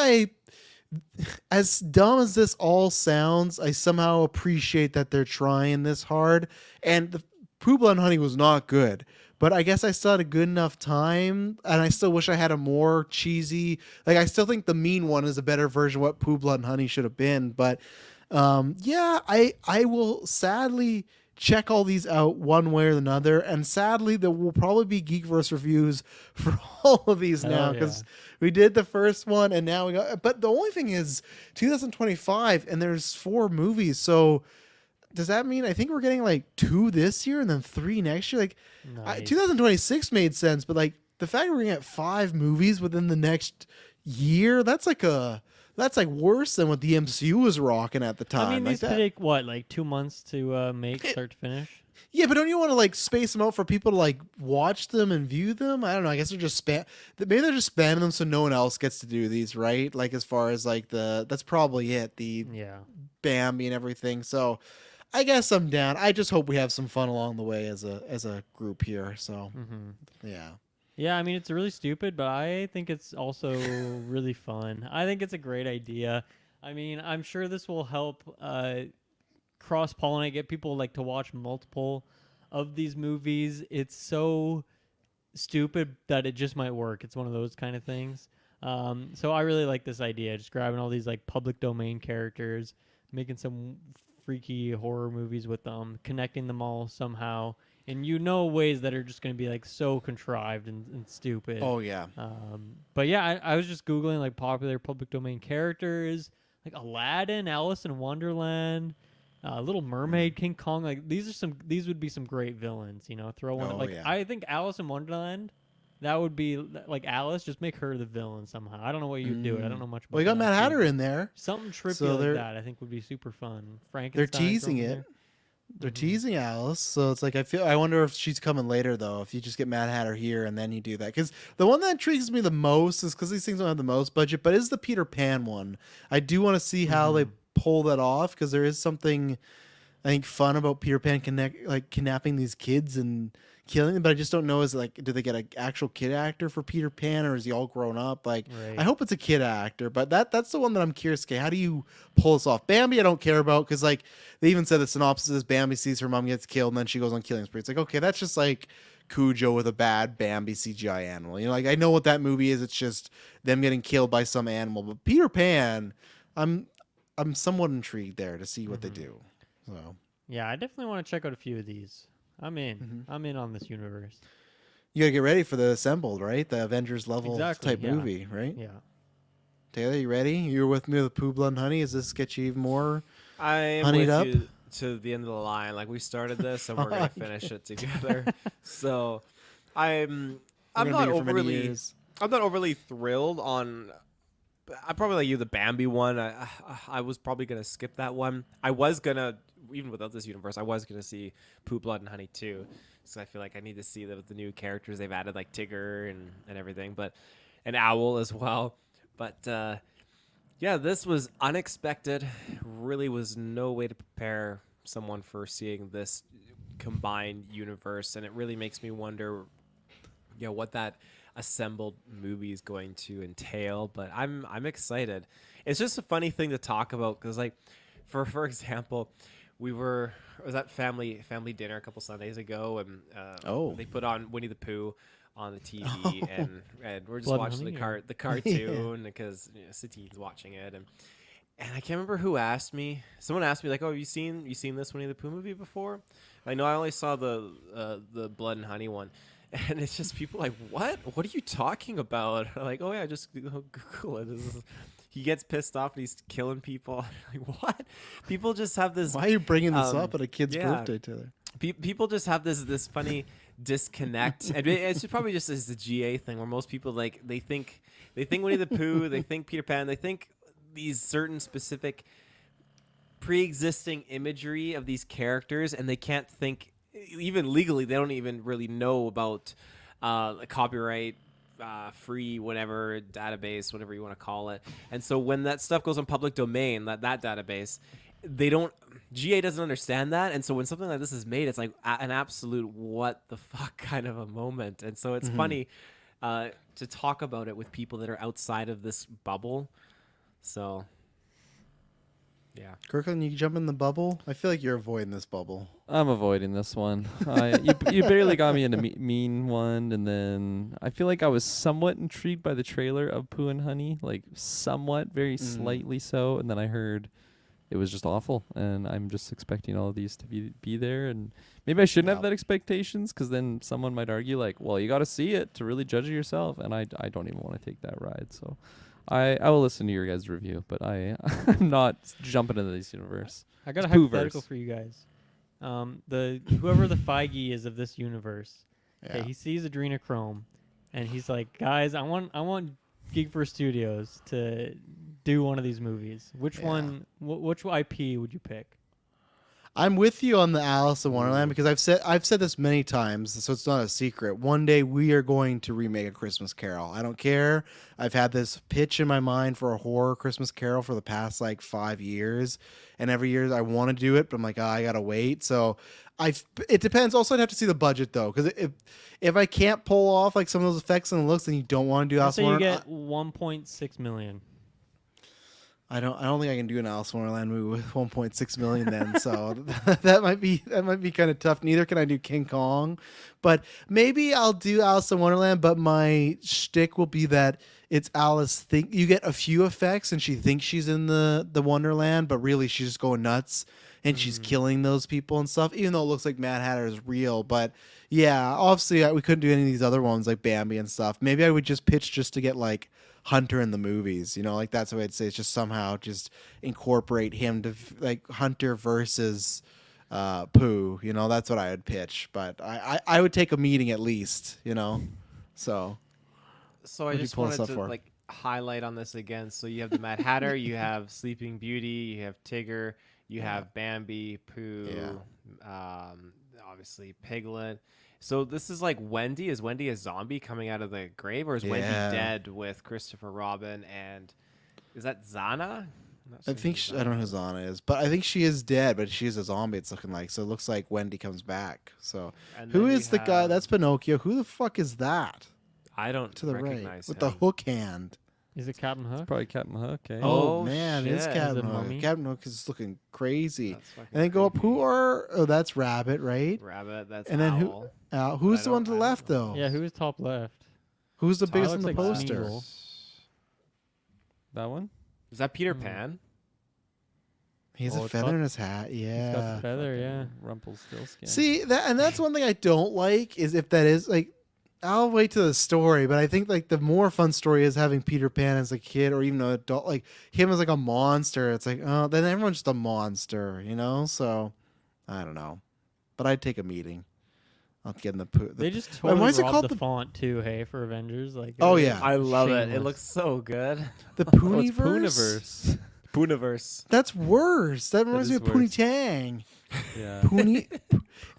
as dumb as this all sounds, I somehow appreciate that they're trying this hard. And the Pooh Blood Honey was not good. But I guess I still had a good enough time, and I still wish I had a more cheesy. Like, I still think the mean one is a better version of what Pooh Blood and Honey should have been. But I will sadly check all these out one way or another, and sadly there will probably be GeekVerse reviews for all of these now, because we did the first one, and now we got. But the only thing is 2025, and there's 4 movies, so does that mean I think we're getting like 2 this year and then 3 next year? Like, Nice. 2026 made sense, but like the fact we're gonna get 5 movies within the next year, that's like worse than what the MCU was rocking at the time. I mean, like these take what, like 2 months to make start to finish. Yeah, but don't you want to like space them out for people to like watch them and view them? I don't know. I guess they're just maybe they're just spamming them so no one else gets to do these, right? Like as far as like that's probably it. The Yeah. Bambi and everything. So I guess I'm down. I just hope we have some fun along the way as a group here. So yeah. Yeah, I mean, it's really stupid, but I think it's also really fun. I think it's a great idea. I mean, I'm sure this will help cross-pollinate, get people like to watch multiple of these movies. It's so stupid that it just might work. It's one of those kind of things. So I really like this idea, just grabbing all these like public domain characters, making some freaky horror movies with them, connecting them all somehow. And ways that are just going to be like so contrived and stupid. Oh yeah. But yeah, I was just Googling like popular public domain characters, like Aladdin, Alice in Wonderland, Little Mermaid, King Kong. Like these would be some great villains. Throw one. Oh, yeah. I think Alice in Wonderland, that would be like Alice. Just make her the villain somehow. I don't know what you'd do it. I don't know much. Well, you got that Mad movie. Hatter in there. Something trippy So like that. I think would be super fun. They're Frankenstein. teasing thrown in it. there. They're teasing Alice, so it's like I wonder if she's coming later though. If you just get Mad Hatter here and then you do that, because the one that intrigues me the most is because these things don't have the most budget, but is the Peter Pan one. I do want to see how they pull that off because there is something I think fun about Peter Pan kidnapping these kids and killing them, but I just don't know is like do they get an actual kid actor for Peter Pan or is he all grown up? Like Right. I hope it's a kid actor, but that's the one that I'm curious. Okay, how do you pull this off? Bambi I don't care about because like they even said the synopsis is Bambi sees her mom gets killed and then she goes on killing spree. It's like okay, that's just like Cujo with a bad Bambi CGI animal. Like I know what that movie is. It's just them getting killed by some animal. But Peter Pan, I'm somewhat intrigued there to see what they do. So Yeah, I definitely want to check out a few of these. I'm in. I'm in on this universe. you gotta get ready for the assembled, right? The Avengers level Exactly, type yeah. movie, right? Yeah. Taylor, you ready? You're with me with Pooh Blood and Honey. Does this get you even more? I am Honeyed with up? you to the end of the line. Like we started this and we're gonna finish it together. So I'm We're gonna not be here for many overly years. I'm not overly thrilled on. I probably like you the Bambi one. I was probably gonna skip that one. I was gonna even without this universe. I was gonna see Pooh Blood and Honey too. So I feel like I need to see the new characters they've added, like Tigger and everything, but an owl as well. But yeah, this was unexpected. Really was no way to prepare someone for seeing this combined universe, and it really makes me wonder, what that assembled movie is going to entail. But I'm excited. It's just a funny thing to talk about because, like, for example, I was at family dinner a couple Sundays ago, and they put on Winnie the Pooh on the TV, and we're just Blood and watching Honey, the cartoon because Satine's watching it, and I can't remember who asked me. Someone asked me like, "Oh, have you seen this Winnie the Pooh movie before?" I know I only saw the Blood and Honey one, and it's just people like, "What? What are you talking about?" Like, "Oh yeah, just Google it." He gets pissed off and he's killing people. Like, what? People just have this. Why are you bringing this up at a kid's birthday, Taylor? People just have this funny disconnect, and it's probably just as the GA thing where most people like they think Winnie the Pooh, they think Peter Pan, they think these certain specific pre-existing imagery of these characters, and they can't think even legally. They don't even really know about copyright. Free whatever database, whatever you want to call it. And so when that stuff goes on public domain, that database, GA doesn't understand that. And so when something like this is made, it's like an absolute what the fuck kind of a moment. And so it's funny to talk about it with people that are outside of this bubble. So yeah. Kirkland, you jump in the bubble? I feel like you're avoiding this bubble. I'm avoiding this one. You barely got me into mean one, and then I feel like I was somewhat intrigued by the trailer of Pooh and Honey, like somewhat, very slightly so, and then I heard it was just awful, and I'm just expecting all of these to be there, and maybe I shouldn't have that expectations, because then someone might argue like, well, you got to see it to really judge it yourself, and I don't even want to take that ride, so I will listen to your guys' review, but I'm not jumping into this universe. I got a It's PoohVerse. hypothetical for you guys. The whoever the Feige is of this universe, okay, Yeah. he sees Adrenochrome, and he's like, guys, I want GeekVerse Studios to do one of these movies. Which Yeah. one? Which IP would you pick? I'm with you on the Alice in Wonderland because I've said this many times, so it's not a secret. One day we are going to remake A Christmas Carol. I don't care. I've had this pitch in my mind for a horror Christmas Carol for the past like 5 years, and every year I want to do it, but I'm like, I gotta wait. So it depends. Also, I'd have to see the budget though, because if I can't pull off like some of those effects and looks, then you don't want to do Let's Alice say in you Wonderland. get 1.6 million. I don't think I can do an Alice in Wonderland movie with 1.6 million then. So that might be kind of tough. Neither can I do King Kong, but maybe I'll do Alice in Wonderland. But my shtick will be that it's Alice. You get a few effects, and she thinks she's in the Wonderland, but really she's just going nuts and she's killing those people and stuff. Even though it looks like Mad Hatter is real, but yeah, obviously we couldn't do any of these other ones like Bambi and stuff. Maybe I would just pitch just to get like Hunter in the movies, like that's what I'd say. It's just somehow just incorporate him to like Hunter versus Pooh. That's what I would pitch. But I would take a meeting at least. So So What I do you just pull us wanted up to for? like highlight on this again. So you have the Mad Hatter, you have Sleeping Beauty, you have Tigger, you have Bambi, Pooh, obviously Piglet. So this is like Wendy. Is Wendy a zombie coming out of the grave, or is Wendy Yeah. dead with Christopher Robin? And is that Zana? I think I don't know who Zana is, but I think she is dead. But she is a zombie. It's looking like, so it looks like Wendy comes back. So And who then you is the guy? have- That's Pinocchio. Who the fuck is that I don't to the recognize right with him. the hook hand? Is it Captain Hook? Probably Captain Hook. Eh? Oh, man, it's shit. Captain Is it Hook. Mummy? Captain Hook is looking crazy. That's fucking And then go up. creepy. That's Rabbit, right? Rabbit. That's And then Owl. who's I the one don't- to the I don't left know. though? Yeah, who is top left? Who's the So it biggest on looks the like poster? Smeagol. That one? Is that Peter Mhm. Pan? He has Oh, a it's feather got- in his hat. It's got Yeah. the feather, yeah. Rumpelstiltskin. See that's one thing I don't like is if that is like. I'll wait to the story, but I think like the more fun story is having Peter Pan as a kid or even an adult, like him as like a monster. It's like, oh, then everyone's just a monster, So I don't know, but I'd take a meeting. I'll get in the poo. They just why totally is it robbed called the the- font too, hey, for Avengers. Like, Oh, it yeah. was I love it. It shameless. looks so good. The Oh, it's Pooniverse. Pooniverse. Pooniverse. That's worse. That reminds me is of Poonie worse. Tang. Yeah. Poonie.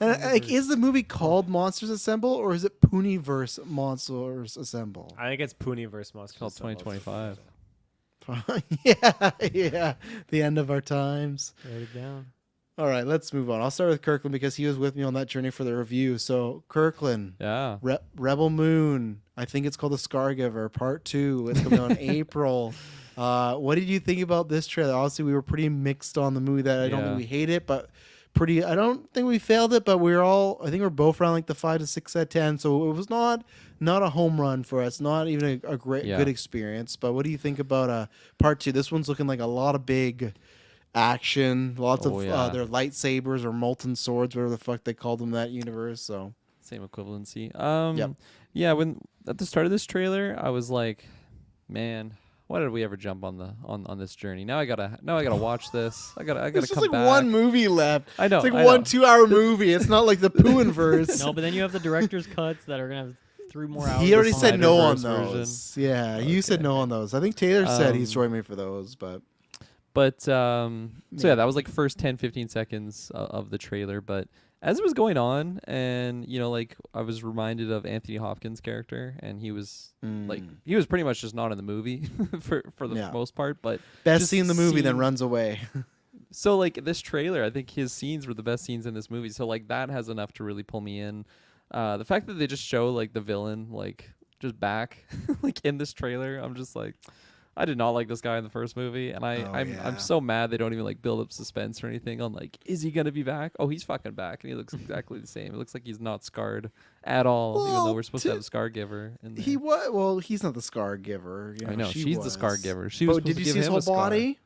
And like, is the movie called Monsters Assemble or is it Pooniverse Monsters Assemble? I think it's Pooniverse Monsters. Called 2025. yeah. The end of our times. Write it down. All right, let's move on. I'll start with Kirkland because he was with me on that journey for the review. So, Kirkland, Yeah. Rebel Moon. I think it's called The Scargiver, Part 2. It's coming out in April. What did you think about this trailer? Obviously, we were pretty mixed on the movie. That I don't think Yeah. we hate it, but I don't think we failed it. But I think we're both around like the 5 to 6 out of 10. So it was not a home run for us. Not even a great Yeah. good experience. But what do you think about Part 2? This one's looking like a lot of big action, lots Oh, of yeah. their lightsabers or molten swords, whatever the fuck they called them in that universe. So Same equivalency. Yep. Yeah, when at the start of this trailer, I was like, man, why did we ever jump on this journey? Now I gotta watch this. I gotta it's just come like back. one movie left. I know. It's like I one know. 2-hour movie. It's not like the Pooh-verse. No, but then you have the director's cuts that are gonna have 3 more hours. He already of said no on Snyderverse those. Yeah, you said Okay. no on those. I think Taylor said he's Um, joining me for those, but So yeah, that was like first 10, 15 seconds of the trailer. But as it was going on, and like I was reminded of Anthony Hopkins' character, and he was like he was pretty much just not in the movie for the Yeah. most part. But best just scene in the movie, then seeing- runs away. So like this trailer, I think his scenes were the best scenes in this movie. So like that has enough to really pull me in. The fact that they just show like the villain like just back like in this trailer, I'm just like, I did not like this guy in the first movie, and I'm yeah. so mad they don't even like build up suspense or anything on like, is he gonna be back? Oh, he's fucking back, and he looks exactly the same. It looks like he's not scarred at all, even though Well, we're supposed to have a scar giver. In there. He was well. He's not the scar giver. I know she she's the was. scar giver. She was. But did supposed you to see give his him whole a scar. body?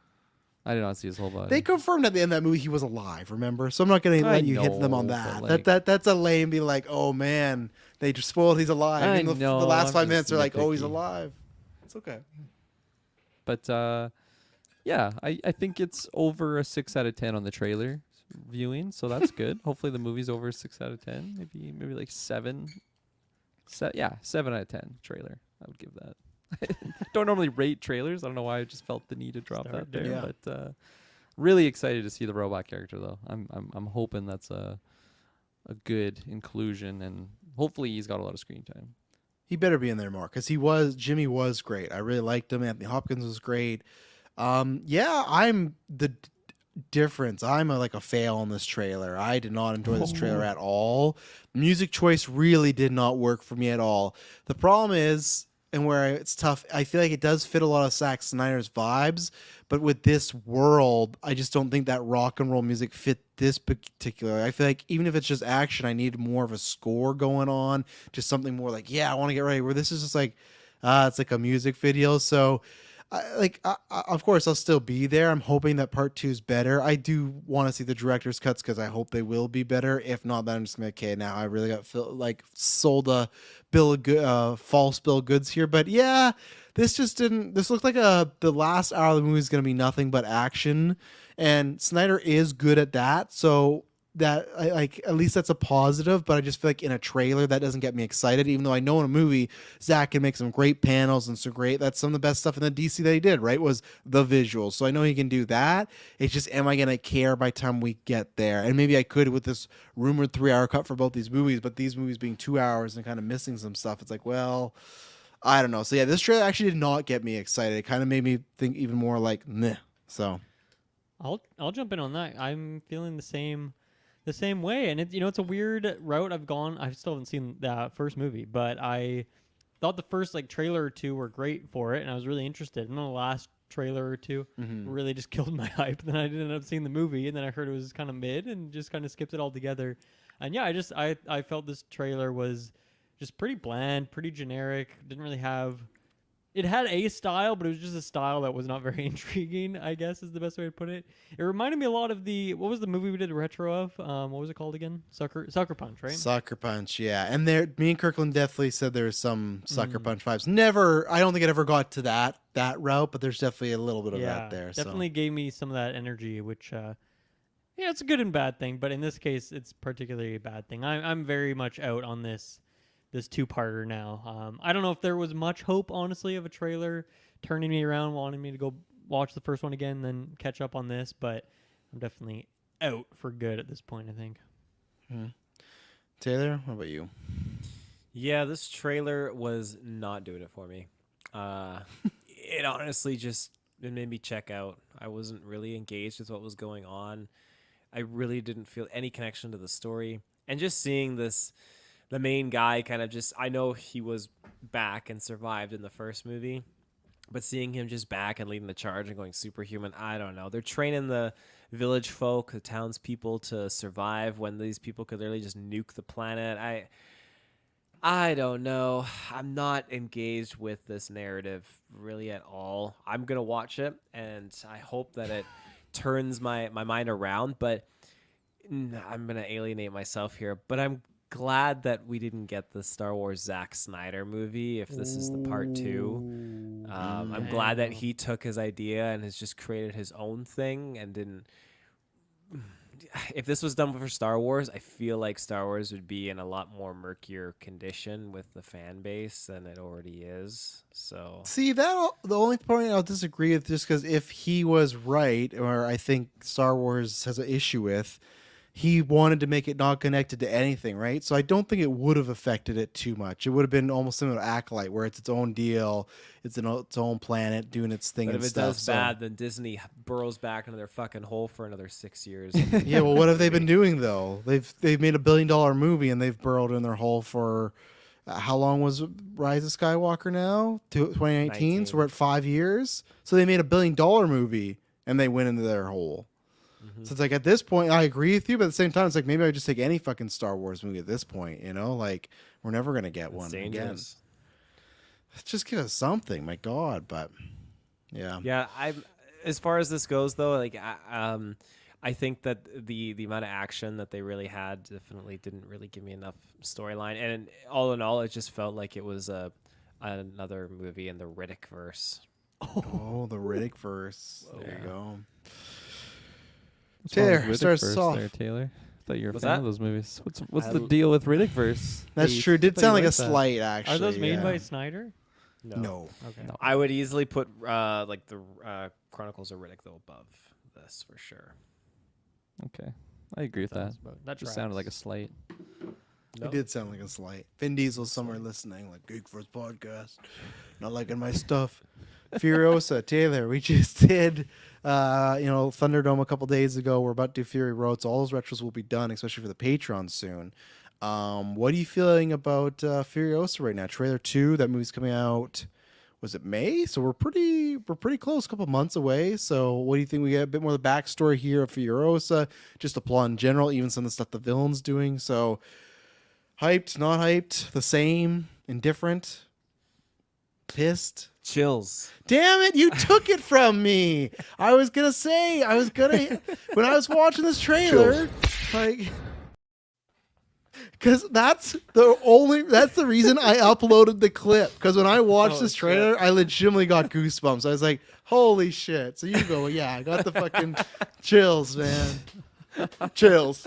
I did not see his whole body. They confirmed at the end of that movie he was alive. Remember, so I'm not gonna I let you hit them on know, that. but, like- That's a lame. Be like, oh man, they just spoiled. He's alive. I Even the know, last I'm 5 just minutes are like, oh, he's nitpicky. alive. It's okay. But yeah, I think it's over a 6 out of 10 on the trailer viewing, so that's good. Hopefully the movie's over a 6 out of 10, maybe like 7. Yeah, 7 out of 10 trailer. I would give that. Don't normally rate trailers. I don't know why I just felt the need to drop Start that there, there. but really excited to see the robot character though. I'm hoping that's a good inclusion, and hopefully he's got a lot of screen time. He better be in there more because Jimmy was great. I really liked him. Anthony Hopkins was great. Yeah, I'm the difference. I'm like a fail on this trailer. I did not enjoy this trailer at all. Music choice really did not work for me at all. The problem is, and where it's tough, I feel like it does fit a lot of Zack Snyder's vibes, but with this world, I just don't think that rock and roll music fit this particular. I feel like even if it's just action, I need more of a score going on, just something more like, yeah, I want to get ready. Where this is just like, it's like a music video. So of course, I'll still be there. I'm hoping that part 2 is better. I do want to see the director's cuts because I hope they will be better. If not, then I'm just gonna okay. Now I really got sold a false bill of goods here. But yeah, this just didn't. This looked like the last hour of the movie is gonna be nothing but action, and Snyder is good at that. So that at least that's a positive, but I just feel like in a trailer that doesn't get me excited, even though I know in a movie Zach can make some great panels and so great. That's some of the best stuff in the DC that he did, right? Was the visuals. So I know he can do that. It's just, am I going to care by the time we get there? And maybe I could with this rumored 3-hour cut for both these movies, but these movies being 2 hours and kind of missing some stuff, it's like, well, I don't know. So yeah, this trailer actually did not get me excited. It kind of made me think even more like, meh. So I'll jump in on that. I'm feeling the same way, and it's a weird route I've gone. I still haven't seen the first movie, but I thought the first trailer or two were great for it, and I was really interested. And then the last trailer or two really just killed my hype. Then I didn't end up seeing the movie, and then I heard it was kind of mid, and just kind of skipped it altogether. And yeah, I felt this trailer was just pretty bland, pretty generic. Didn't really have. It had a style, but it was just a style that was not very intriguing, I guess is the best way to put it. It reminded me a lot of what was the movie we did a retro of? What was it called again? Sucker Punch, right? Sucker Punch, yeah. And me and Kirkland definitely said there was some Sucker Punch vibes. Never, I don't think it ever got to that route, but there's definitely a little bit of that there. Definitely gave me some of that energy, which, it's a good and bad thing, but in this case, it's particularly a bad thing. I'm very much out on this 2-parter now. I don't know if there was much hope, honestly, of a trailer turning me around, wanting me to go watch the first one again, then catch up on this, but I'm definitely out for good at this point, I think. Taylor, what about you? Yeah, this trailer was not doing it for me. It honestly it made me check out. I wasn't really engaged with what was going on. I really didn't feel any connection to the story. And just seeing the main guy kind of I know he was back and survived in the first movie, but seeing him just back and leading the charge and going superhuman, I don't know. They're training the village folk, the townspeople to survive when these people could literally just nuke the planet. I don't know. I'm not engaged with this narrative really at all. I'm going to watch it, and I hope that it turns my mind around, but I'm going to alienate myself here. But I'm glad that we didn't get the Star Wars Zack Snyder movie if this is the part 2. I'm glad that he took his idea and has just created his own thing and didn't. If this was done for Star Wars, I feel like Star Wars would be in a lot more murkier condition with the fan base than it already is. So see the only point I'll disagree with, just because if he was right, or I think Star Wars has an issue with, he wanted to make it not connected to anything, right? So I don't think it would have affected it too much. It would have been almost similar to Acolyte, where it's its own deal, it's its own planet, doing its thing. But and if it stuff, does bad, then Disney burrows back into their fucking hole for another 6 years. Yeah, well, what have they been doing though? They've made $1 billion movie and they've burrowed in their hole for how long was Rise of Skywalker now? 2019. So we're at 5 years. So they made $1 billion movie and they went into their hole. So it's like at this point, I agree with you, but at the same time, it's like maybe I just take any fucking Star Wars movie at this point, like we're never gonna get one again. Just give us something, my God. But yeah. As far as this goes, though, I think that the amount of action that they really had definitely didn't really give me enough storyline, and all in all, it just felt like it was another movie in the Riddick verse. Oh, the Riddick verse. There you go. What's wrong with Taylor, Riddick start us verse off. there, Taylor. I thought you were a What's fan that? of those movies. What's I the l- deal with Riddick verse? That's Hey, true. It did thought you sound like a liked that. slight, actually. Are those made yeah. by Snyder? No. Okay. No. I would easily put like the Chronicles of Riddick though above this for sure. Okay, I agree with that. That Just sounded like a slight. It did sound like a slight. Vin Diesel's somewhere listening, like GeekVerse podcast. Not liking my stuff. Furiosa, Taylor, we just did, Thunderdome a couple days ago. We're about to do Fury Road, so all those retros will be done, especially for the Patreon soon. What are you feeling about Furiosa right now? Trailer 2, that movie's coming out. Was it May? So we're pretty close, a couple months away. So what do you think? We get a bit more of the backstory here of Furiosa, just the plot in general, even some of the stuff the villain's doing. So hyped, not hyped, the same, indifferent, pissed. Chills. Damn it, you took it from me. I was gonna when I was watching this trailer, like, because that's the reason I uploaded the clip. Because when I watched this trailer, I legitimately got goosebumps. I was like, holy shit. So you go, yeah, I got the fucking chills, man. Chills.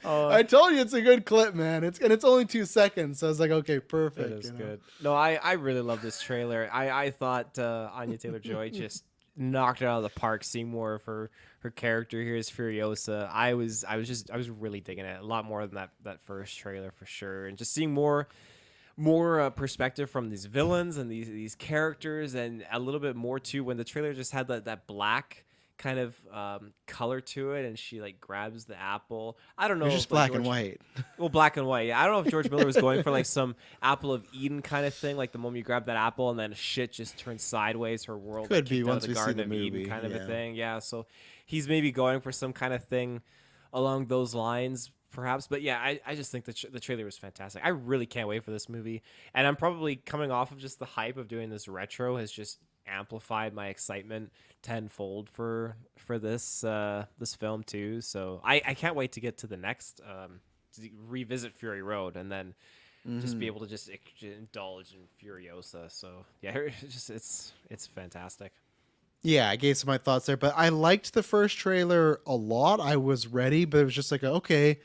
I told you it's a good clip, man. It's only 2 seconds. So I was like, okay, perfect. It is good. No, I really love this trailer. I thought Anya Taylor-Joy just knocked it out of the park. Seeing more of her character here as Furiosa, I was really digging it a lot more than that first trailer for sure, and just seeing more perspective from these villains and these characters, and a little bit more too when the trailer just had that black kind of color to it, and she like grabs the apple. I don't know. It's just if, like, black and white. Well, black and white. Yeah, I don't know if George Miller was going for like some apple of Eden kind of thing, like the moment you grab that apple and then shit just turns sideways. Her world Could like, be kicked out once of we the see Garden the of movie, Eden kind of yeah. a thing. Yeah, so he's maybe going for some kind of thing along those lines, perhaps. But yeah, I just think the trailer was fantastic. I really can't wait for this movie, and I'm probably coming off of just the hype of doing this retro has just amplified my excitement tenfold for this this film too. So I can't wait to get to the next to revisit Fury Road and then just be able to just indulge in Furiosa. So yeah, it's fantastic. Yeah, I gave some of my thoughts there, but I liked the first trailer a lot. I was ready, but it was just like, okay.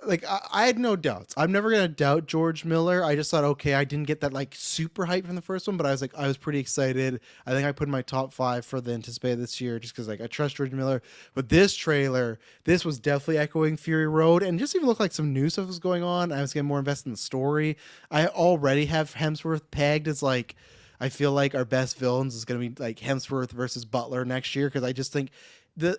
Like, I had no doubts. I'm never going to doubt George Miller. I just thought, okay, I didn't get that, like, super hype from the first one, but I was pretty excited. I think I put in my top 5 for the anticipated this year just because, like, I trust George Miller. But this trailer, this was definitely echoing Fury Road, and just even looked like some new stuff was going on. I was getting more invested in the story. I already have Hemsworth pegged as, like, I feel like our best villains is going to be, like, Hemsworth versus Butler next year, because I just think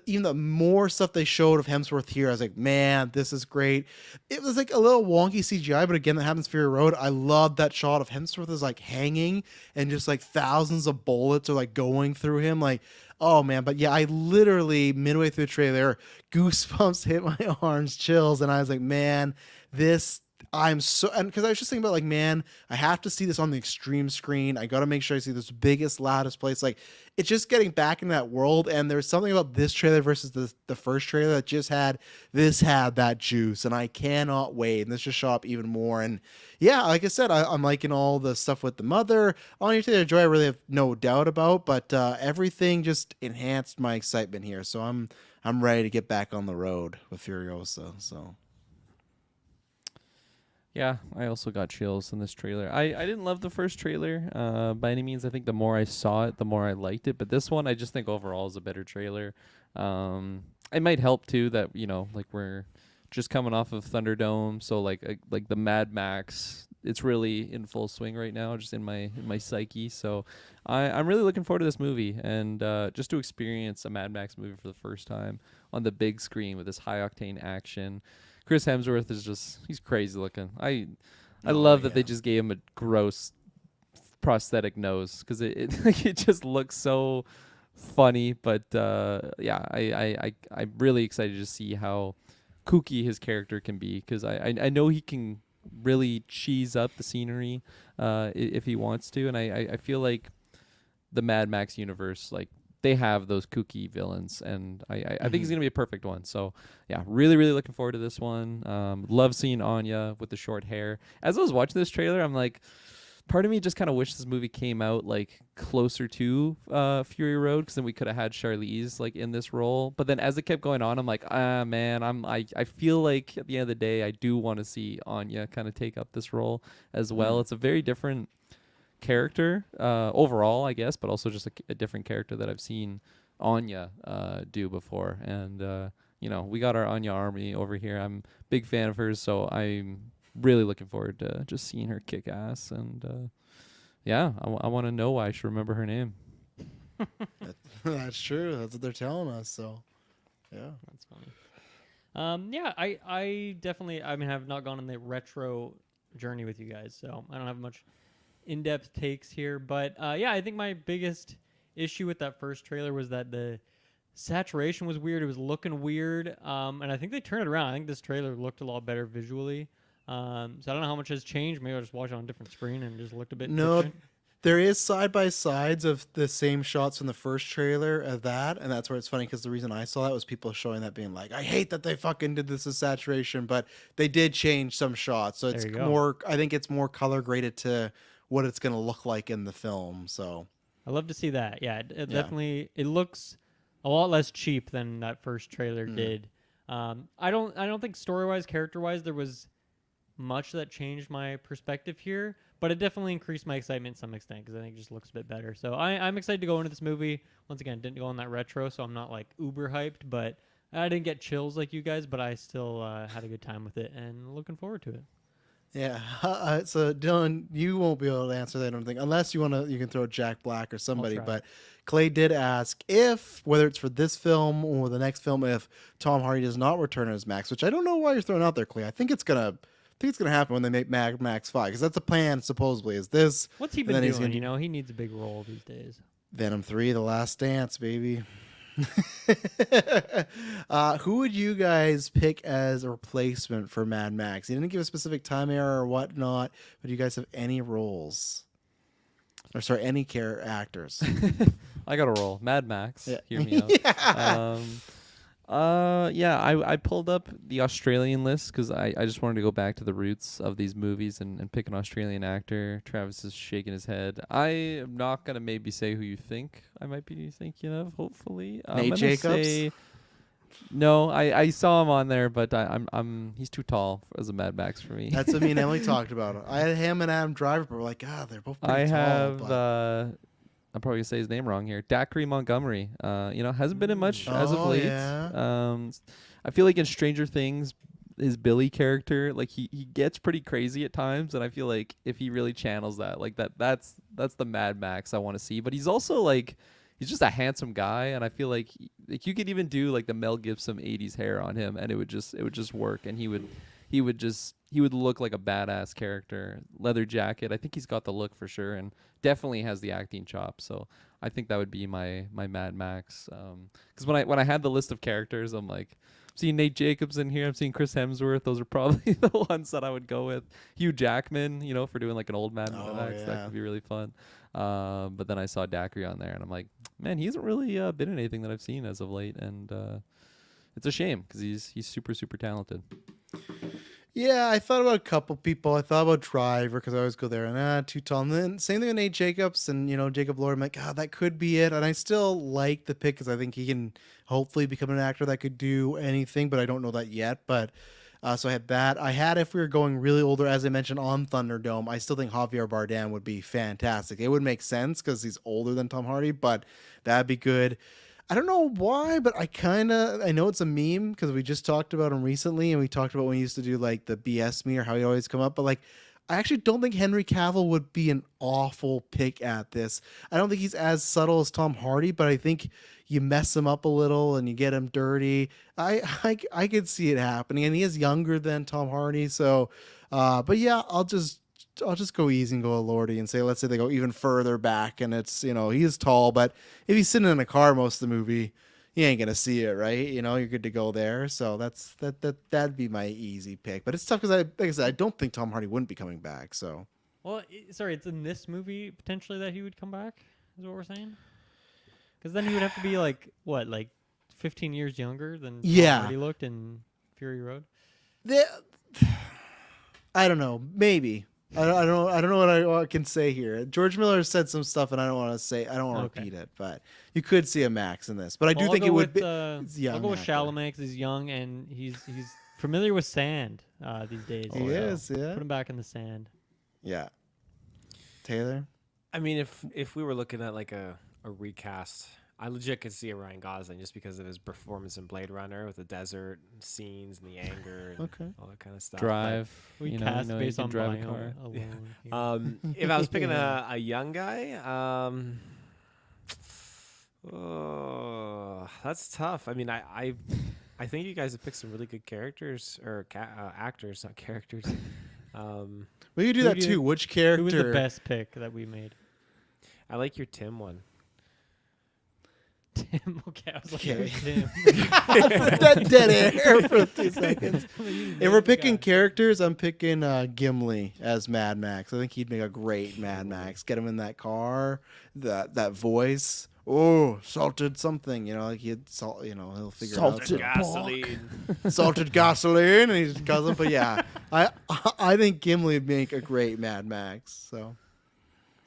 even the more stuff they showed of Hemsworth here, I was like, man, this is great. It was like a little wonky CGI, but again, that happens Fury Road. I love that shot of Hemsworth is like hanging and just like thousands of bullets are like going through him. Like, oh man. But yeah, I literally midway through the trailer, goosebumps hit my arms, chills, and I was like, man, and because I was just thinking about, like, man, I have to see this on the extreme screen. I got to make sure I see this biggest, loudest place. Like, it's just getting back in that world. And there's something about this trailer versus the first trailer that just had that juice. And I cannot wait. And this just show up even more. And yeah, like I said, I'm liking all the stuff with the mother. Anya Taylor-Joy, I really have no doubt about. But everything just enhanced my excitement here. So I'm ready to get back on the road with Furiosa. So. Yeah, I also got chills in this trailer. I didn't love the first trailer by any means. I think the more I saw it, the more I liked it. But this one, I just think overall is a better trailer. It might help too that, you know, like we're just coming off of Thunderdome, so like the Mad Max, it's really in full swing right now, just in my psyche. So I'm really looking forward to this movie, and just to experience a Mad Max movie for the first time on the big screen with this high octane action. Chris Hemsworth is he's crazy looking. I love that they just gave him a gross prosthetic nose because it just looks so funny. But yeah, I'm really excited to see how kooky his character can be, because I know he can really cheese up the scenery if he wants to, and I feel like the Mad Max universe, like, they have those kooky villains, and I think he's gonna be a perfect one. So yeah, really looking forward to this one. Love seeing Anya with the short hair. As I was watching this trailer, I'm like, part of me just kind of wish this movie came out like closer to Fury Road, because then we could have had Charlize like in this role. But then as it kept going on, I'm like, man, I feel like at the end of the day, I do want to see Anya kind of take up this role as well. It's a very different character overall, I guess, but also just a different character that I've seen Anya do before. And we got our Anya army over here. I'm a big fan of hers, so I'm really looking forward to just seeing her kick ass. And I want to know why I should remember her name. That's true. That's what they're telling us. So, yeah, That's funny. I definitely, have not gone on the retro journey with you guys, so I don't have much in-depth takes here. But I think my biggest issue with that first trailer was that the saturation was weird. It was looking weird, and I think they turned it around. I think this trailer looked a lot better visually. So I don't know how much has changed. Maybe I'll just watch it on a different screen and just looked a bit different. There is side by sides of the same shots from the first trailer of that, and that's where it's funny because the reason I saw that was people showing that being like, I hate that they fucking did this as saturation, but they did change some shots, so it's more. I think it's more color graded to what it's gonna look like in the film. So I love to see that. Yeah, it definitely it looks a lot less cheap than that first trailer did. I don't think story wise, character wise, there was much that changed my perspective here, but it definitely increased my excitement to some extent because I think it just looks a bit better. So I'm excited to go into this movie. Once again, didn't go on that retro, so I'm not like uber hyped, but I didn't get chills like you guys, but I still had a good time with it and looking forward to it. yeah. So Dylan, you won't be able to answer that, I don't think, unless you want to. You can throw Jack Black or somebody. But Clay did ask if, whether it's for this film or the next film, if Tom Hardy does not return as Max, which I don't know why you're throwing out there, Clay. I think it's gonna happen when they make Mad Max 5, because that's the plan supposedly. Is this? What's he been doing? He needs a big role these days. Venom 3, The Last Dance, baby. Who would you guys pick as a replacement for Mad Max? He didn't give a specific time era or whatnot, but do you guys have any roles? Or sorry, any actors? I got a roll. Mad Max. Yeah. Hear me out. I pulled up the Australian list because I just wanted to go back to the roots of these movies and pick an Australian actor. Travis is shaking his head. I am not gonna maybe say who you think I might be thinking of. Hopefully, Nate Jacobs. No, I saw him on there, but he's too tall as a Mad Max for me. That's what me and Emily talked about. I had him and Adam Driver, but we're like, they're both pretty tall. I'm probably gonna say his name wrong here. Dacre Montgomery. Hasn't been in much as of late. Yeah. I feel like in Stranger Things, his Billy character, like he gets pretty crazy at times, and I feel like if he really channels that, like that's the Mad Max I want to see. But he's also like, he's just a handsome guy, and I feel like you could even do like the Mel Gibson 80s hair on him, and it would just work, and he would look like a badass character. Leather jacket. I think he's got the look for sure, and definitely has the acting chops. So I think that would be my Mad Max. Because when I had the list of characters, I'm like, I'm seeing Nate Jacobs in here. I'm seeing Chris Hemsworth. Those are probably the ones that I would go with. Hugh Jackman, for doing like an old Mad Max. Yeah. That could be really fun. But then I saw Dacre on there, and I'm like, man, he hasn't really been in anything that I've seen as of late, and it's a shame because he's super, super talented. Yeah, I thought about a couple people. I thought about Driver because I always go there and too tall. And then same thing with Nate Jacobs and Jacob Lord. I'm like, that could be it. And I still like the pick because I think he can hopefully become an actor that could do anything, but I don't know that yet. But so I had that. I had, if we were going really older, as I mentioned on Thunderdome, I still think Javier Bardem would be fantastic. It would make sense because he's older than Tom Hardy, but that'd be good. I don't know why, but I know it's a meme because we just talked about him recently, and we talked about when he used to do like the BS me or how he always come up, but like I actually don't think Henry Cavill would be an awful pick at this. I don't think he's as subtle as Tom Hardy, but I think you mess him up a little and you get him dirty. I could see it happening, and he is younger than Tom Hardy, so but yeah, I'll just go easy and go a Lordy and say, let's say they go even further back, and it's, he is tall, but if he's sitting in a car most of the movie, you ain't gonna see it, right? You're good to go there. So that'd be my easy pick. But it's tough because like I said, I don't think Tom Hardy wouldn't be coming back. So well, it's in this movie potentially that he would come back. Is what we're saying? Because then he would have to be like 15 years younger than Tom Hardy looked in Fury Road. I don't know, maybe. I don't know what I can say here. George Miller said some stuff, and I don't want to repeat it. But you could see a Max in this. But I do think it would be. I'll go with Chalamet because he's young and he's familiar with sand these days. He is, yeah. Put him back in the sand. Yeah. Taylor? I mean, if we were looking at like a recast, I legit could see a Ryan Gosling just because of his performance in Blade Runner with the desert scenes and the anger and all that kind of stuff. Drive. We you cast know, based you on can drive a bio car. alone. If I was picking a young guy, that's tough. I mean, I think you guys have picked some really good characters or actors, not characters. Well, you do that too. Which character? Who was the best pick that we made? I like your Tim one. Tim. Okay, I was like, Okay. who's Tim? That dead air for 2 seconds. If we're picking characters, I'm picking Gimli as Mad Max. I think he'd make a great Mad Max. Get him in that car, that voice. Oh, salted something, like he'd salt, he'll figure Salted it out. gasoline. Salted gasoline, and he's cousin. But yeah, I think Gimli would make a great Mad Max. So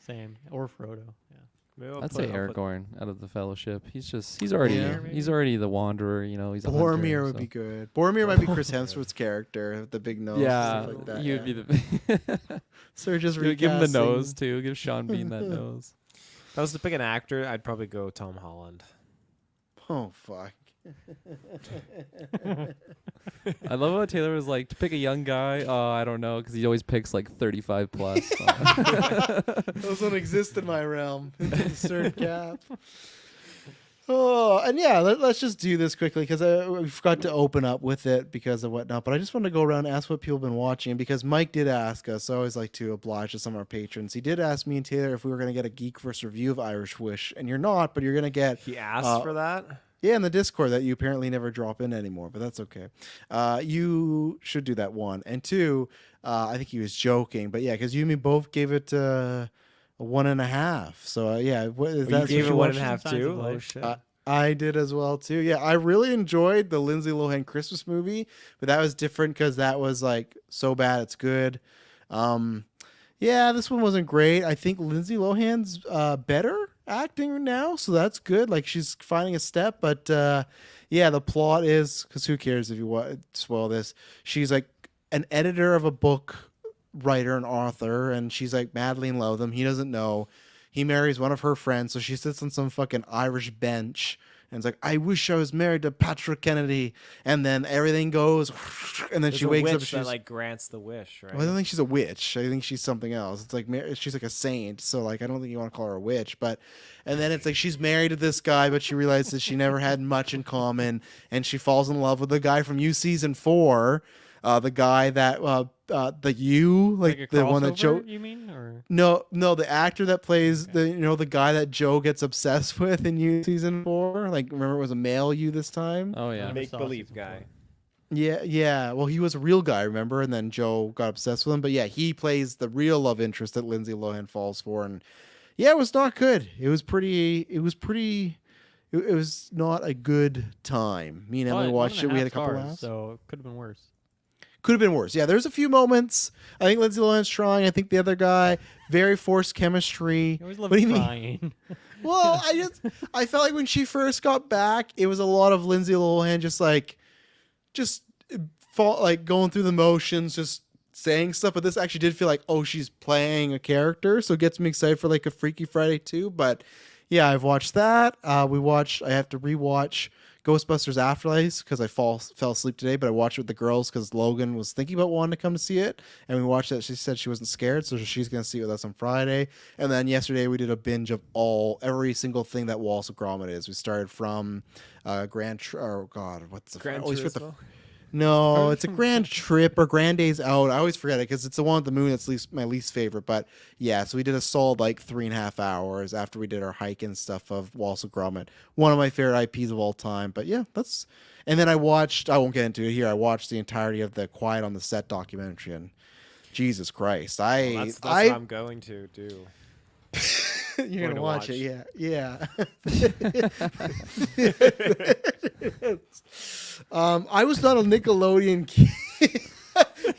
Same. Or Frodo. Yeah. Maybe I'll I'd put- say I'll put- Aragorn out of the Fellowship. He's already Yeah. he's already the Wanderer. He's a Boromir hunter, would so. be good. Boromir might be Chris Hemsworth's character with the big nose. Yeah, stuff like that. he would be the. So just Give him the recasting. nose too. Give Sean Bean that nose. If I was to pick an actor, I'd probably go Tom Holland. Oh fuck. I love how Taylor was like to pick a young guy. Oh, I don't know because he always picks like 35 plus. Those don't exist in my realm. Insert cap. Oh, and yeah, let's just do this quickly because we forgot to open up with it because of whatnot. But I just want to go around and ask what people have been watching because Mike did ask us. So I always like to oblige to some of our patrons. He did ask me and Taylor if we were going to get a GeekVerse review of Irish Wish, and you're not, but you're going to get. He asked for that. Yeah, in the Discord that you apparently never drop in anymore, but that's okay. You should do that, 1. And 2, I think he was joking, but yeah, because you and me both gave it a 1.5. So yeah, You gave it 1.5 Signs too. of Oh life. shit. I did as well too. Yeah, I really enjoyed the Lindsay Lohan Christmas movie, but that was different because that was like so bad it's good. Yeah, this one wasn't great. I think Lindsay Lohan's better acting now, so that's good. Like she's finding a step, but yeah, the plot is because who cares if you want to spoil this? She's like an editor of a book, writer and author, and she's like madly in love with him. He doesn't know. He marries one of her friends, so she sits on some fucking Irish bench and it's like, I wish I was married to Patrick Kennedy, and then everything goes, and then There's she a wakes witch up. that She's like grants the wish, right? well, I don't think she's a witch. I think she's something else. It's like she's like a saint. So like I don't think you want to call her a witch. But and then it's like she's married to this guy, but she realizes she never had much in common, and she falls in love with the guy from You season 4, the guy that Like a the one that crossover, Joe. you mean? Or No, the actor that plays the guy that Joe gets obsessed with in You season 4. Like remember it was a male You this time. Oh yeah. Make believe guy. Yeah. Well, he was a real guy, remember? And then Joe got obsessed with him. But yeah, he plays the real love interest that Lindsay Lohan falls for. And yeah, it was not good. It was not a good time. Me and Emily watched it. We had a couple laughs. So it could have been worse. Could have been worse. Yeah, there's a few moments. I think Lindsay Lohan's trying. I think the other guy, very forced chemistry. You always love What do you mean? trying. Well, I felt like when she first got back, it was a lot of Lindsay Lohan just going through the motions, just saying stuff. But this actually did feel like, oh, she's playing a character, so it gets me excited for like a Freaky Friday too. But yeah, I've watched that. I have to rewatch Ghostbusters Afterlife because I fell asleep today, but I watched it with the girls because Logan was thinking about wanting to come to see it, and we watched it. She said she wasn't scared, so she's gonna see it with us on Friday. And then yesterday we did a binge of every single thing that Wallace and Gromit is. We started from Grand Turismo? No, it's a Grand Trip or Grand Days Out. I always forget it because it's the one with the moon that's my least favorite. But yeah, so we did a solid 3.5 hours after we did our hike and stuff of Wallace and Gromit. One of my favorite IPs of all time. But yeah, and then I won't get into it here. I watched the entirety of the Quiet on the Set documentary, and Jesus Christ, That's what I'm going to do. You're gonna watch it, yeah. I was not a Nickelodeon kid.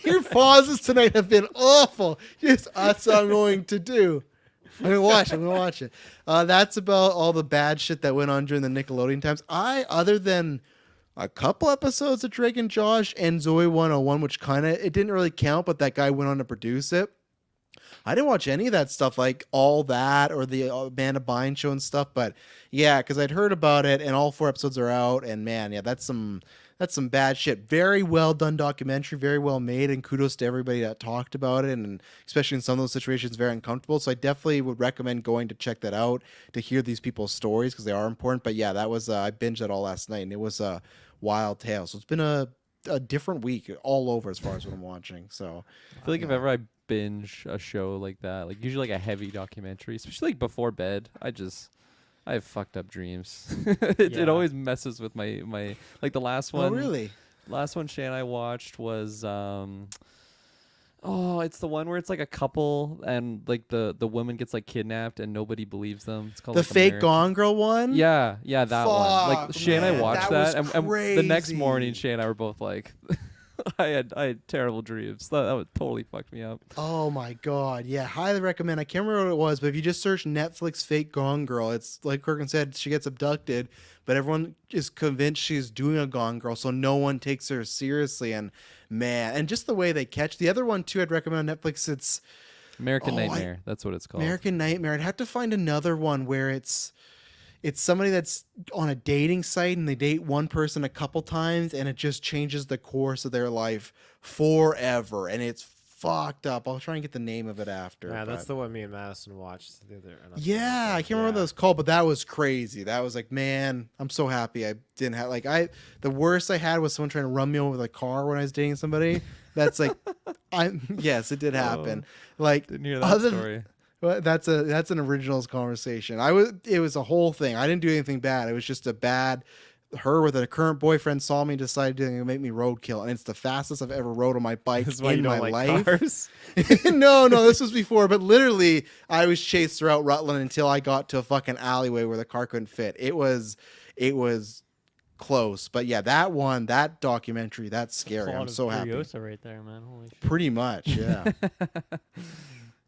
Your pauses tonight have been awful. Yes, that's what I'm going to do. I'm gonna watch it. That's about all the bad shit that went on during the Nickelodeon times. Other than a couple episodes of Drake and Josh and Zoe 101, which kind of, it didn't really count, but that guy went on to produce it. I didn't watch any of that stuff, like All That or the Amanda Bynes show and stuff. But yeah, because I'd heard about it, and all 4 episodes are out. And man, yeah, that's some bad shit. Very well done documentary, very well made, and kudos to everybody that talked about it, and especially in some of those situations, very uncomfortable. So I definitely would recommend going to check that out to hear these people's stories because they are important. But yeah, that was I binged that all last night, and it was a wild tale. So it's been a different week all over as far as what I'm watching. So I feel like if ever I binge a show like that, like usually like a heavy documentary, especially like before bed, I have fucked up dreams. It always messes with my like the last one. Oh really? Last one Shay and I watched was it's the one where it's like a couple and like the woman gets like kidnapped and nobody believes them. It's called The like, fake American. Gone Girl one? Yeah, that one. Like Fuck, Shay and I man, watched that that, was and the next crazy. morning Shay and I were both like, I had terrible dreams. That would totally fucked me up. Oh my god, yeah, highly recommend. I can't remember what it was, but if you just search Netflix fake Gone Girl, it's like Kirkin said, she gets abducted, but everyone is convinced she's doing a Gone Girl, so no one takes her seriously. And man, and just the way they catch the other one too, I'd recommend on Netflix. It's American Nightmare. That's what it's called. American Nightmare. I'd have to find another one where it's somebody that's on a dating site and they date one person a couple times and it just changes the course of their life forever, and it's fucked up. I'll try and get the name of it after. Yeah, that's but- the one me and Madison watched the other. Yeah, I can't remember what that was called, but that was crazy. That was like, man, I'm so happy I didn't have the worst I had was someone trying to run me over with a car when I was dating somebody. That's like, yes, it did happen. Like, Didn't hear that story. Well, that's an originals conversation. It was a whole thing. I didn't do anything bad. It was just a bad. Her with a current boyfriend saw me, decided to make me roadkill, and it's the fastest I've ever rode on my bike This is why in you don't my like life. cars? No, this was before, but literally, I was chased throughout Rutland until I got to a fucking alleyway where the car couldn't fit. It was close, but yeah, that documentary, that's scary. I'm so happy. Furiosa right there, man. Holy shit. Pretty much, yeah.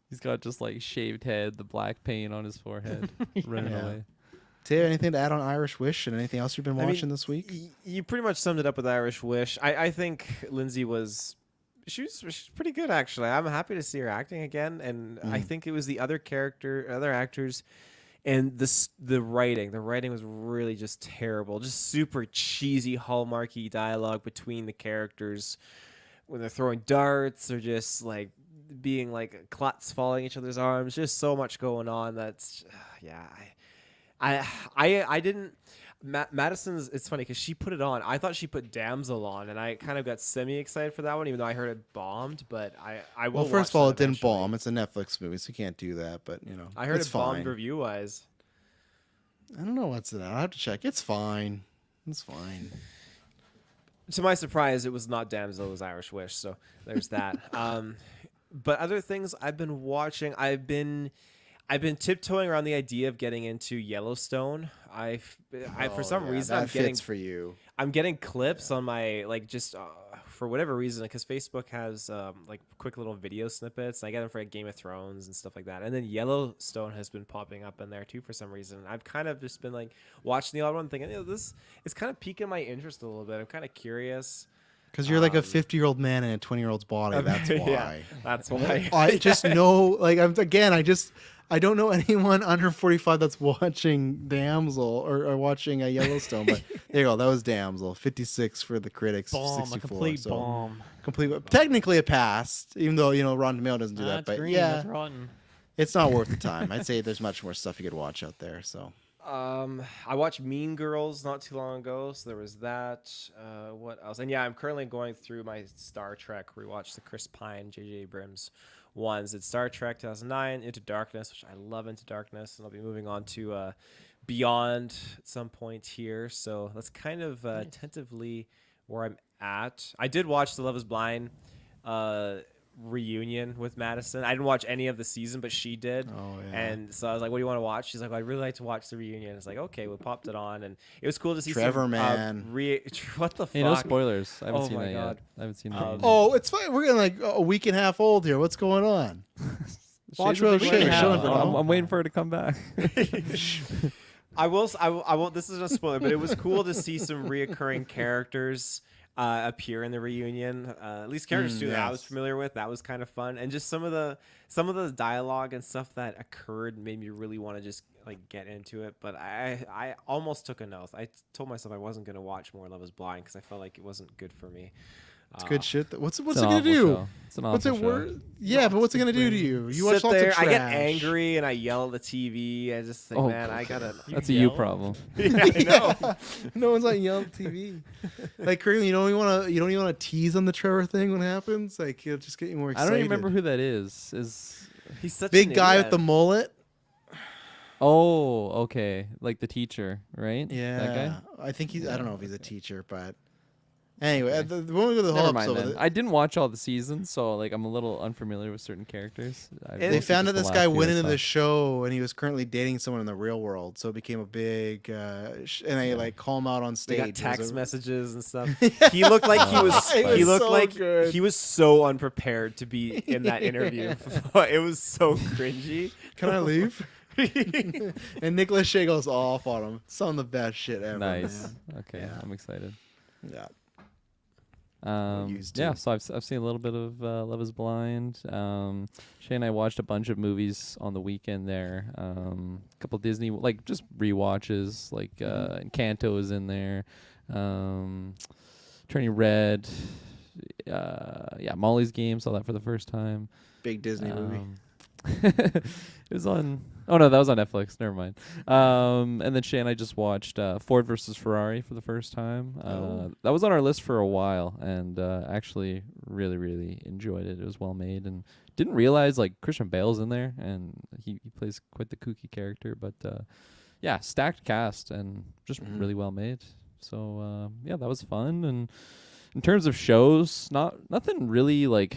He's got just like shaved head, the black paint on his forehead, running Yeah. away. Taylor, anything to add on Irish Wish and anything else you've been watching this week? You pretty much summed it up with Irish Wish. I think Lindsay was she's pretty good actually. I'm happy to see her acting again, and I think it was the other actors, and the writing. The writing was really just terrible, just super cheesy, hallmarky dialogue between the characters when they're throwing darts or just like being like clots falling in each other's arms. Just so much going on. That's I didn't. Madison's. It's funny because she put it on. I thought she put Damsel on, and I kind of got semi excited for that one, even though I heard it bombed. But I will. Well, first of watch all, that it didn't eventually. bomb. It's a Netflix movie, so you can't do that. But I heard it's it bombed fine. review wise. I don't know what's in it. I have to check. It's fine. It's fine. To my surprise, it was not Damsel. It was Irish Wish. So there's that. But other things I've been watching, I've been tiptoeing around the idea of getting into Yellowstone. For some reason that fits for you. I'm getting clips on my for whatever reason, because Facebook has like quick little video snippets. And I get them for like Game of Thrones and stuff like that. And then Yellowstone has been popping up in there too for some reason. I've kind of just been like watching the odd one, thinking, this is kind of piquing my interest a little bit. I'm kind of curious. Because you're like a 50-year-old man in a 20-year-old's body. That's why. Yeah, that's why. I just know, like, I don't know anyone under 45 that's watching Damsel or watching a Yellowstone. But there you go. That was Damsel. 56 for the critics. Bomb, 64. a complete so bomb. Technically a pass, even though Rotten Tomato doesn't do that. That's But green. yeah, That's rotten. it's not worth the time. I'd say there's much more stuff you could watch out there. So. I watched Mean Girls not too long ago, so there was that. What else? And yeah, I'm currently going through my Star Trek rewatch, the Chris Pine, J.J. Abrams ones. It's Star Trek 2009, Into Darkness, which I love Into Darkness, and I'll be moving on to Beyond at some point here. So that's kind of tentatively where I'm at. I did watch The Love Is Blind reunion with Madison. I didn't watch any of the season, but she did. Oh, yeah. And so I was like, "What do you want to watch?" She's like, well, "I'd really like to watch the reunion." It's like, okay, we popped it on, and it was cool to see Trevor, some, man. what the Hey, no fuck? spoilers. I haven't Oh seen my that God. yet. I haven't seen Um, it. Oh, it's fine. We're getting like a week and a half old here. What's going on? Watch Shay's a Real big Shay. fan. She'll never I'm, know. I'm waiting for her to come back. I won't. This is a spoiler, but it was cool to see some reoccurring characters appear in the reunion. At least characters too that I was yes. familiar with. That was kind of fun, and just some of the dialogue and stuff that occurred made me really want to just like get into it. But I almost took an oath. I told myself I wasn't gonna watch more Love Is Blind because I felt like it wasn't good for me. It's good shit. What's It's it an gonna awful do? show. It's an What's awful it show. worth? Yeah, but what's it gonna do to you? You watch Sit lots there, of trash. I get angry and I yell at the TV. I just think, Oh, man, I gotta. That's a you yell? problem. Yeah, I know. No one's on yelling at TV. Like currently, you don't even want to tease on the Trevor thing when it happens. Like it'll just get you more I excited. don't even remember who that is. He's such Big an guy idiot. with the mullet. Oh, okay. Like the teacher, right? Yeah, That guy? I think he's. I Yeah, don't know if he's a okay. teacher, but anyway, Okay. the when we go to the whole Never mind episode, then. I didn't watch all the seasons, so like I'm a little unfamiliar with certain characters. they found out this guy went into the show and he was currently dating someone in the real world, so it became a big. And they like call him out on We stage. got It was text a- messages and stuff. He looked like he was. It was He looked so like good. he was so unprepared to be in that interview. It was so cringy. Can I leave? And Nicholas Shea goes off on him. Some of the best shit ever. Nice. Man. Okay, Yeah. I'm excited. Yeah. Yeah, to. so I've seen a little bit of Love Is Blind. Shay and I watched a bunch of movies on the weekend there. A couple Disney like just rewatches, like Encanto is in there. Turning Red. Yeah, Molly's Game, saw that for the first time. Big Disney movie. It was on. Oh no, that was on Netflix. Never mind. And then Shay and I just watched Ford versus Ferrari for the first time. That was on our list for a while, and actually really, really enjoyed it. It was well made, and didn't realize like Christian Bale's in there, and he plays quite the kooky character. But yeah, stacked cast and just really well made. So yeah, that was fun. And in terms of shows, nothing really like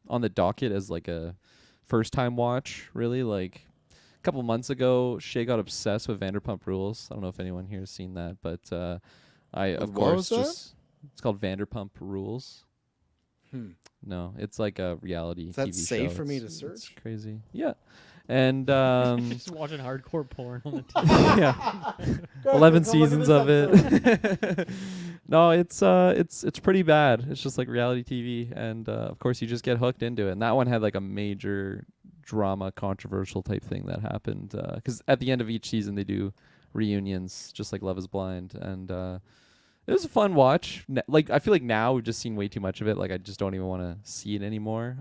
on the docket as like a first time watch, really. Like a couple months ago, Shay got obsessed with Vanderpump Rules. I don't know if anyone here has seen that, but I of What course was that? just it's called Vanderpump Rules. No, it's like a reality Is that TV safe show. for me It's- to It's search? crazy. Yeah. And Just watching hardcore porn on the TV. yeah. 11 seasons of it. No, it's pretty bad. It's just like reality TV, and of course you just get hooked into it. And that one had like a major drama, controversial type thing that happened. Because at the end of each season they do reunions, just like Love Is Blind, and it was a fun watch. Like I feel like now we've just seen way too much of it. Like I just don't even want to see it anymore.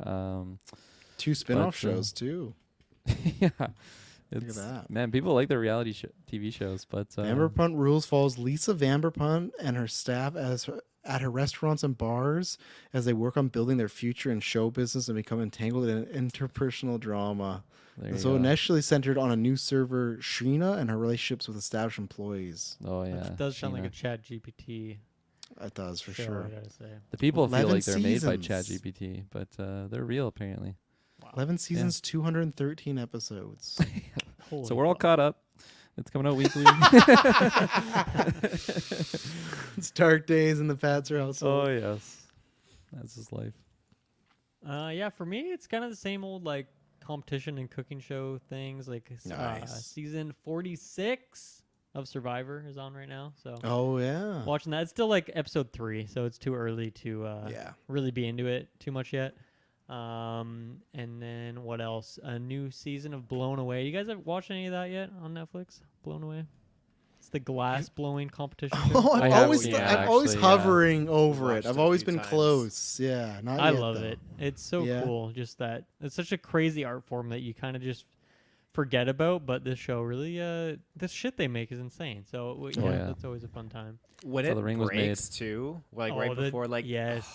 2 spin-off but, shows too. Yeah. It's, that. Man, people like the reality TV shows, but Vanderpump Rules follows Lisa Vanderpump and her staff at her restaurants and bars as they work on building their future in show business and become entangled in interpersonal drama. there And you so go. initially centered on a new server, Shrina, and her relationships with established employees. Oh yeah, Which does sound like a Sheena. Chat GPT That does for show, sure. I gotta say. The people feel 11 like they're made by seasons. ChatGPT, but they're real apparently. 11 seasons, 213 episodes. Holy So we're all fuck. caught up. It's coming out weekly. It's dark days in the Patzer household. Oh yes, that's his life. Yeah, for me, it's kind of the same old like competition and cooking show things. Like Nice. season 46 of Survivor is on right now, so Oh, yeah. watching that. It's still like episode 3, so it's too early to Yeah. really be into it too much yet. And then what else? A new season of Blown Away. You guys have watched any of that yet on Netflix? Blown Away. It's the glass blowing competition. show. Oh, I I'm have always, seen I'm it, always actually, yeah. hovering over it. Watched I've it a always few been times. close. Yeah, not I yet, love though. it. It's so Yeah. cool. Just that it's such a crazy art form that you kind of just forget about. But this show really, the shit they make is insane. So yeah. that's always a fun time. When So it The Ring was made. breaks too, like Oh, right before, like yes,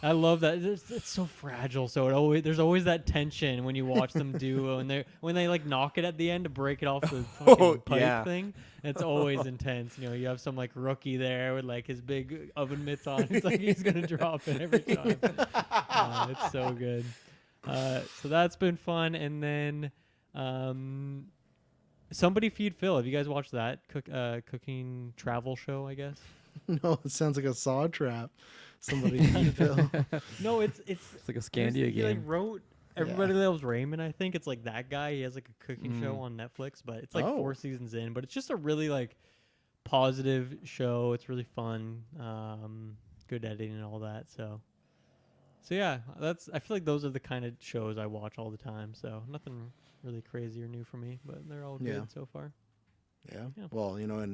I love that. It's so fragile. So there's always that tension when you watch them do when they like knock it at the end to break it off the fucking pipe yeah. thing. It's always intense. You know, you have some like rookie there with like his big oven mitts on. It's like he's gonna drop it every time. It's so good. So that's been fun. And then Somebody Feed Phil. Have you guys watched that cooking travel show? I guess. No, it sounds like a saw trap. Somebody Phil. No, it's like a Scandia he like game. wrote Everybody Loves Raymond. I think it's like that guy. He has like a cooking show on Netflix, but it's like 4 seasons in. But it's just a really like positive show. It's really fun. Good editing and all that. So yeah, I feel like those are the kind of shows I watch all the time. So nothing really crazy or new for me, but they're all good so far. Yeah. Yeah. Well, you know,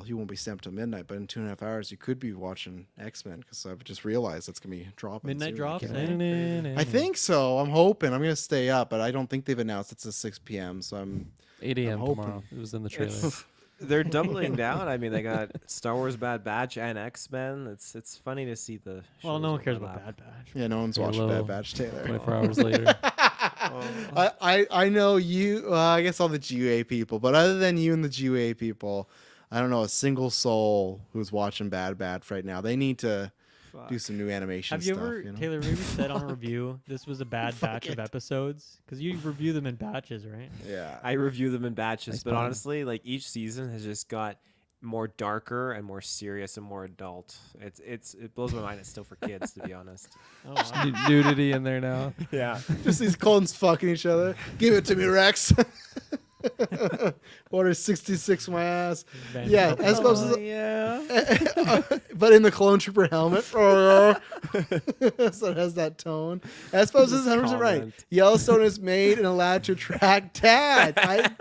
you won't be stamped till midnight, but in 2.5 hours, you could be watching X-Men because I've just realized that's going to be dropping. Midnight soon. drops, I think so. I'm hoping. I'm going to stay up, but I don't think they've announced it's at 6 p.m. So I'm 8 a.m. hoping. tomorrow. It was in the trailer. They're doubling down. I mean, they got Star Wars Bad Batch and X-Men. It's funny to see the. Well, no one shows cares overlap. about Bad Batch. Yeah, no one's watching Halo. Bad Batch, Taylor. 24 hours later. I know you. I guess all the GUA people, but other than you and the GUA people, I don't know a single soul who's watching Bad Batch right now. They need to do some new animation Have you stuff. ever, You know? Taylor, maybe said on a review this was a bad batch of episodes? Because you review them in batches, right? Yeah. I review them in batches, Nice but pun. honestly, like each season has just got more darker and more serious and more adult. It blows my mind. It's still for kids, to be honest. Oh, wow. Nudity in there now. Yeah. Just these clones fucking each other. Give it to me, Rex. Order 66 my ass. Van Yeah, Helsing. I suppose. yeah. But in the clone trooper helmet. So it has that tone. I suppose this is 100% right. Comment. Yellowstone is made and allowed to attract dads. I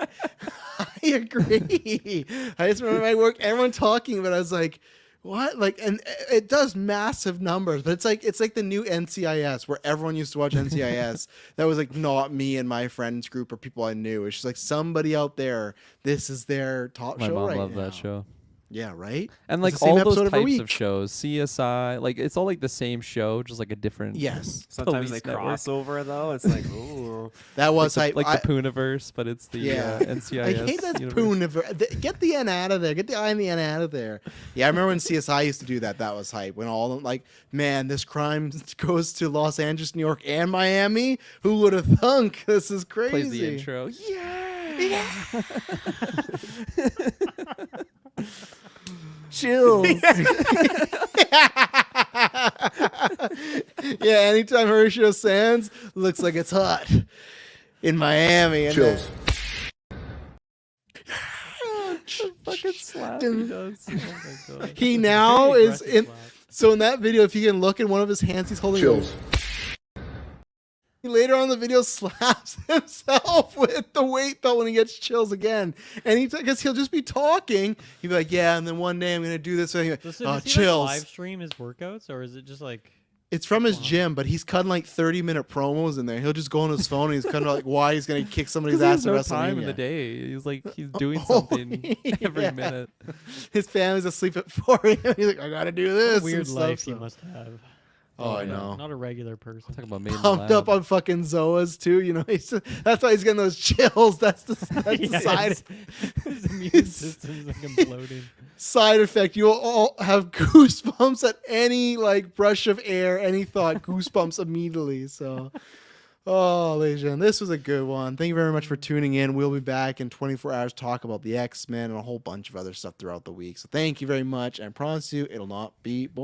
agree. I just remember my work, everyone talking, but I was like, what? Like, and it does massive numbers, but it's like the new NCIS where everyone used to watch NCIS. That was like not me and my friends group or people I knew. It's just like somebody out there. This is their top My show mom right loved now. that show. Yeah, right. And It's like the same all episode those every types week. of shows, CSI, like it's all like the same show, just like a different. Yes, Sometimes Police they network. cross over though. It's like, ooh. that was like hype. the PoohVerse, but it's the NCIS. I hate that universe. Pooniverse. Get the N out of there. Get the I and the N out of there. Yeah, I remember when CSI used to do that. That was hype. When all of them, like, man, this crime goes to Los Angeles, New York, and Miami. Who would have thunk? This is crazy. Plays the intro. Chills. Yeah, anytime Horatio Sands looks like it's hot in Miami. And Chills. Fucking slap he does. Oh my god. he now Very is aggressive in. slap. So in that video, if you can look in one of his hands, he's holding. Chills. He later on in the video slaps himself with the weight belt when he gets chills again. And because he'll just be talking. He'll be like, yeah, and then one day I'm going to do this. And So oh, does he like chills. live stream his workouts, or is it just like? It's from his gym, but he's cutting like 30-minute promos in there. He'll just go on his phone and he's cutting like why he's going to kick somebody's Because ass there's at no time in WrestleMania. the day. He's like he's doing Oh, something every yeah. minute. His family's asleep at 4 a.m. He's like, I got to do What this. a weird and stuff, life he so- must have. Oh, I yeah. know. Not a regular person. Talk about made in the Pumped up lab. on fucking Zoas too, you know. That's why he's getting those chills. That's the Yeah, side his immune system's like imploding. side effect. You'll all have goosebumps at any like brush of air, any thought, goosebumps immediately. So, oh, ladies and gentlemen, this was a good one. Thank you very much for tuning in. We'll be back in 24 hours to talk about the X-Men and a whole bunch of other stuff throughout the week. So, thank you very much. And I promise you, it'll not be boring.